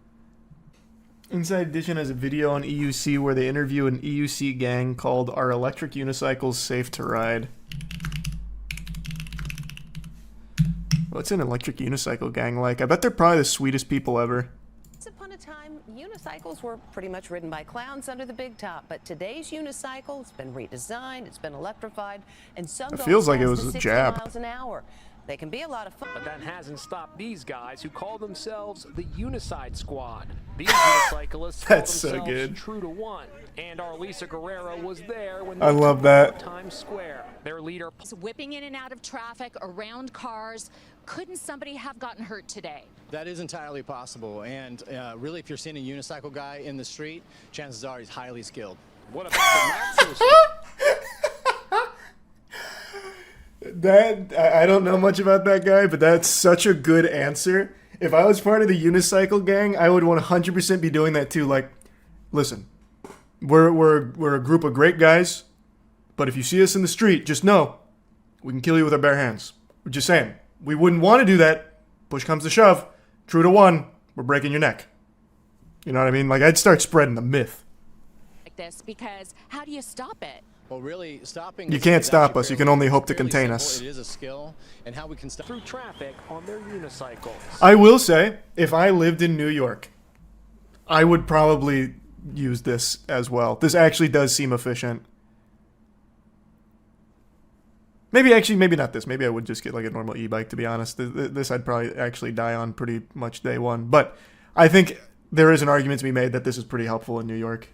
Inside Edition has a video on EUC where they interview an EUC gang called Are Electric Unicycles Safe to Ride? What's an electric unicycle gang like? I bet they're probably the sweetest people ever. Once upon a time, unicycles were pretty much ridden by clowns under the big top, but today's unicycle, it's been redesigned, it's been electrified, and some It go feels like it fast was to a 60 jab. miles an hour. They can be a lot of fun. But that hasn't stopped these guys who call themselves the Unicide Squad. These unicyclists call That's so themselves good. True to One. And our Lisa Guerrero was there when I they love took that. over Times Square. Their leader Whipping in and out of traffic, around cars. Couldn't somebody have gotten hurt today? That is entirely possible, and really, if you're seeing a unicycle guy in the street, chances are he's highly skilled. What about the not so That I don't know much about that guy, but that's such a good answer. If I was part of the unicycle gang, I would 100% be doing that too. Like, listen, we're a group of great guys, but if you see us in the street, just know we can kill you with our bare hands. We're just saying, we wouldn't want to do that. Push comes to shove, true to one, we're breaking your neck. You know what I mean? Like, I'd start spreading the myth. Like this, because how do you stop it? Well, really, stopping. You can't stop us. You can only hope to contain simple. us. It is a skill, and how we can stop through traffic on their unicycles. I will say, if I lived in New York, I would probably use this as well. This actually does seem efficient. Maybe not this. Maybe I would just get like a normal e-bike, to be honest. This I'd probably actually die on pretty much day one. But I think there is an argument to be made that this is pretty helpful in New York.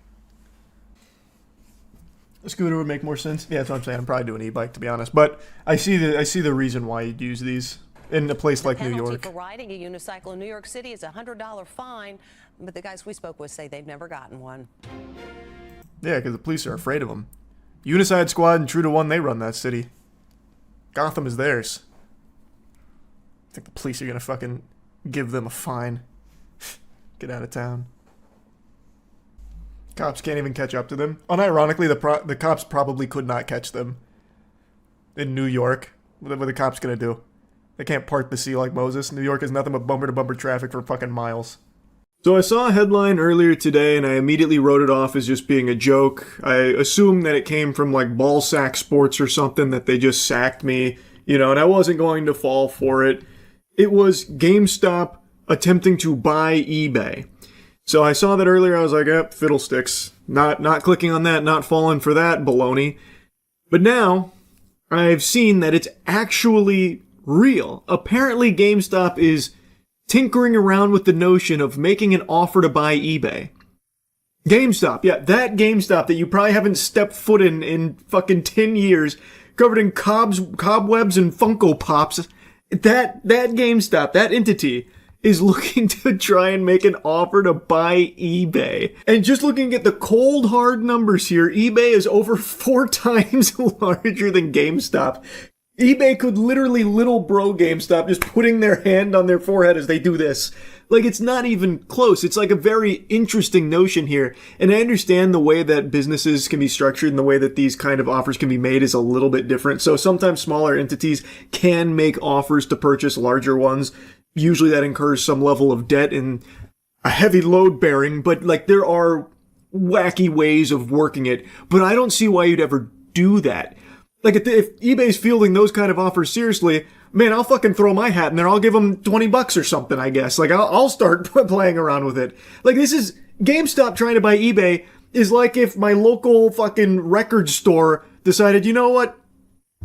A scooter would make more sense. Yeah, that's what I'm saying. I'm probably doing e-bike, to be honest. But I see the reason why you'd use these in a place like New York. For riding a unicycle in New York City is a $100 fine, but the guys we spoke with say they've never gotten one. Yeah, because the police are afraid of them. Unicide Squad and True to One, they run that city. Gotham is theirs. I think the police are gonna fucking give them a fine. Get out of town. Cops can't even catch up to them. Unironically, the cops probably could not catch them. In New York. What are the cops gonna do? They can't part the sea like Moses. New York is nothing but bumper-to-bumper traffic for fucking miles. So I saw a headline earlier today and I immediately wrote it off as just being a joke. I assumed that it came from like Ballsack Sports or something, that they just sacked me, you know, and I wasn't going to fall for it. It was GameStop attempting to buy eBay. So I saw that earlier, I was like, fiddlesticks. Not clicking on that, not falling for that baloney. But now, I've seen that it's actually real. Apparently GameStop is tinkering around with the notion of making an offer to buy eBay. GameStop, yeah, that GameStop that you probably haven't stepped foot in fucking 10 years, covered in cobwebs and Funko Pops. That GameStop, that entity, is looking to try and make an offer to buy eBay. And just looking at the cold hard numbers here, eBay is over 4 times larger than GameStop. eBay could literally little bro GameStop, just putting their hand on their forehead as they do this. Like, it's not even close. It's like a very interesting notion here. And I understand the way that businesses can be structured and the way that these kind of offers can be made is a little bit different. So sometimes smaller entities can make offers to purchase larger ones. Usually that incurs some level of debt and a heavy load bearing, but like there are wacky ways of working it. But I don't see why you'd ever do that. Like if eBay's fielding those kind of offers seriously, man, I'll fucking throw my hat in there. I'll give them $20 or something, I guess. Like I'll start playing around with it. Like this is GameStop trying to buy eBay is like if my local fucking record store decided, you know what?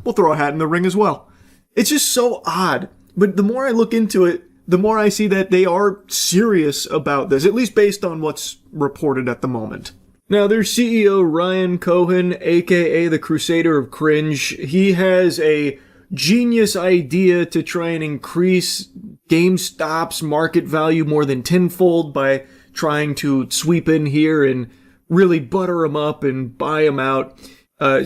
We'll throw a hat in the ring as well. It's just so odd. But the more I look into it, the more I see that they are serious about this, at least based on what's reported at the moment. Now, their CEO, Ryan Cohen, aka the Crusader of Cringe, he has a genius idea to try and increase GameStop's market value more than tenfold by trying to sweep in here and really butter them up and buy them out.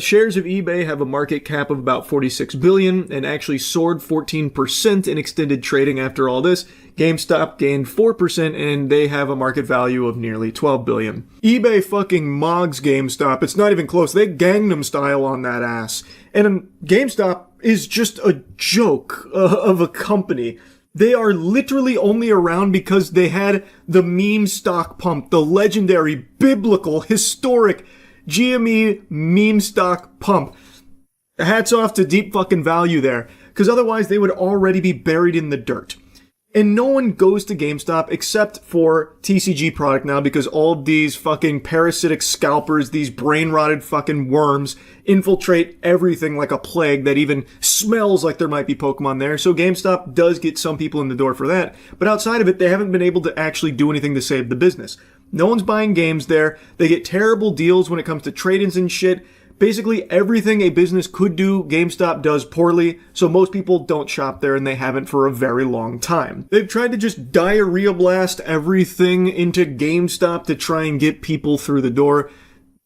Shares of eBay have a market cap of about $46 billion and actually soared 14% in extended trading after all this. GameStop gained 4% and they have a market value of nearly $12 billion. eBay fucking mogs GameStop. It's not even close. They Gangnam Style on that ass. And GameStop is just a joke of a company. They are literally only around because they had the meme stock pump, the legendary, biblical, historic GME meme stock pump. Hats off to deep fucking value there, because otherwise they would already be buried in the dirt. And no one goes to GameStop except for TCG product now because all of these fucking parasitic scalpers, these brain-rotted fucking worms, infiltrate everything like a plague that even smells like there might be Pokemon there. So GameStop does get some people in the door for that. But outside of it, they haven't been able to actually do anything to save the business. No one's buying games there. They get terrible deals when it comes to trade-ins and shit. Basically, everything a business could do, GameStop does poorly, so most people don't shop there, and they haven't for a very long time. They've tried to just diarrhea blast everything into GameStop to try and get people through the door.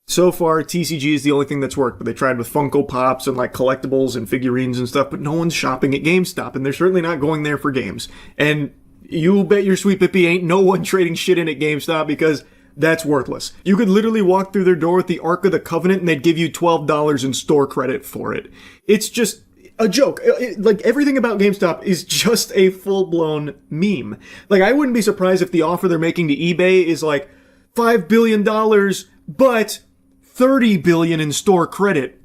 So far, TCG is the only thing that's worked, but they tried with Funko Pops and like collectibles and figurines and stuff, but no one's shopping at GameStop, and they're certainly not going there for games. And you bet your sweet pippy ain't no one trading shit in at GameStop because that's worthless. You could literally walk through their door with the Ark of the Covenant and they'd give you $12 in store credit for it. It's just a joke. Like, everything about GameStop is just a full-blown meme. Like, I wouldn't be surprised if the offer they're making to eBay is like $5 billion, but $30 billion in store credit.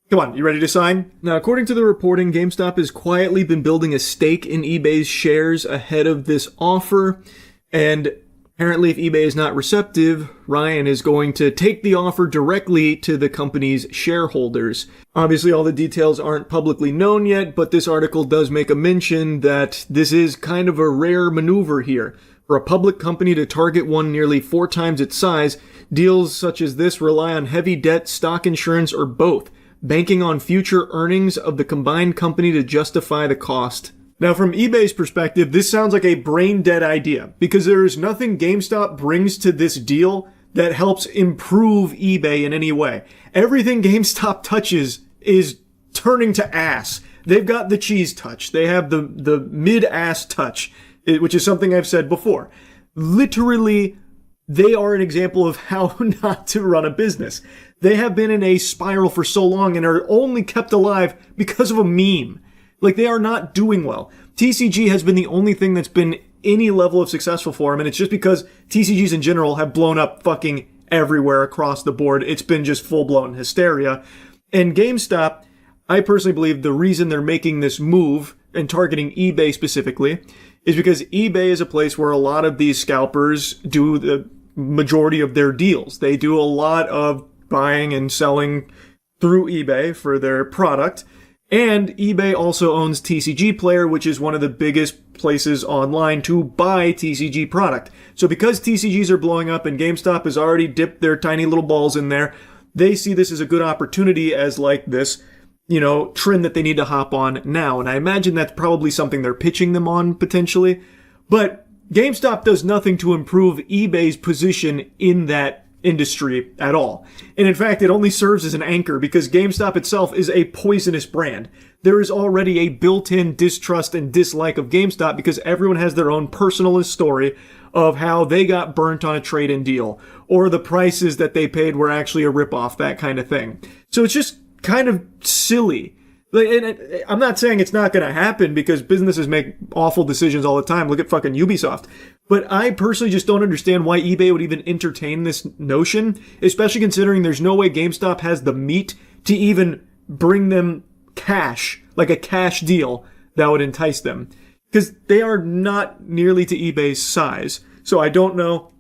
Come on, you ready to sign? Now, according to the reporting, GameStop has quietly been building a stake in eBay's shares ahead of this offer, and apparently, if eBay is not receptive, Ryan is going to take the offer directly to the company's shareholders. Obviously, all the details aren't publicly known yet, but this article does make a mention that this is kind of a rare maneuver here. For a public company to target one nearly 4 times its size, deals such as this rely on heavy debt, stock insurance, or both, banking on future earnings of the combined company to justify the cost. Now, from eBay's perspective, this sounds like a brain-dead idea, because there is nothing GameStop brings to this deal that helps improve eBay in any way. Everything GameStop touches is turning to ass. They've got the cheese touch. They have the mid-ass touch, which is something I've said before. Literally, they are an example of how not to run a business. They have been in a spiral for so long and are only kept alive because of a meme. Like, they are not doing well. TCG has been the only thing that's been any level of successful for them, and it's just because TCGs in general have blown up fucking everywhere across the board. It's been just full-blown hysteria. And GameStop, I personally believe the reason they're making this move and targeting eBay specifically is because eBay is a place where a lot of these scalpers do the majority of their deals. They do a lot of buying and selling through eBay for their product. And eBay also owns TCG Player, which is one of the biggest places online to buy TCG product. So because TCGs are blowing up and GameStop has already dipped their tiny little balls in there, they see this as a good opportunity as like this, trend that they need to hop on now. And I imagine that's probably something they're pitching them on potentially. But GameStop does nothing to improve eBay's position in that industry at all. And in fact, it only serves as an anchor because GameStop itself is a poisonous brand. There is already a built-in distrust and dislike of GameStop because everyone has their own personal story of how they got burnt on a trade-in deal or the prices that they paid were actually a ripoff, that kind of thing. So it's just kind of silly. And I'm not saying it's not going to happen because businesses make awful decisions all the time. Look at fucking Ubisoft. But I personally just don't understand why eBay would even entertain this notion, especially considering there's no way GameStop has the meat to even bring them cash, like a cash deal that would entice them. Because they are not nearly to eBay's size. So I don't know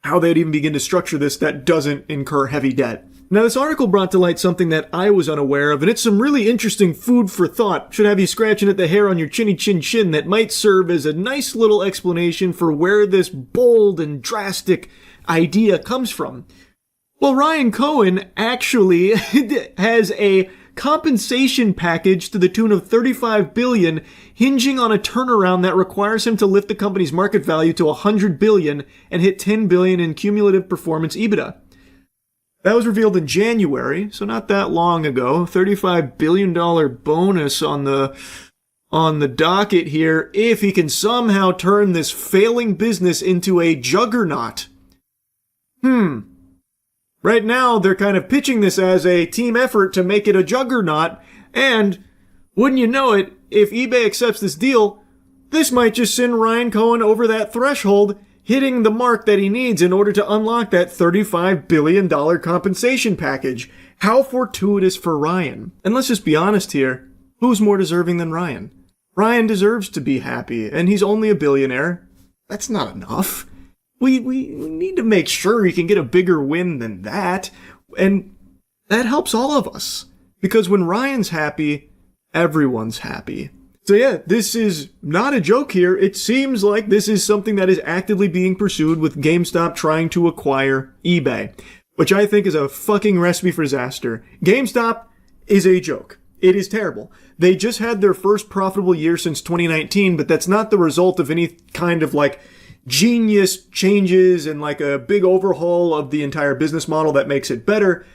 how they'd even begin to structure this that doesn't incur heavy debt. Now, this article brought to light something that I was unaware of, and it's some really interesting food for thought. Should have you scratching at the hair on your chinny chin chin that might serve as a nice little explanation for where this bold and drastic idea comes from. Well, Ryan Cohen actually has a compensation package to the tune of $35 billion, hinging on a turnaround that requires him to lift the company's market value to $100 billion and hit $10 billion in cumulative performance EBITDA. That was revealed in January, so not that long ago. $35 billion bonus on the docket here if he can somehow turn this failing business into a juggernaut. Right now, they're kind of pitching this as a team effort to make it a juggernaut, and wouldn't you know it, if eBay accepts this deal, this might just send Ryan Cohen over that threshold, hitting the mark that he needs in order to unlock that $35 billion compensation package. How fortuitous for Ryan. And let's just be honest here, who's more deserving than Ryan? Ryan deserves to be happy, and he's only a billionaire. That's not enough. We need to make sure he can get a bigger win than that, and that helps all of us. Because when Ryan's happy, everyone's happy. So yeah, this is not a joke here. It seems like this is something that is actively being pursued with GameStop trying to acquire eBay, which I think is a fucking recipe for disaster. GameStop is a joke. It is terrible. They just had their first profitable year since 2019, but that's not the result of any kind of like genius changes and like a big overhaul of the entire business model that makes it better.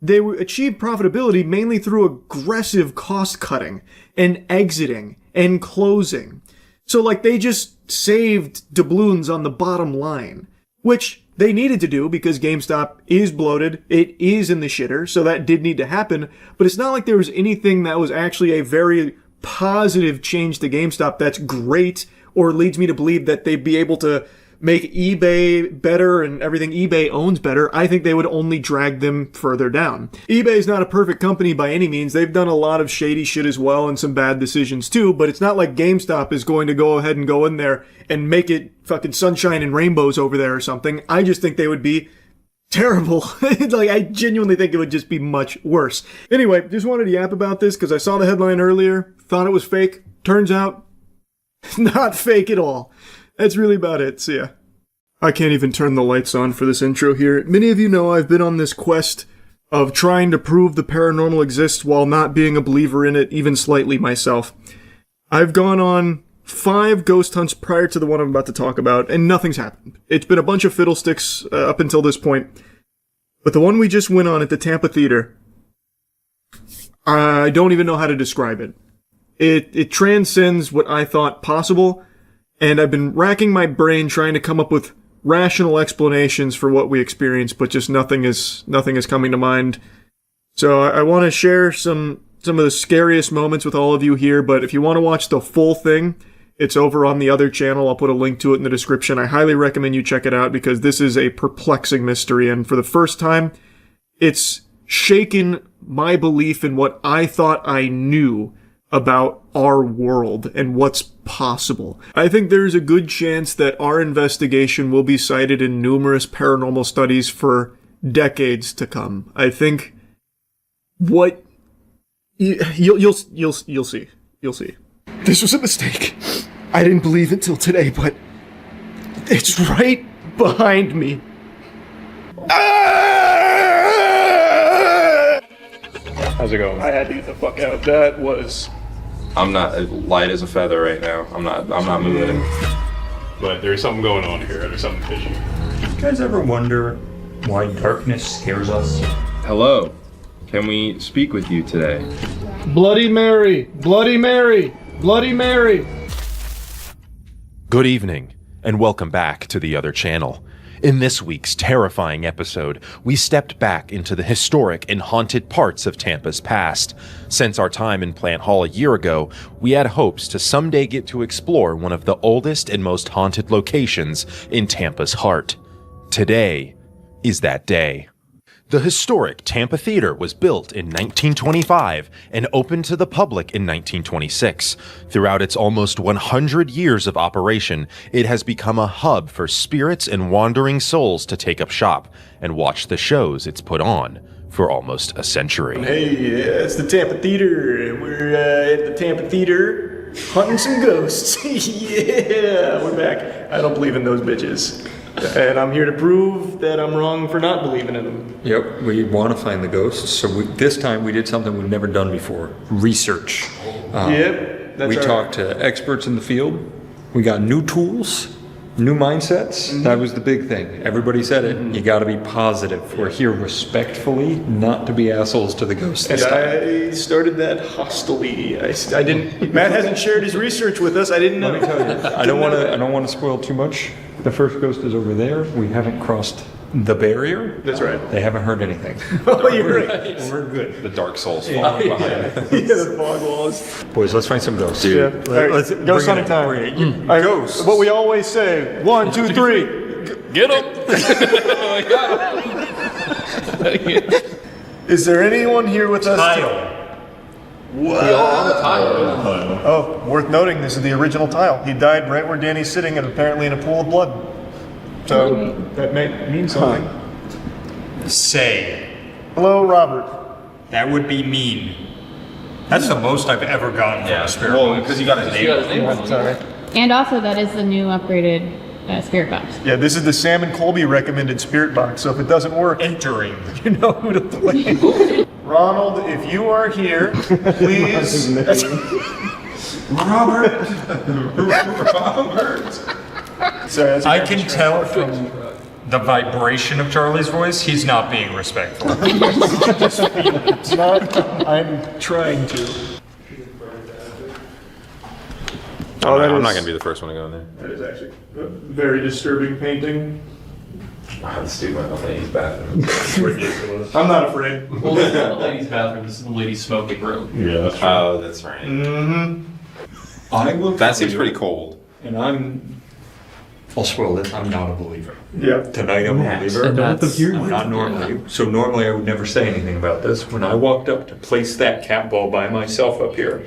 They achieved profitability mainly through aggressive cost cutting and exiting and closing. So like they just saved doubloons on the bottom line, which they needed to do because GameStop is bloated. It is in the shitter, so that did need to happen. But it's not like there was anything that was actually a very positive change to GameStop that's great or leads me to believe that they'd be able to make eBay better and everything eBay owns better. I think they would only drag them further down. eBay is not a perfect company by any means. They've done a lot of shady shit as well and some bad decisions too, but it's not like GameStop is going to go ahead and go in there and make it fucking sunshine and rainbows over there or something. I just think they would be terrible. Like, I genuinely think it would just be much worse. Anyway, just wanted to yap about this because I saw the headline earlier, thought it was fake. Turns out, not fake at all. That's really about it. See ya. I can't even turn the lights on for this intro here. Many of you know I've been on this quest of trying to prove the paranormal exists while not being a believer in it even slightly myself. I've gone on 5 ghost hunts prior to the one I'm about to talk about, and nothing's happened. It's been a bunch of fiddlesticks up until this point. But the one we just went on at the Tampa Theater, I don't even know how to describe it. It transcends what I thought possible, and I've been racking my brain trying to come up with rational explanations for what we experienced, but just nothing is coming to mind. So I want to share some of the scariest moments with all of you here, but if you want to watch the full thing, it's over on the other channel. I'll put a link to it in the description. I highly recommend you check it out because this is a perplexing mystery, and for the first time, it's shaken my belief in what I thought I knew about our world and what's possible. I think there's a good chance that our investigation will be cited in numerous paranormal studies for decades to come. I think what you'll see. You'll see. This was a mistake. I didn't believe it till today, but it's right behind me. How's it going? I had to get the fuck out. That was... I'm not light as a feather right now. I'm not moving. But there's something going on here. There's something fishy. You guys ever wonder why darkness scares us? Hello. Can we speak with you today? Bloody Mary! Bloody Mary! Bloody Mary! Good evening, and welcome back to the other channel. In this week's terrifying episode, we stepped back into the historic and haunted parts of Tampa's past. Since our time in Plant Hall a year ago, we had hopes to someday get to explore one of the oldest and most haunted locations in Tampa's heart. Today is that day. The historic Tampa Theater was built in 1925 and opened to the public in 1926. Throughout its almost 100 years of operation, it has become a hub for spirits and wandering souls to take up shop and watch the shows it's put on for almost a century. Hey, it's the Tampa Theater. We're at the Tampa Theater hunting some ghosts. Yeah, we're back. I don't believe in those bitches. And I'm here to prove that I'm wrong for not believing in them. Yep, we want to find the ghosts. So this time we did something we've never done before. Research. Yep, that's we right. talked to experts in the field. We got new tools, new mindsets. That was the big thing. Everybody said it. You got to be positive. We're here respectfully, not to be assholes to the ghosts. And I started that hostility. I didn't. Matt hasn't shared his research with us. I didn't know. Let me tell you, I don't want to spoil too much. The first ghost is over there. We haven't crossed the barrier. That's right. They haven't heard anything. Oh, you're right. We're good. The Dark Souls fog behind. Yeah, the fog walls. Boys, let's find some ghosts. Yeah. All right, Let's ghost hunting time. All right, Ghosts. What we always say: 1, 2, 3. Get him! Is there anyone here with us? Tile. Oh, worth noting, this is the original tile. He died right where Danny's sitting, and apparently in a pool of blood. So that may mean something. Say. Hello, Robert. That would be mean. That's the most I've ever gotten from a spirit. Well, because you got his name. Sorry. And also, that is the new upgraded spirit box. Yeah, this is the Sam and Colby recommended spirit box. So if it doesn't work, Entering. you know who to blame. Ronald, if you are here, please. Robert. Sorry, I can tell from the vibration of Charlie's voice, he's not being respectful. It's not. I'm trying to. Oh, I'm not going to be the first one to go in there. That is actually a very disturbing painting. This dude went in the ladies' bathroom. Ridiculous. I'm not afraid. Well, this is not the ladies' bathroom. This is the ladies' smoking room. Yeah, that's true. Oh, that's right. Mm-hmm. That seems pretty cold. And I'll spoil it, I'm not a believer. Yeah. Tonight I'm a believer. And that's- I'm not normally. So normally I would never say anything about this. When I walked up to place that cat ball by myself up here,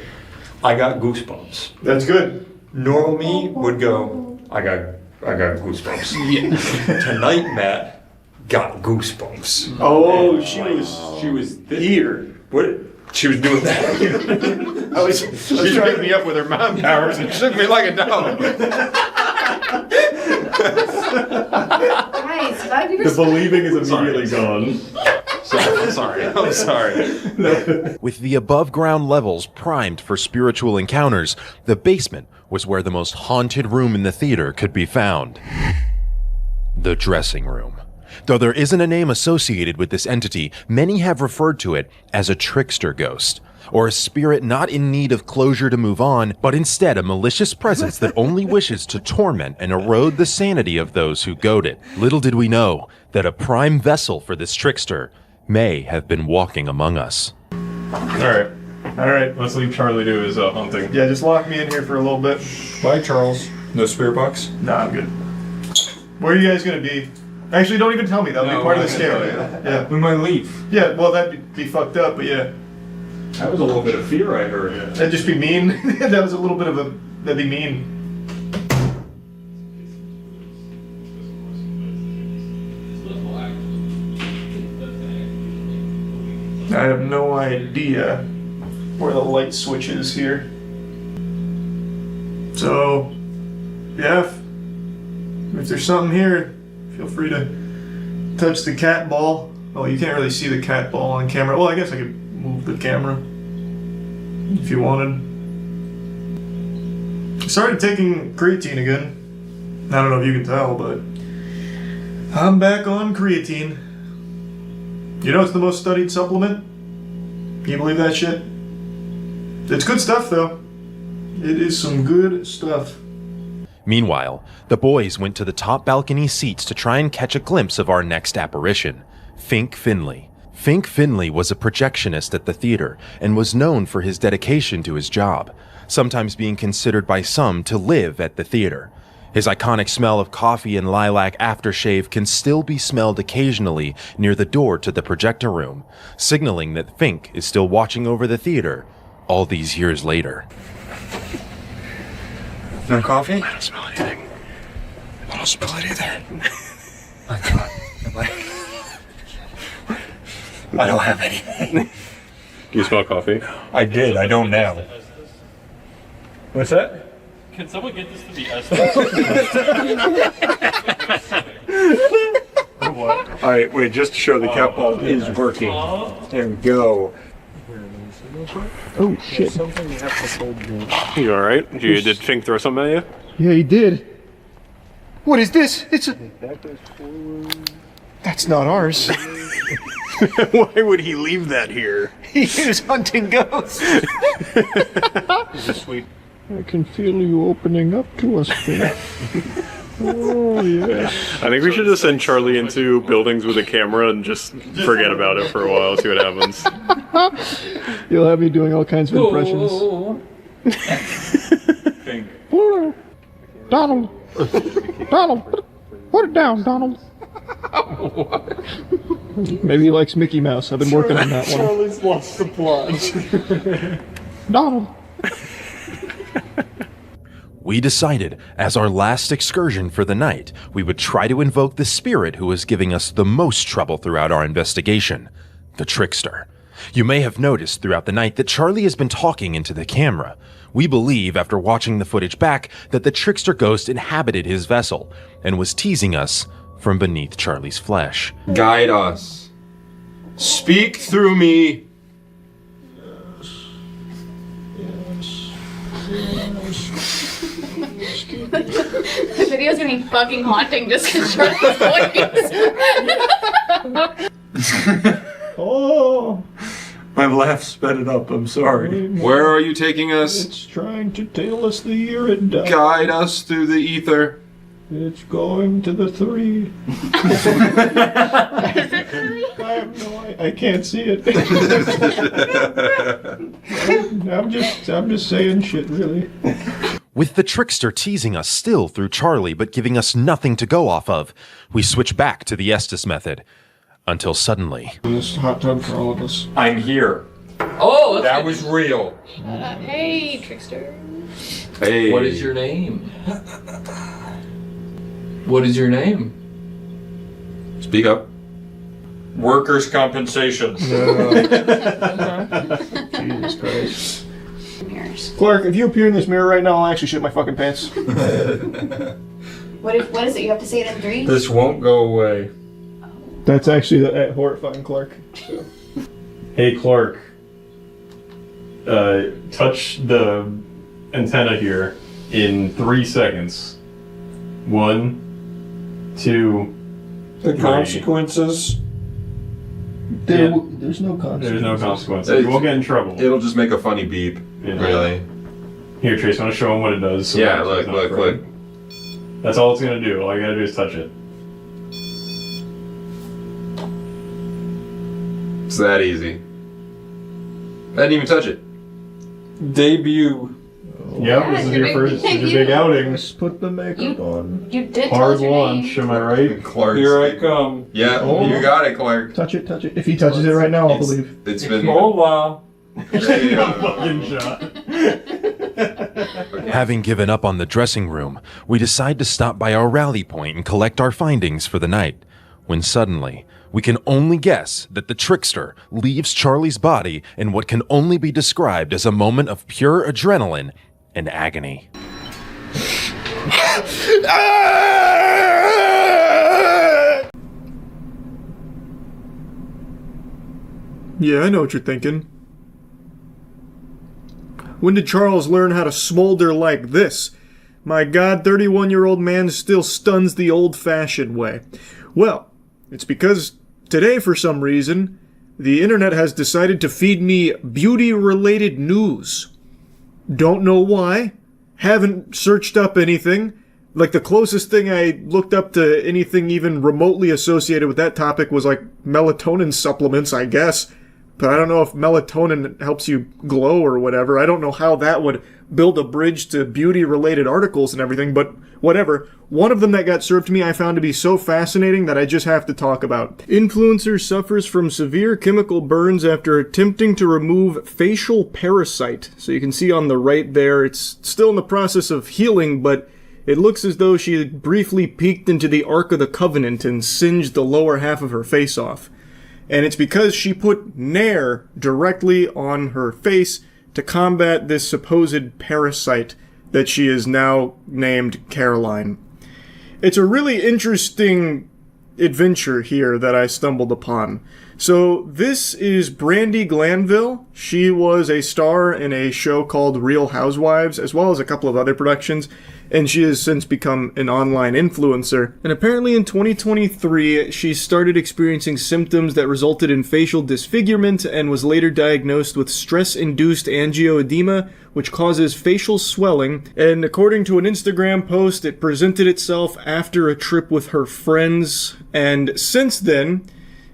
I got goosebumps. That's good. Normal me would go, I got goosebumps. Tonight Matt got goosebumps. Oh, she was here. What? She was doing that. I was She picked me up with her mom powers and shook me like a dog. The believing is immediately gone. I'm sorry. With the above ground levels primed for spiritual encounters, the basement was where the most haunted room in the theater could be found. The dressing room. Though there isn't a name associated with this entity, many have referred to it as a trickster ghost, or a spirit not in need of closure to move on, but instead a malicious presence that only wishes to torment and erode the sanity of those who goad it. Little did we know that a prime vessel for this trickster may have been walking among us. All right. Let's leave Charlie to his hunting. Yeah, just lock me in here for a little bit. Bye, Charles. No spirit box? Nah, I'm good. Where are you guys gonna be? Actually, don't even tell me. That'll be part of the scare. Yeah. We might leave. Yeah. Well, that'd be fucked up, but yeah. That was a little bit of fear I heard. That'd just be mean. That was a little bit of a. That'd be mean. I have no idea where the light switch is here. So, yeah, if there's something here, feel free to touch the cat ball. Oh, you can't really see the cat ball on camera. Well, I guess I could move the camera if you wanted. I started taking creatine again. I don't know if you can tell, but I'm back on creatine. You know it's the most studied supplement? Can you believe that shit? It's good stuff, though. It is some good stuff. Meanwhile, the boys went to the top balcony seats to try and catch a glimpse of our next apparition, Fink Finley. Fink Finley was a projectionist at the theater and was known for his dedication to his job, sometimes being considered by some to live at the theater. His iconic smell of coffee and lilac aftershave can still be smelled occasionally near the door to the projector room, signaling that Fink is still watching over the theater all these years later. No coffee? I don't smell anything. I don't smell it either. My God. I don't have anything. Do you smell coffee? I did. I don't now. What's that? Can someone get this to be us? Alright, wait, just to show the cat ball is working. There we go. Oh shit. You alright? Did Fink throw something at you? Yeah, he did. What is this? It's a... That's not ours. Why would he leave that here? He is hunting ghosts. Sweet. I can feel you opening up to us, Finn. Oh, yes. I think we should just send Charlie into buildings with a camera and just forget about it for a while, see what happens. You'll have me doing all kinds of impressions. Donald! Donald! Put it down, Donald! Maybe he likes Mickey Mouse. I've been working on that one. Charlie's lost the plot. Donald! We decided, as our last excursion for the night, we would try to invoke the spirit who was giving us the most trouble throughout our investigation, the trickster. You may have noticed throughout the night that Charlie has been talking into the camera. We believe, after watching the footage back, that the trickster ghost inhabited his vessel and was teasing us from beneath Charlie's flesh. Guide us. Speak through me. The video's gonna be fucking haunting just because Charlie's voice. Oh! My laugh sped it up, I'm sorry. Where are you taking us? It's trying to tell us the year it died. Guide us through the ether. It's going to the 3. I have no idea. I can't see it. I'm just saying shit, really. With the trickster teasing us still through Charlie but giving us nothing to go off of, we switch back to the Estes method. Until suddenly... This hot tub for all of us. I'm here. Oh, that was real. Hey, trickster. Hey. What is your name? What is your name? Speak up. Workers' compensation. Jesus Christ. Clark, if you appear in this mirror right now, I'll actually shit my fucking pants. What is it? You have to say it in 3? This won't go away. That's actually horrifying, Clark. So. Hey, Clark. Touch the antenna here in 3 seconds. 1, 2, The 3. consequences? There's no consequences. There's no consequences. You won't get in trouble. It'll just make a funny beep, really. Here, Trace, want to show him what it does? So Yeah, look. That's all it's going to do. All you got to do is touch it. It's that easy. I didn't even touch it. Debut. Yep, this is your first, this is your big outing. Just put the makeup on. You did Hard tell us launch, am I right? Clark. Here I come. Yeah, you got it, Clark. Touch it. If he touches it right now, I'll believe. It's been... Hola. Fucking shot. Having given up on the dressing room, we decide to stop by our rally point and collect our findings for the night, when suddenly, we can only guess that the trickster leaves Charlie's body in what can only be described as a moment of pure adrenaline and agony. Yeah, I know what you're thinking. When did Charles learn how to smolder like this? My God, 31-year-old man still stuns the old-fashioned way. Well, it's because today, for some reason, the internet has decided to feed me beauty-related news. Don't know why. Haven't searched up anything. Like, the closest thing I looked up to anything even remotely associated with that topic was, like, melatonin supplements, I guess. But I don't know if melatonin helps you glow or whatever. I don't know how that would build a bridge to beauty-related articles and everything, but whatever. One of them that got served to me I found to be so fascinating that I just have to talk about. Influencer suffers from severe chemical burns after attempting to remove facial parasite. So you can see on the right there, it's still in the process of healing, but it looks as though she briefly peeked into the Ark of the Covenant and singed the lower half of her face off. And it's because she put Nair directly on her face to combat this supposed parasite that she is now named Caroline. It's a really interesting adventure here that I stumbled upon. So this is Brandy Glanville. She was a star in a show called Real Housewives, as well as a couple of other productions, and she has since become an online influencer. And apparently in 2023, she started experiencing symptoms that resulted in facial disfigurement and was later diagnosed with stress-induced angioedema, which causes facial swelling. And according to an Instagram post, it presented itself after a trip with her friends. And since then,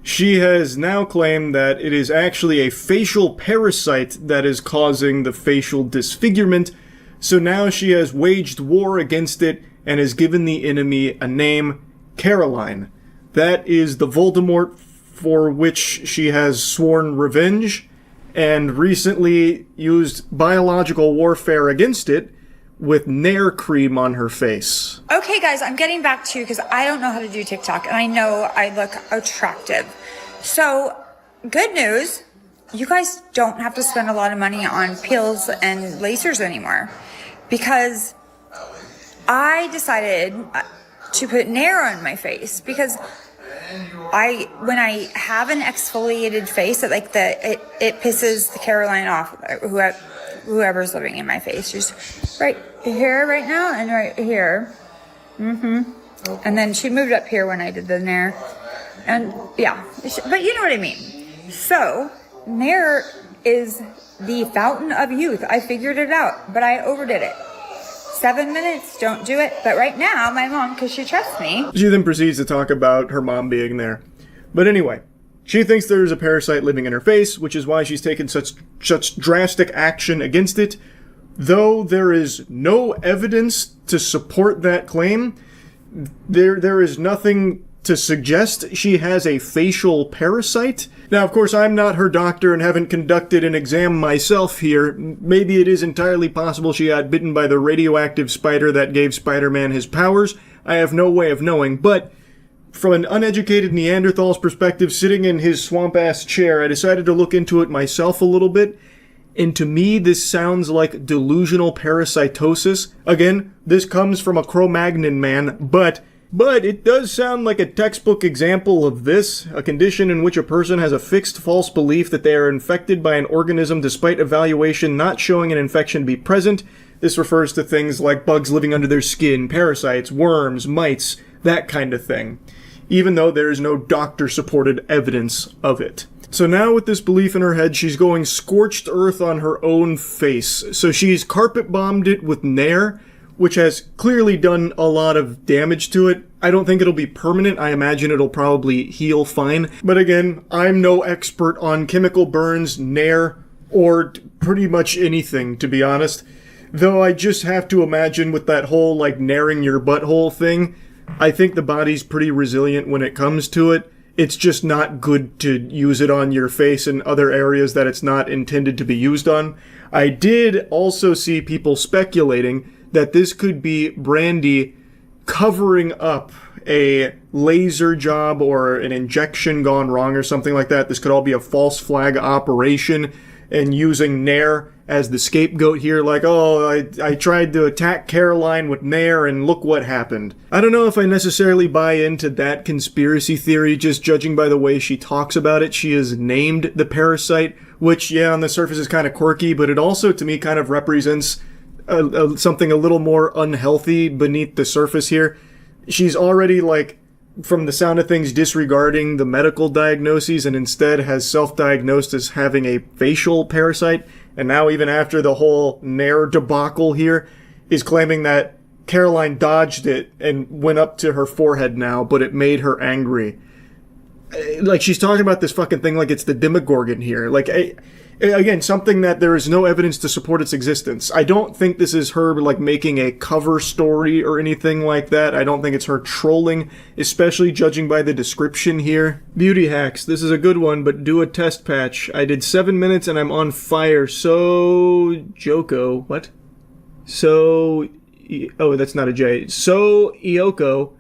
she has now claimed that it is actually a facial parasite that is causing the facial disfigurement. So now she has waged war against it and has given the enemy a name, Caroline. That is the Voldemort for which she has sworn revenge and recently used biological warfare against it with Nair cream on her face. Okay, guys, I'm getting back to you because I don't know how to do TikTok, and I know I look attractive. So, good news, you guys don't have to spend a lot of money on peels and lasers anymore, because I decided to put Nair on my face, because when I have an exfoliated face, it pisses the Caroline off, whoever's living in my face. She's right here right now and right here. And then she moved up here when I did the Nair. And yeah, but you know what I mean. So, Nair is the fountain of youth. I figured it out, but I overdid it. 7 minutes, don't do it. But right now, my mom, because she trusts me. She then proceeds to talk about her mom being there. But anyway, she thinks there's a parasite living in her face, which is why she's taken such drastic action against it. Though there is no evidence to support that claim, there is nothing to suggest she has a facial parasite. Now, of course, I'm not her doctor and haven't conducted an exam myself here. Maybe it is entirely possible she got bitten by the radioactive spider that gave Spider-Man his powers. I have no way of knowing, but from an uneducated Neanderthal's perspective, sitting in his swamp-ass chair, I decided to look into it myself a little bit. And to me, this sounds like delusional parasitosis. Again, this comes from a Cro-Magnon man, but it does sound like a textbook example of this, a condition in which a person has a fixed false belief that they are infected by an organism despite evaluation not showing an infection be present. This refers to things like bugs living under their skin, parasites, worms, mites, that kind of thing, even though there is no doctor-supported evidence of it. So now with this belief in her head, she's going scorched earth on her own face. So she's carpet bombed it with Nair, which has clearly done a lot of damage to it. I don't think it'll be permanent. I imagine it'll probably heal fine. But again, I'm no expert on chemical burns, Nair, or pretty much anything, to be honest. Though I just have to imagine with that whole, nairing your butthole thing, I think the body's pretty resilient when it comes to it. It's just not good to use it on your face and other areas that it's not intended to be used on. I did also see people speculating that this could be Brandy covering up a laser job or an injection gone wrong or something like that. This could all be a false flag operation, and using Nair as the scapegoat here, I tried to attack Caroline with Nair and look what happened. I don't know if I necessarily buy into that conspiracy theory, just judging by the way she talks about it. She is named the parasite, which, yeah, on the surface is kind of quirky, but it also, to me, kind of represents something a little more unhealthy beneath the surface here. She's already, from the sound of things, disregarding the medical diagnoses and instead has self-diagnosed as having a facial parasite. And now, even after the whole Nair debacle here, is claiming that Caroline dodged it and went up to her forehead now, but it made her angry. She's talking about this fucking thing like it's the Demogorgon here. Again, something that there is no evidence to support its existence. I don't think this is her, making a cover story or anything like that. I don't think it's her trolling, especially judging by the description here. Beauty hacks. This is a good one, but do a test patch. I did 7 minutes and I'm on fire. So... Joko. What? So... Oh, that's not a J. So... Ioko.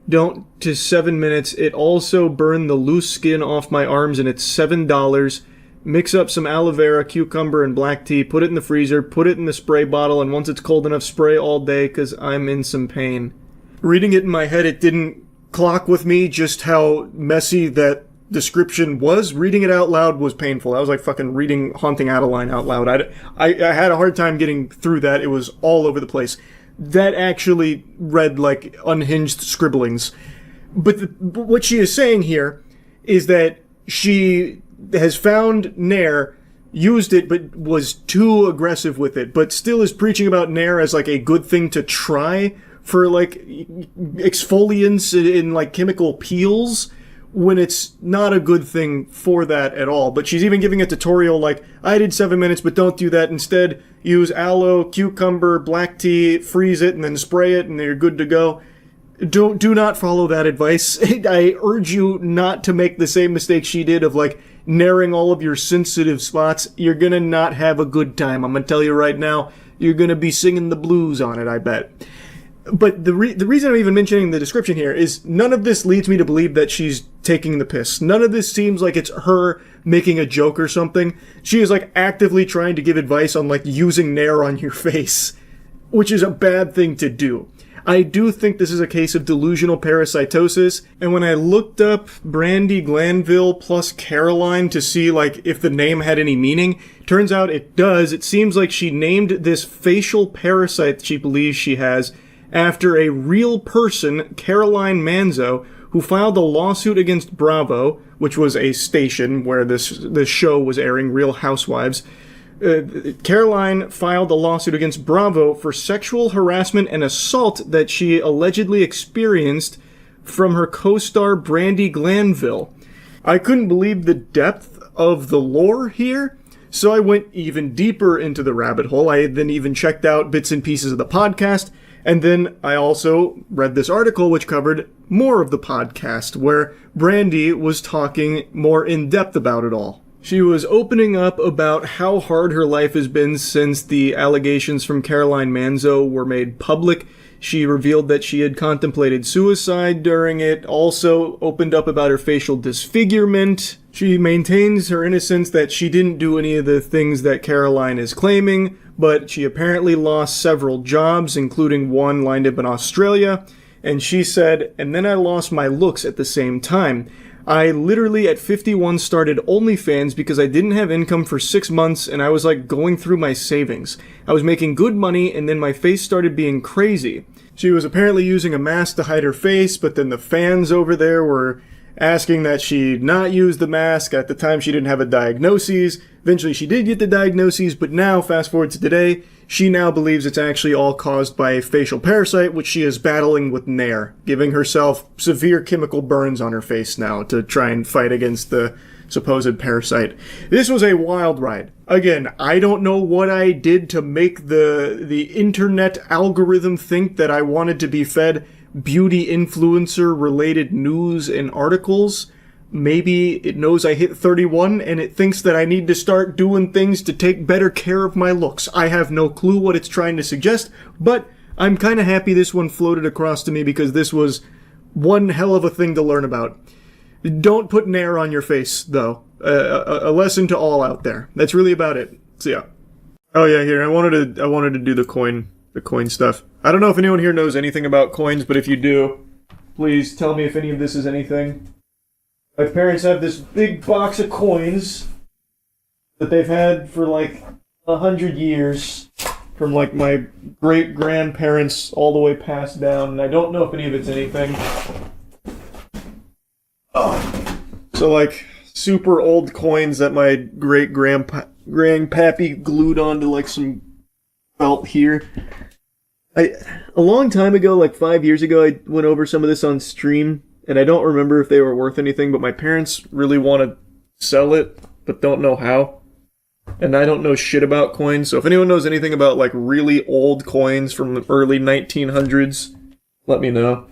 Don't to 7 minutes. It also burned the loose skin off my arms and it's $7. Mix up some aloe vera, cucumber, and black tea, put it in the freezer, put it in the spray bottle, and once it's cold enough, spray all day, because I'm in some pain. Reading it in my head, it didn't clock with me just how messy that description was. Reading it out loud was painful. I was like fucking reading Haunting Adeline out loud. I had a hard time getting through that. It was all over the place. That actually read like unhinged scribblings. But what she is saying here is that she has found Nair, used it, but was too aggressive with it, but still is preaching about Nair as like a good thing to try for like exfoliants in like chemical peels, when it's not a good thing for that at all. But she's even giving a tutorial like, I did 7 minutes, but don't do that. Instead, use aloe, cucumber, black tea, freeze it, and then spray it, and you're good to go. Do not follow that advice. I urge you not to make the same mistake she did of like narrowing all of your sensitive spots. You're gonna not have a good time. I'm gonna tell you right now, you're gonna be singing the blues on it, I bet. But the reason I'm even mentioning the description here is none of this leads me to believe that she's taking the piss. None of this seems like it's her making a joke or something. She is like actively trying to give advice on like using Nair on your face, which is a bad thing to do. I do think this is a case of delusional parasitosis, and when I looked up Brandy Glanville plus Caroline to see like if the name had any meaning, turns out it does. It seems like she named this facial parasite she believes she has after a real person, Caroline Manzo, who filed a lawsuit against Bravo, which was a station where this show was airing, Real Housewives. Caroline filed a lawsuit against Bravo for sexual harassment and assault that she allegedly experienced from her co-star Brandy Glanville. I couldn't believe the depth of the lore here, so I went even deeper into the rabbit hole. I then even checked out bits and pieces of the podcast, and then I also read this article which covered more of the podcast, where Brandy was talking more in depth about it all. She was opening up about how hard her life has been since the allegations from Caroline Manzo were made public. She revealed that she had contemplated suicide during it, also opened up about her facial disfigurement. She maintains her innocence, that she didn't do any of the things that Caroline is claiming, but she apparently lost several jobs, including one lined up in Australia. And she said, and then I lost my looks at the same time. I literally at 51 started OnlyFans because I didn't have income for 6 months and I was like going through my savings. I was making good money and then my face started being crazy. She was apparently using a mask to hide her face, but then the fans over there were asking that she not use the mask. At the time she didn't have a diagnosis. Eventually she did get the diagnosis, but now, fast forward to today, she now believes it's actually all caused by a facial parasite, which she is battling with Nair, giving herself severe chemical burns on her face now to try and fight against the supposed parasite. This was a wild ride. Again, I don't know what I did to make the internet algorithm think that I wanted to be fed beauty influencer related news and articles. Maybe it knows I hit 31 and it thinks that I need to start doing things to take better care of my looks. I have no clue what it's trying to suggest, but I'm kind of happy this one floated across to me because this was one hell of a thing to learn about. Don't put Nair on your face, though. A lesson to all out there. That's really about it. So yeah. Oh yeah, here I wanted to do the coin stuff. I don't know if anyone here knows anything about coins, but if you do, please tell me if any of this is anything. My parents have this big box of coins that they've had for like 100 years, from like my great-grandparents all the way passed down, and I don't know if any of it's anything. Oh. So like super old coins that my grandpappy glued onto like some felt here. A long time ago, like 5 years ago, I went over some of this on stream, and I don't remember if they were worth anything, but my parents really want to sell it, but don't know how. And I don't know shit about coins, so if anyone knows anything about like really old coins from the early 1900s, let me know.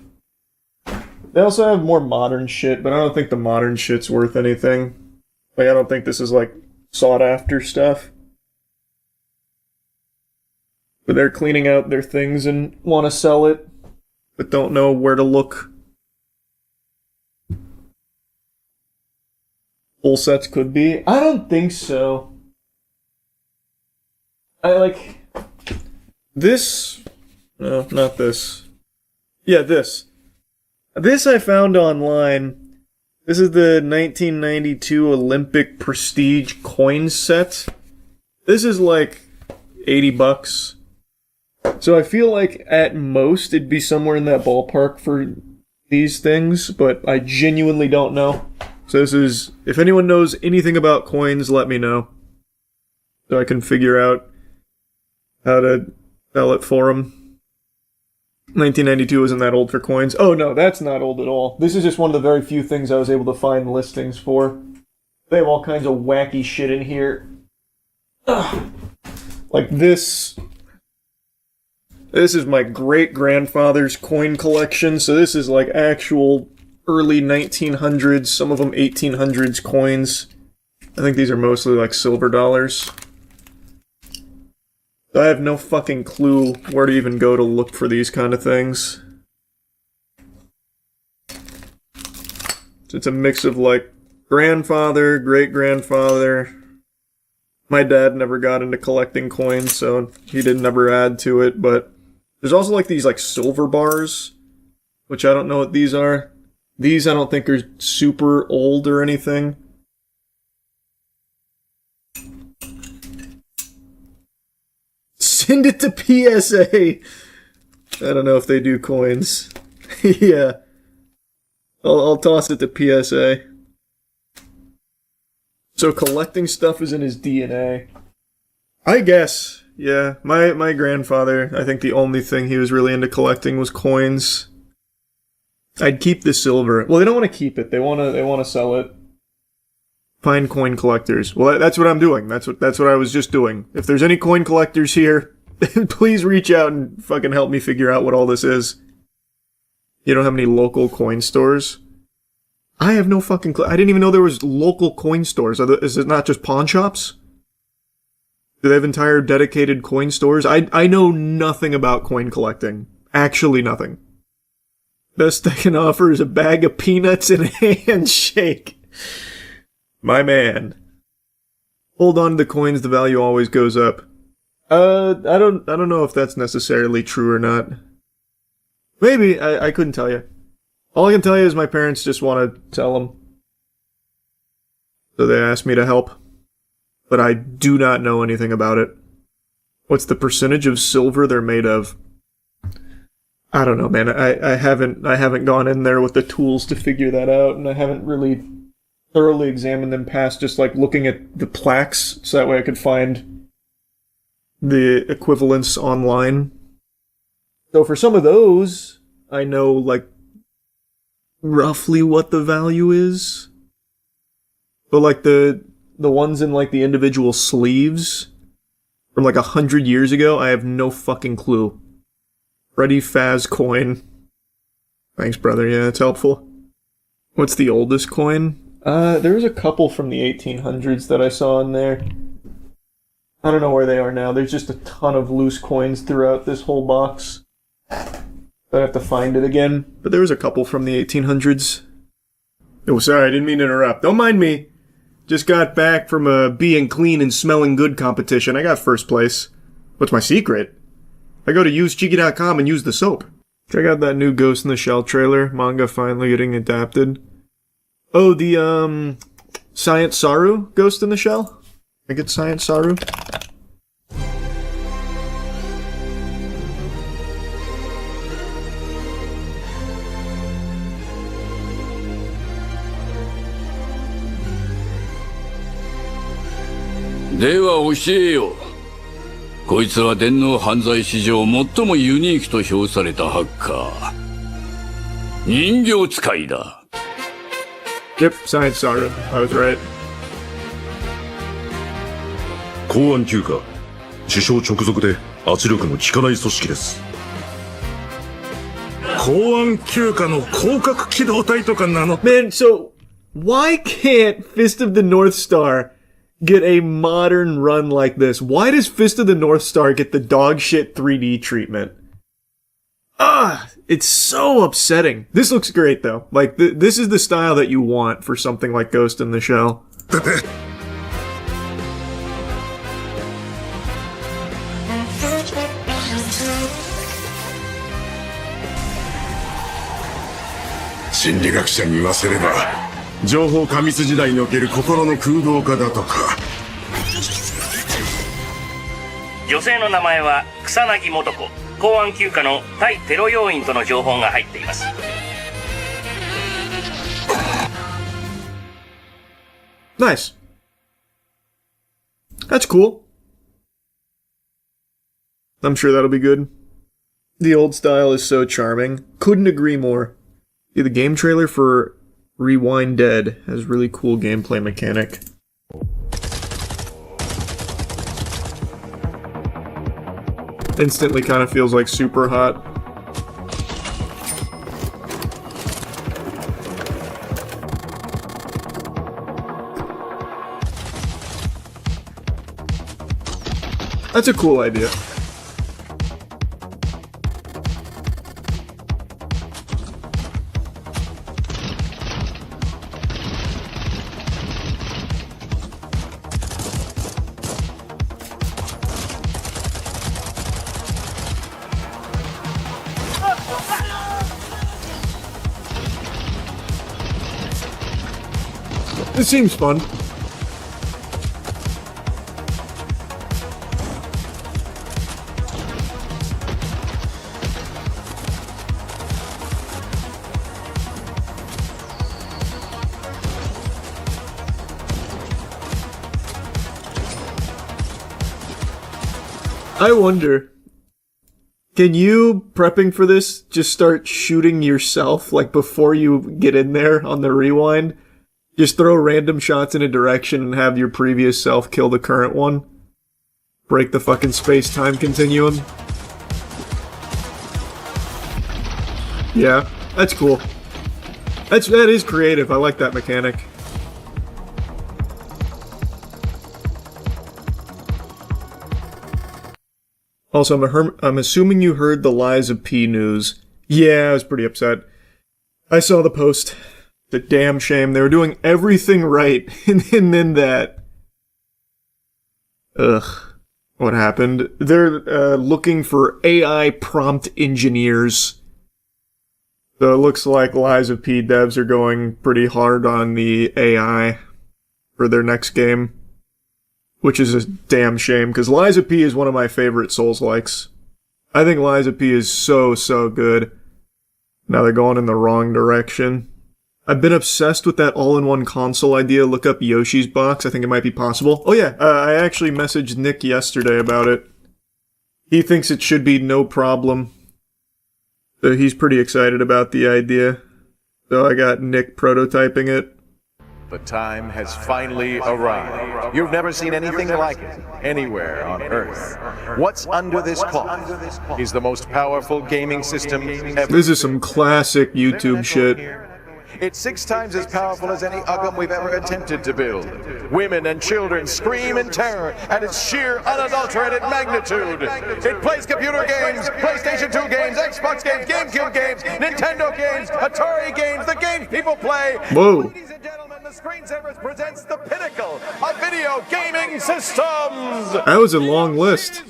They also have more modern shit, but I don't think the modern shit's worth anything. Like, I don't think this is like sought after stuff. But they're cleaning out their things and want to sell it, but don't know where to look. Full sets could be. I don't think so. I like this. No, not this. Yeah, this. This I found online. This is the 1992 Olympic Prestige coin set. This is like $80. So I feel like at most it'd be somewhere in that ballpark for these things, but I genuinely don't know. So this is, if anyone knows anything about coins, let me know. So I can figure out how to sell it for them. 1992 isn't that old for coins. Oh no, that's not old at all. This is just one of the very few things I was able to find listings for. They have all kinds of wacky shit in here. Ugh. Like this. This is my great-grandfather's coin collection, so this is like actual early 1900s, some of them 1800s coins. I think these are mostly like silver dollars. I have no fucking clue where to even go to look for these kind of things. So it's a mix of like grandfather, great-grandfather. My dad never got into collecting coins, so he didn't ever add to it, but there's also like these like silver bars, which I don't know what these are. These I don't think are super old or anything. Send it to PSA. I don't know if they do coins. Yeah. I'll toss it to PSA. So collecting stuff is in his DNA. I guess. Yeah. My grandfather, I think the only thing he was really into collecting was coins. I'd keep the silver. Well, they don't want to keep it. They want to sell it. Find coin collectors. Well, that's what I'm doing. That's what I was just doing. If there's any coin collectors here, please reach out and fucking help me figure out what all this is. You don't have any local coin stores? I have no fucking clue. I didn't even know there was local coin stores. Is it not just pawn shops? Do they have entire dedicated coin stores? I know nothing about coin collecting. Actually nothing. Best I can offer is a bag of peanuts and a handshake. My man. Hold on to the coins, the value always goes up. I don't know if that's necessarily true or not. Maybe, I couldn't tell you. All I can tell you is my parents just want to sell them. So they asked me to help. But I do not know anything about it. What's the percentage of silver they're made of? I don't know, man. I haven't gone in there with the tools to figure that out, and I haven't really thoroughly examined them past just like looking at the plaques, so that way I could find the equivalents online. So for some of those, I know like roughly what the value is. But like the ones in like the individual sleeves from like 100 years ago, I have no fucking clue. Freddy Faz coin. Thanks, brother. Yeah, it's helpful. What's the oldest coin? There was a couple from the 1800s that I saw in there. I don't know where they are now. There's just a ton of loose coins throughout this whole box. I have to find it again. But there was a couple from the 1800s. Oh, sorry, I didn't mean to interrupt. Don't mind me. Just got back from a being clean and smelling good competition. I got first place. What's my secret? I go to usecheeky.com and use the soap. Check out that new Ghost in the Shell trailer. Manga finally getting adapted. Oh, the, Science Saru Ghost in the Shell? I think it's Science Saru. Deは教えよ。こいつは電脳犯罪史上最もユニークと評されたハッカー。人形使いだ。Yep, Science Saru. I was right. 公安休暇。首相直属で圧力の効かない組織です。公安休暇の広角機動隊とかなの。Man, so why can't Fist of the North Star get a modern run like this? Why does Fist of the North Star get the dog shit 3D treatment? It's so upsetting. This looks great though. Like, this is the style that you want for something like Ghost in the Shell. 心理学者に言わせれば情報過密時代における心の空洞化だとか。女性の名前は草薙素子。公安休暇の対テロ要員との情報が入っています。Nice. That's cool. I'm sure that'll be good. The old style is so charming. Couldn't agree more. Yeah, the game trailer for Rewind Dead has really cool gameplay mechanic. Instantly kind of feels like super hot. That's a cool idea. This seems fun. I wonder, can you, prepping for this, just start shooting yourself, like, before you get in there on the rewind? Just throw random shots in a direction and have your previous self kill the current one? Break the fucking space-time continuum? Yeah, that's cool. That is creative, I like that mechanic. Also, I'm assuming you heard the Lies of P news. Yeah, I was pretty upset. I saw the post. It's a damn shame. They were doing everything right, and then that. Ugh. What happened? They're looking for AI prompt engineers. So it looks like Lies of P devs are going pretty hard on the AI for their next game. Which is a damn shame, because Lies of P is one of my favorite Souls-likes. I think Lies of P is so good. Now they're going in the wrong direction. I've been obsessed with that all-in-one console idea. Look up Yoshi's Box. I think it might be possible. Oh yeah, I actually messaged Nick yesterday about it. He thinks it should be no problem. So he's pretty excited about the idea. So I got Nick prototyping it. The time has finally arrived. You've never seen anything like it anywhere on Earth. What's under this cloth is the most powerful gaming system ever. This is some classic YouTube shit. It's 6 times as powerful as any Uggam we've ever attempted to build. Women and children scream in terror at its sheer, unadulterated magnitude. It plays computer games, PlayStation 2 games, Xbox games, GameCube games, Nintendo games, Atari games, the games people play. Whoa. Ladies and gentlemen, the Screensavers presents the pinnacle of video gaming systems. That was a long list.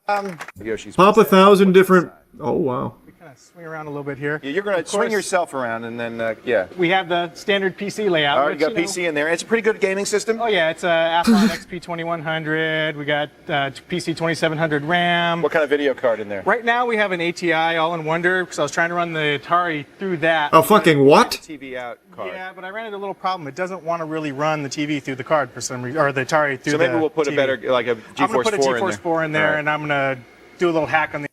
Pop 1,000 different. Oh wow. Swing around a little bit here. Yeah, you're going to swing yourself around and then, yeah. We have the standard PC layout. All right, you got PC in there. It's a pretty good gaming system. Oh yeah, it's a Athlon XP 2100. We got PC 2700 RAM. What kind of video card in there? Right now we have an ATI All-in-Wonder because I was trying to run the Atari through that. Oh fucking what? TV out card. Yeah, but I ran into a little problem. It doesn't want to really run the TV through the card for some reason, or the Atari through the So maybe we'll put TV. a better, like a GeForce 4 in there. I'm going to put a GeForce 4 in there, and I'm going to do a little hack on the.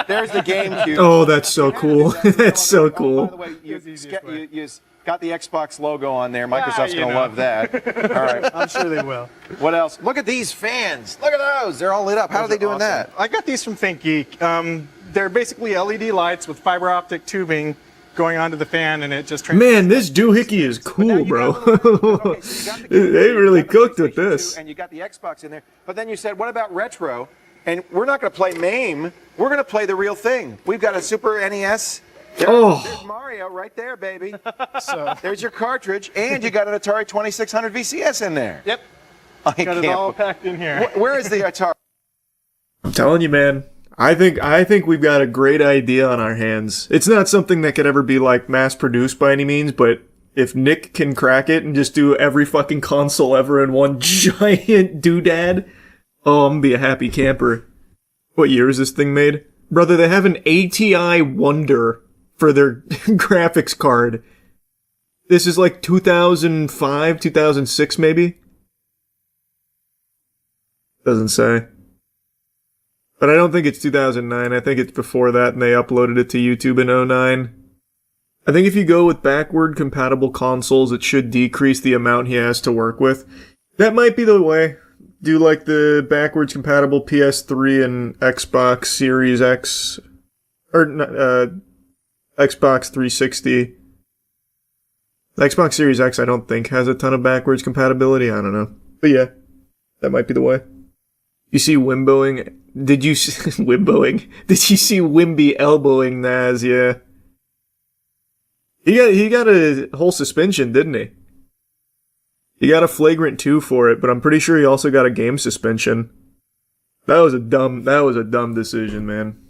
There's the GameCube. Oh, that's so cool. That's so cool. By the way, you got the Xbox logo on there. Microsoft's going to love that. All right. I'm sure they will. What else? Look at these fans. Look at those. They're all lit up. How are they doing that? I got these from ThinkGeek. They're basically LED lights with fiber optic tubing going onto the fan, and it just... Man, this doohickey is cool, bro. They really cooked with this. And you got the Xbox in there. But then you said, what about retro? And we're not going to play MAME. We're going to play the real thing. We've got a Super NES. There's Mario right there, baby. So there's your cartridge, and you got an Atari 2600 VCS in there. Yep. I got it all packed in here. Where is the Atari? telling you, man. I think we've got a great idea on our hands. It's not something that could ever be like mass produced by any means, but if Nick can crack it and just do every fucking console ever in one giant doodad, oh, I'm gonna be a happy camper. What year is this thing made? Brother, they have an ATI Wonder for their graphics card. This is like 2005, 2006 maybe? Doesn't say. But I don't think it's 2009. I think it's before that and they uploaded it to YouTube in 2009. I think if you go with backward compatible consoles, it should decrease the amount he has to work with. That might be the way. Do like the backwards compatible PS3 and Xbox Series X, or Xbox 360. The Xbox Series X I don't think has a ton of backwards compatibility, I don't know. But yeah, that might be the way. You see Wimboing, did you see, Wimboing? Did you see Wimby elbowing Naz, yeah. He got a whole suspension, didn't he? He got a flagrant 2 for it, but I'm pretty sure he also got a game suspension. That was a dumb decision, man.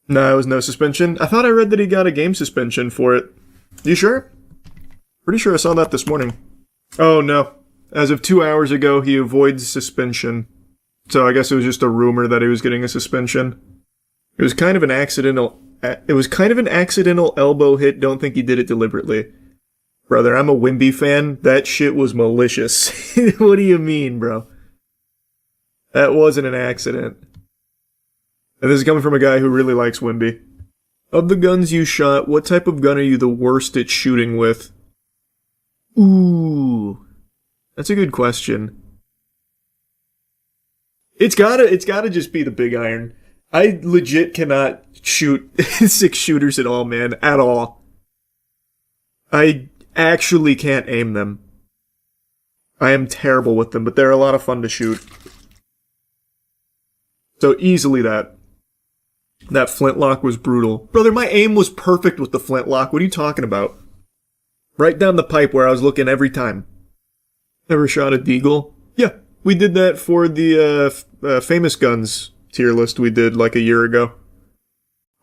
No, it was no suspension. I thought I read that he got a game suspension for it. You sure? Pretty sure I saw that this morning. Oh no. As of 2 hours ago, he avoids suspension. So I guess it was just a rumor that he was getting a suspension. It was kind of an accidental elbow hit. Don't think he did it deliberately. Brother, I'm a Wimby fan. That shit was malicious. What do you mean, bro? That wasn't an accident. And this is coming from a guy who really likes Wimby. Of the guns you shot, what type of gun are you the worst at shooting with? Ooh. That's a good question. It's gotta just be the big iron. I legit cannot shoot 6 shooters at all, man. At all. I actually can't aim them. I am terrible with them, but they're a lot of fun to shoot. So easily that flintlock was brutal. Brother, my aim was perfect with the flintlock. What are you talking about? Right down the pipe where I was looking every time. Never shot a deagle? Yeah, we did that for the famous guns tier list we did like a year ago.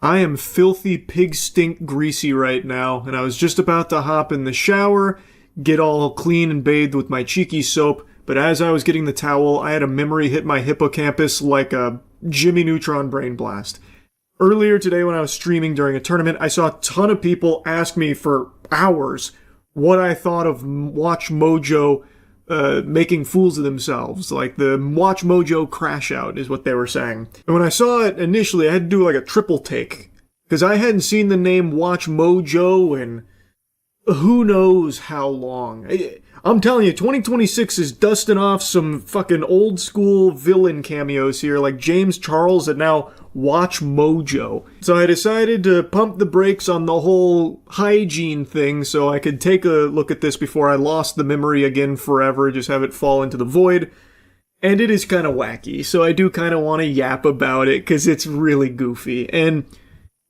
I am filthy pig stink greasy right now, and I was just about to hop in the shower, get all clean and bathed with my cheeky soap, but as I was getting the towel, I had a memory hit my hippocampus like a Jimmy Neutron brain blast. Earlier today when I was streaming during a tournament, I saw a ton of people ask me for hours what I thought of Watch Mojo making fools of themselves. Like the Watch Mojo crash out is what they were saying. And when I saw it initially, I had to do like a triple take. Because I hadn't seen the name Watch Mojo in who knows how long. I'm telling you, 2026 is dusting off some fucking old school villain cameos here, like James Charles and now Watch Mojo. So I decided to pump the brakes on the whole hygiene thing so I could take a look at this before I lost the memory again forever, just have it fall into the void. And it is kind of wacky, so I do kind of want to yap about it because it's really goofy. And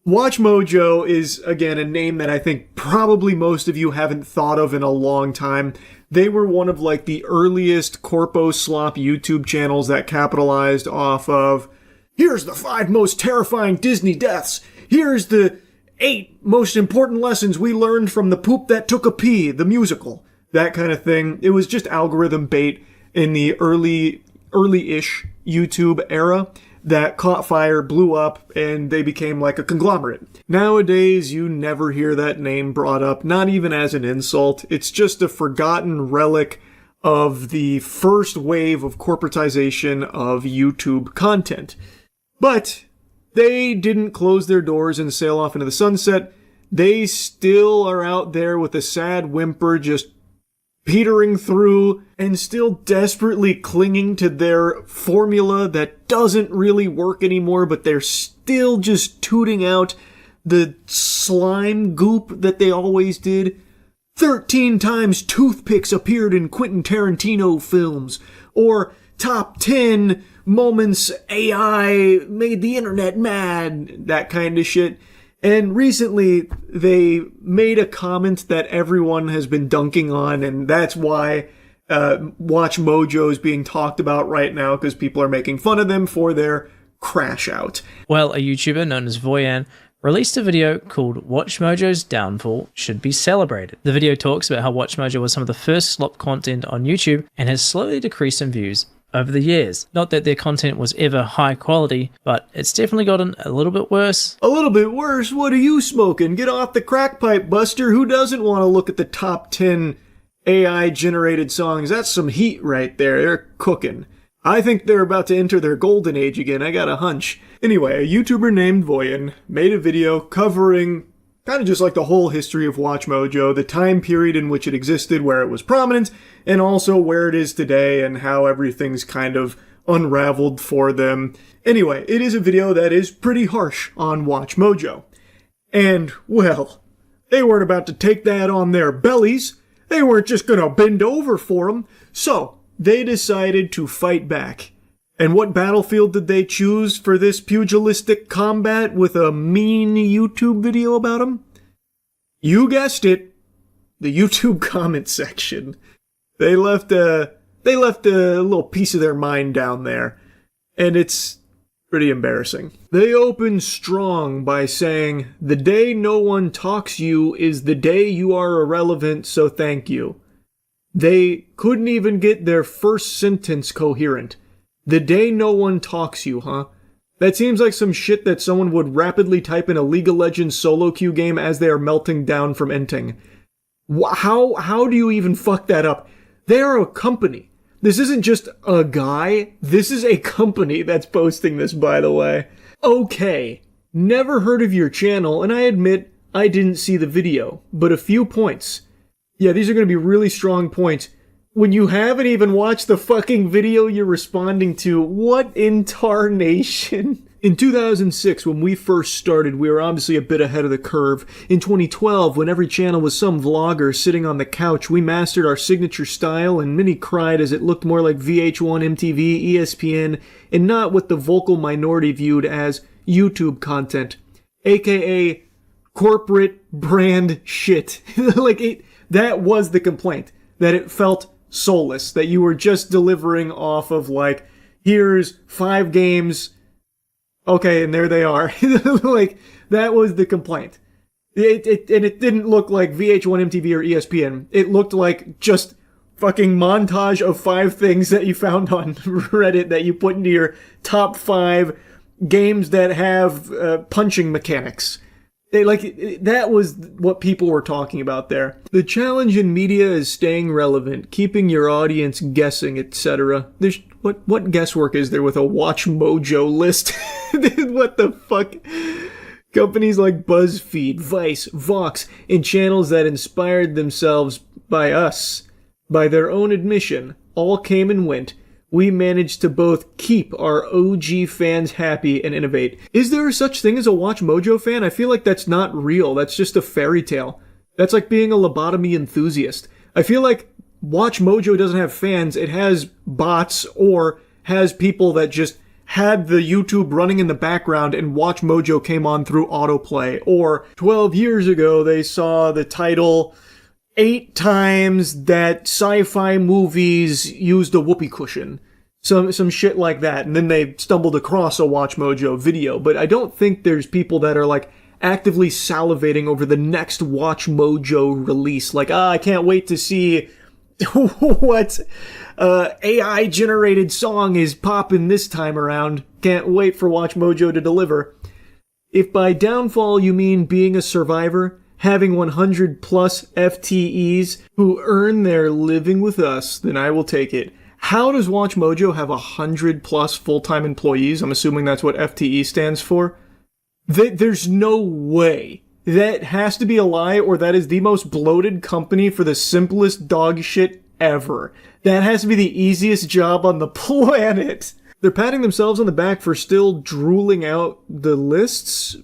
Watch Mojo is, again, a name that I think probably most of you haven't thought of in a long time. They were one of, like, the earliest Corpo Slop YouTube channels that capitalized off of, here's the 5 most terrifying Disney deaths. Here's the 8 most important lessons we learned from The Poop That Took a Pee, the musical. That kind of thing. It was just algorithm bait in the early-ish YouTube era that caught fire, blew up, and they became like a conglomerate. Nowadays, you never hear that name brought up, not even as an insult. It's just a forgotten relic of the first wave of corporatization of YouTube content. But they didn't close their doors and sail off into the sunset. They still are out there with a sad whimper, just petering through and still desperately clinging to their formula that doesn't really work anymore, but they're still just tooting out the slime goop that they always did. 13 times toothpicks appeared in Quentin Tarantino films, or top 10 moments AI made the internet mad, that kind of shit. And recently, they made a comment that everyone has been dunking on, and that's why Watch Mojo is being talked about right now, because people are making fun of them for their crash out. Well, a YouTuber known as Voyan released a video called Watch Mojo's Downfall Should Be Celebrated. The video talks about how Watch Mojo was some of the first slop content on YouTube and has slowly decreased in views over the years. Not that their content was ever high quality, but it's definitely gotten a little bit worse. A little bit worse? What are you smoking? Get off the crack pipe, Buster. Who doesn't want to look at the top 10 AI-generated songs? That's some heat right there. They're cooking. I think they're about to enter their golden age again. I got a hunch. Anyway, a YouTuber named Voyan made a video covering kind of just like the whole history of Watch Mojo, the time period in which it existed, where it was prominent, and also where it is today and how everything's kind of unraveled for them. Anyway, it is a video that is pretty harsh on Watch Mojo. And, well, they weren't about to take that on their bellies. They weren't just gonna bend over for them. So, they decided to fight back. And what battlefield did they choose for this pugilistic combat with a mean YouTube video about them? You guessed it, the YouTube comment section. They left a little piece of their mind down there, and it's pretty embarrassing. They opened strong by saying, "The day no one talks you is the day you are irrelevant, so thank you." They couldn't even get their first sentence coherent. The day no one talks you, huh? That seems like some shit that someone would rapidly type in a League of Legends solo queue game as they are melting down from inting. How do you even fuck that up? They are a company. This isn't just a guy. This is a company that's posting this, by the way. Okay, never heard of your channel, and I admit I didn't see the video, but a few points. Yeah, these are going to be really strong points. When you haven't even watched the fucking video you're responding to, what in tarnation? In 2006, when we first started, we were obviously a bit ahead of the curve. In 2012, when every channel was some vlogger sitting on the couch, we mastered our signature style, and many cried as it looked more like VH1, MTV, ESPN, and not what the vocal minority viewed as YouTube content, aka corporate brand shit. That was the complaint, that it felt soulless, that you were just delivering off of like, here's 5 games, okay, and there they are. That was the complaint. It didn't look like VH1, MTV, or ESPN. It looked like just fucking montage of 5 things that you found on Reddit that you put into your top 5 games that have punching mechanics. That was what people were talking about there. The challenge in media is staying relevant, keeping your audience guessing, etc. What guesswork is there with a Watch Mojo list? What the fuck? Companies like BuzzFeed, Vice, Vox, and channels that inspired themselves by us, by their own admission, all came and went. We managed to both keep our OG fans happy and innovate. Is there such thing as a Watch Mojo fan? I feel like that's not real. That's just a fairy tale. That's like being a lobotomy enthusiast. I feel like Watch Mojo doesn't have fans. It has bots or has people that just had the YouTube running in the background and Watch Mojo came on through autoplay. Or 12 years ago, they saw the title 8 times that sci-fi movies used a whoopee cushion. Some shit like that. And then they stumbled across a Watch Mojo video. But I don't think there's people that are like actively salivating over the next Watch Mojo release. Like, I can't wait to see what AI generated song is popping this time around. Can't wait for Watch Mojo to deliver. If by downfall you mean being a survivor, having 100 plus FTEs who earn their living with us, then I will take it. How does Watch Mojo have 100 plus full-time employees? I'm assuming that's what FTE stands for. There's no way. That has to be a lie, or that is the most bloated company for the simplest dog shit ever. That has to be the easiest job on the planet. They're patting themselves on the back for still drooling out the lists,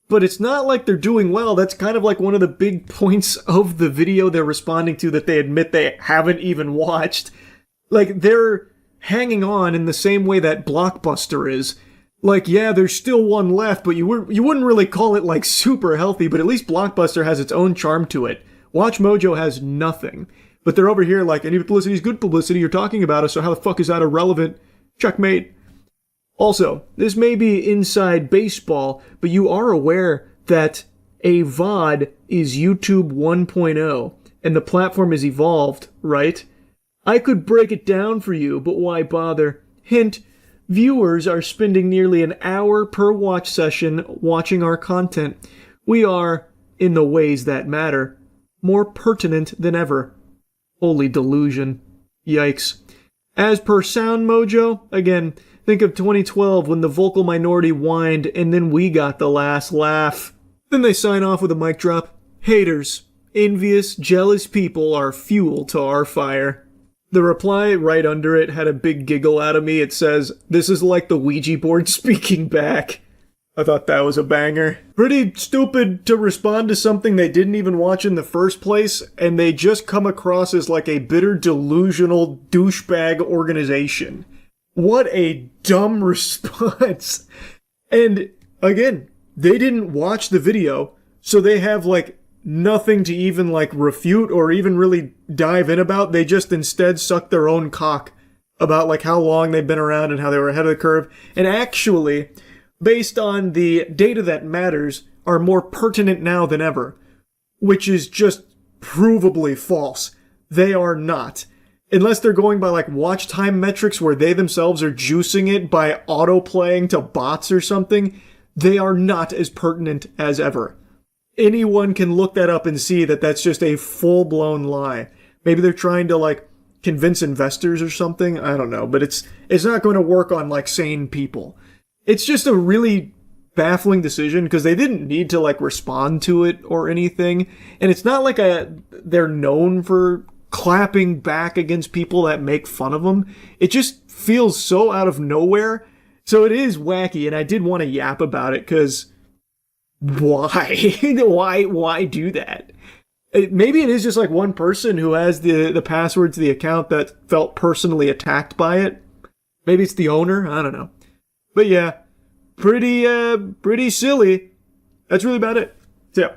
but it's not like they're doing well. That's kind of like one of the big points of the video they're responding to that they admit they haven't even watched. Like, they're hanging on in the same way that Blockbuster is. Like, yeah, there's still one left, but you wouldn't really call it, like, super healthy, but at least Blockbuster has its own charm to it. Watch Mojo has nothing. But they're over here like, any publicity is good publicity, you're talking about us, so how the fuck is that irrelevant? Checkmate. Also, this may be inside baseball, but you are aware that a VOD is YouTube 1.0, and the platform has evolved, right? I could break it down for you, but why bother? Hint, viewers are spending nearly an hour per watch session watching our content. We are, in the ways that matter, more pertinent than ever. Holy delusion. Yikes. As per Sound Mojo, again, think of 2012 when the vocal minority whined and then we got the last laugh. Then they sign off with a mic drop. Haters, envious, jealous people are fuel to our fire. The reply right under it had a big giggle out of me. It says, "This is like the Ouija board speaking back." I thought that was a banger. Pretty stupid to respond to something they didn't even watch in the first place, and they just come across as like a bitter, delusional douchebag organization. What a dumb response. And again, they didn't watch the video, so they have like nothing to even like refute or even really dive in about. They just instead suck their own cock about like how long they've been around and how they were ahead of the curve. And actually, based on the data that matters, are more pertinent now than ever, which is just provably false. They are not. Unless they're going by like watch time metrics where they themselves are juicing it by auto-playing to bots or something, they are not as pertinent as ever. Anyone can look that up and see that that's just a full-blown lie. Maybe they're trying to like convince investors or something, I don't know, but it's not going to work on like sane people. It's just a really baffling decision because they didn't need to like respond to it or anything. And it's not like they're known for clapping back against people that make fun of them. It just feels so out of nowhere. So it is wacky, and I did want to yap about it because why? why do that? Maybe it is just like one person who has the password to the account that felt personally attacked by it. Maybe it's the owner. I don't know. But yeah, pretty silly. That's really about it. So yeah.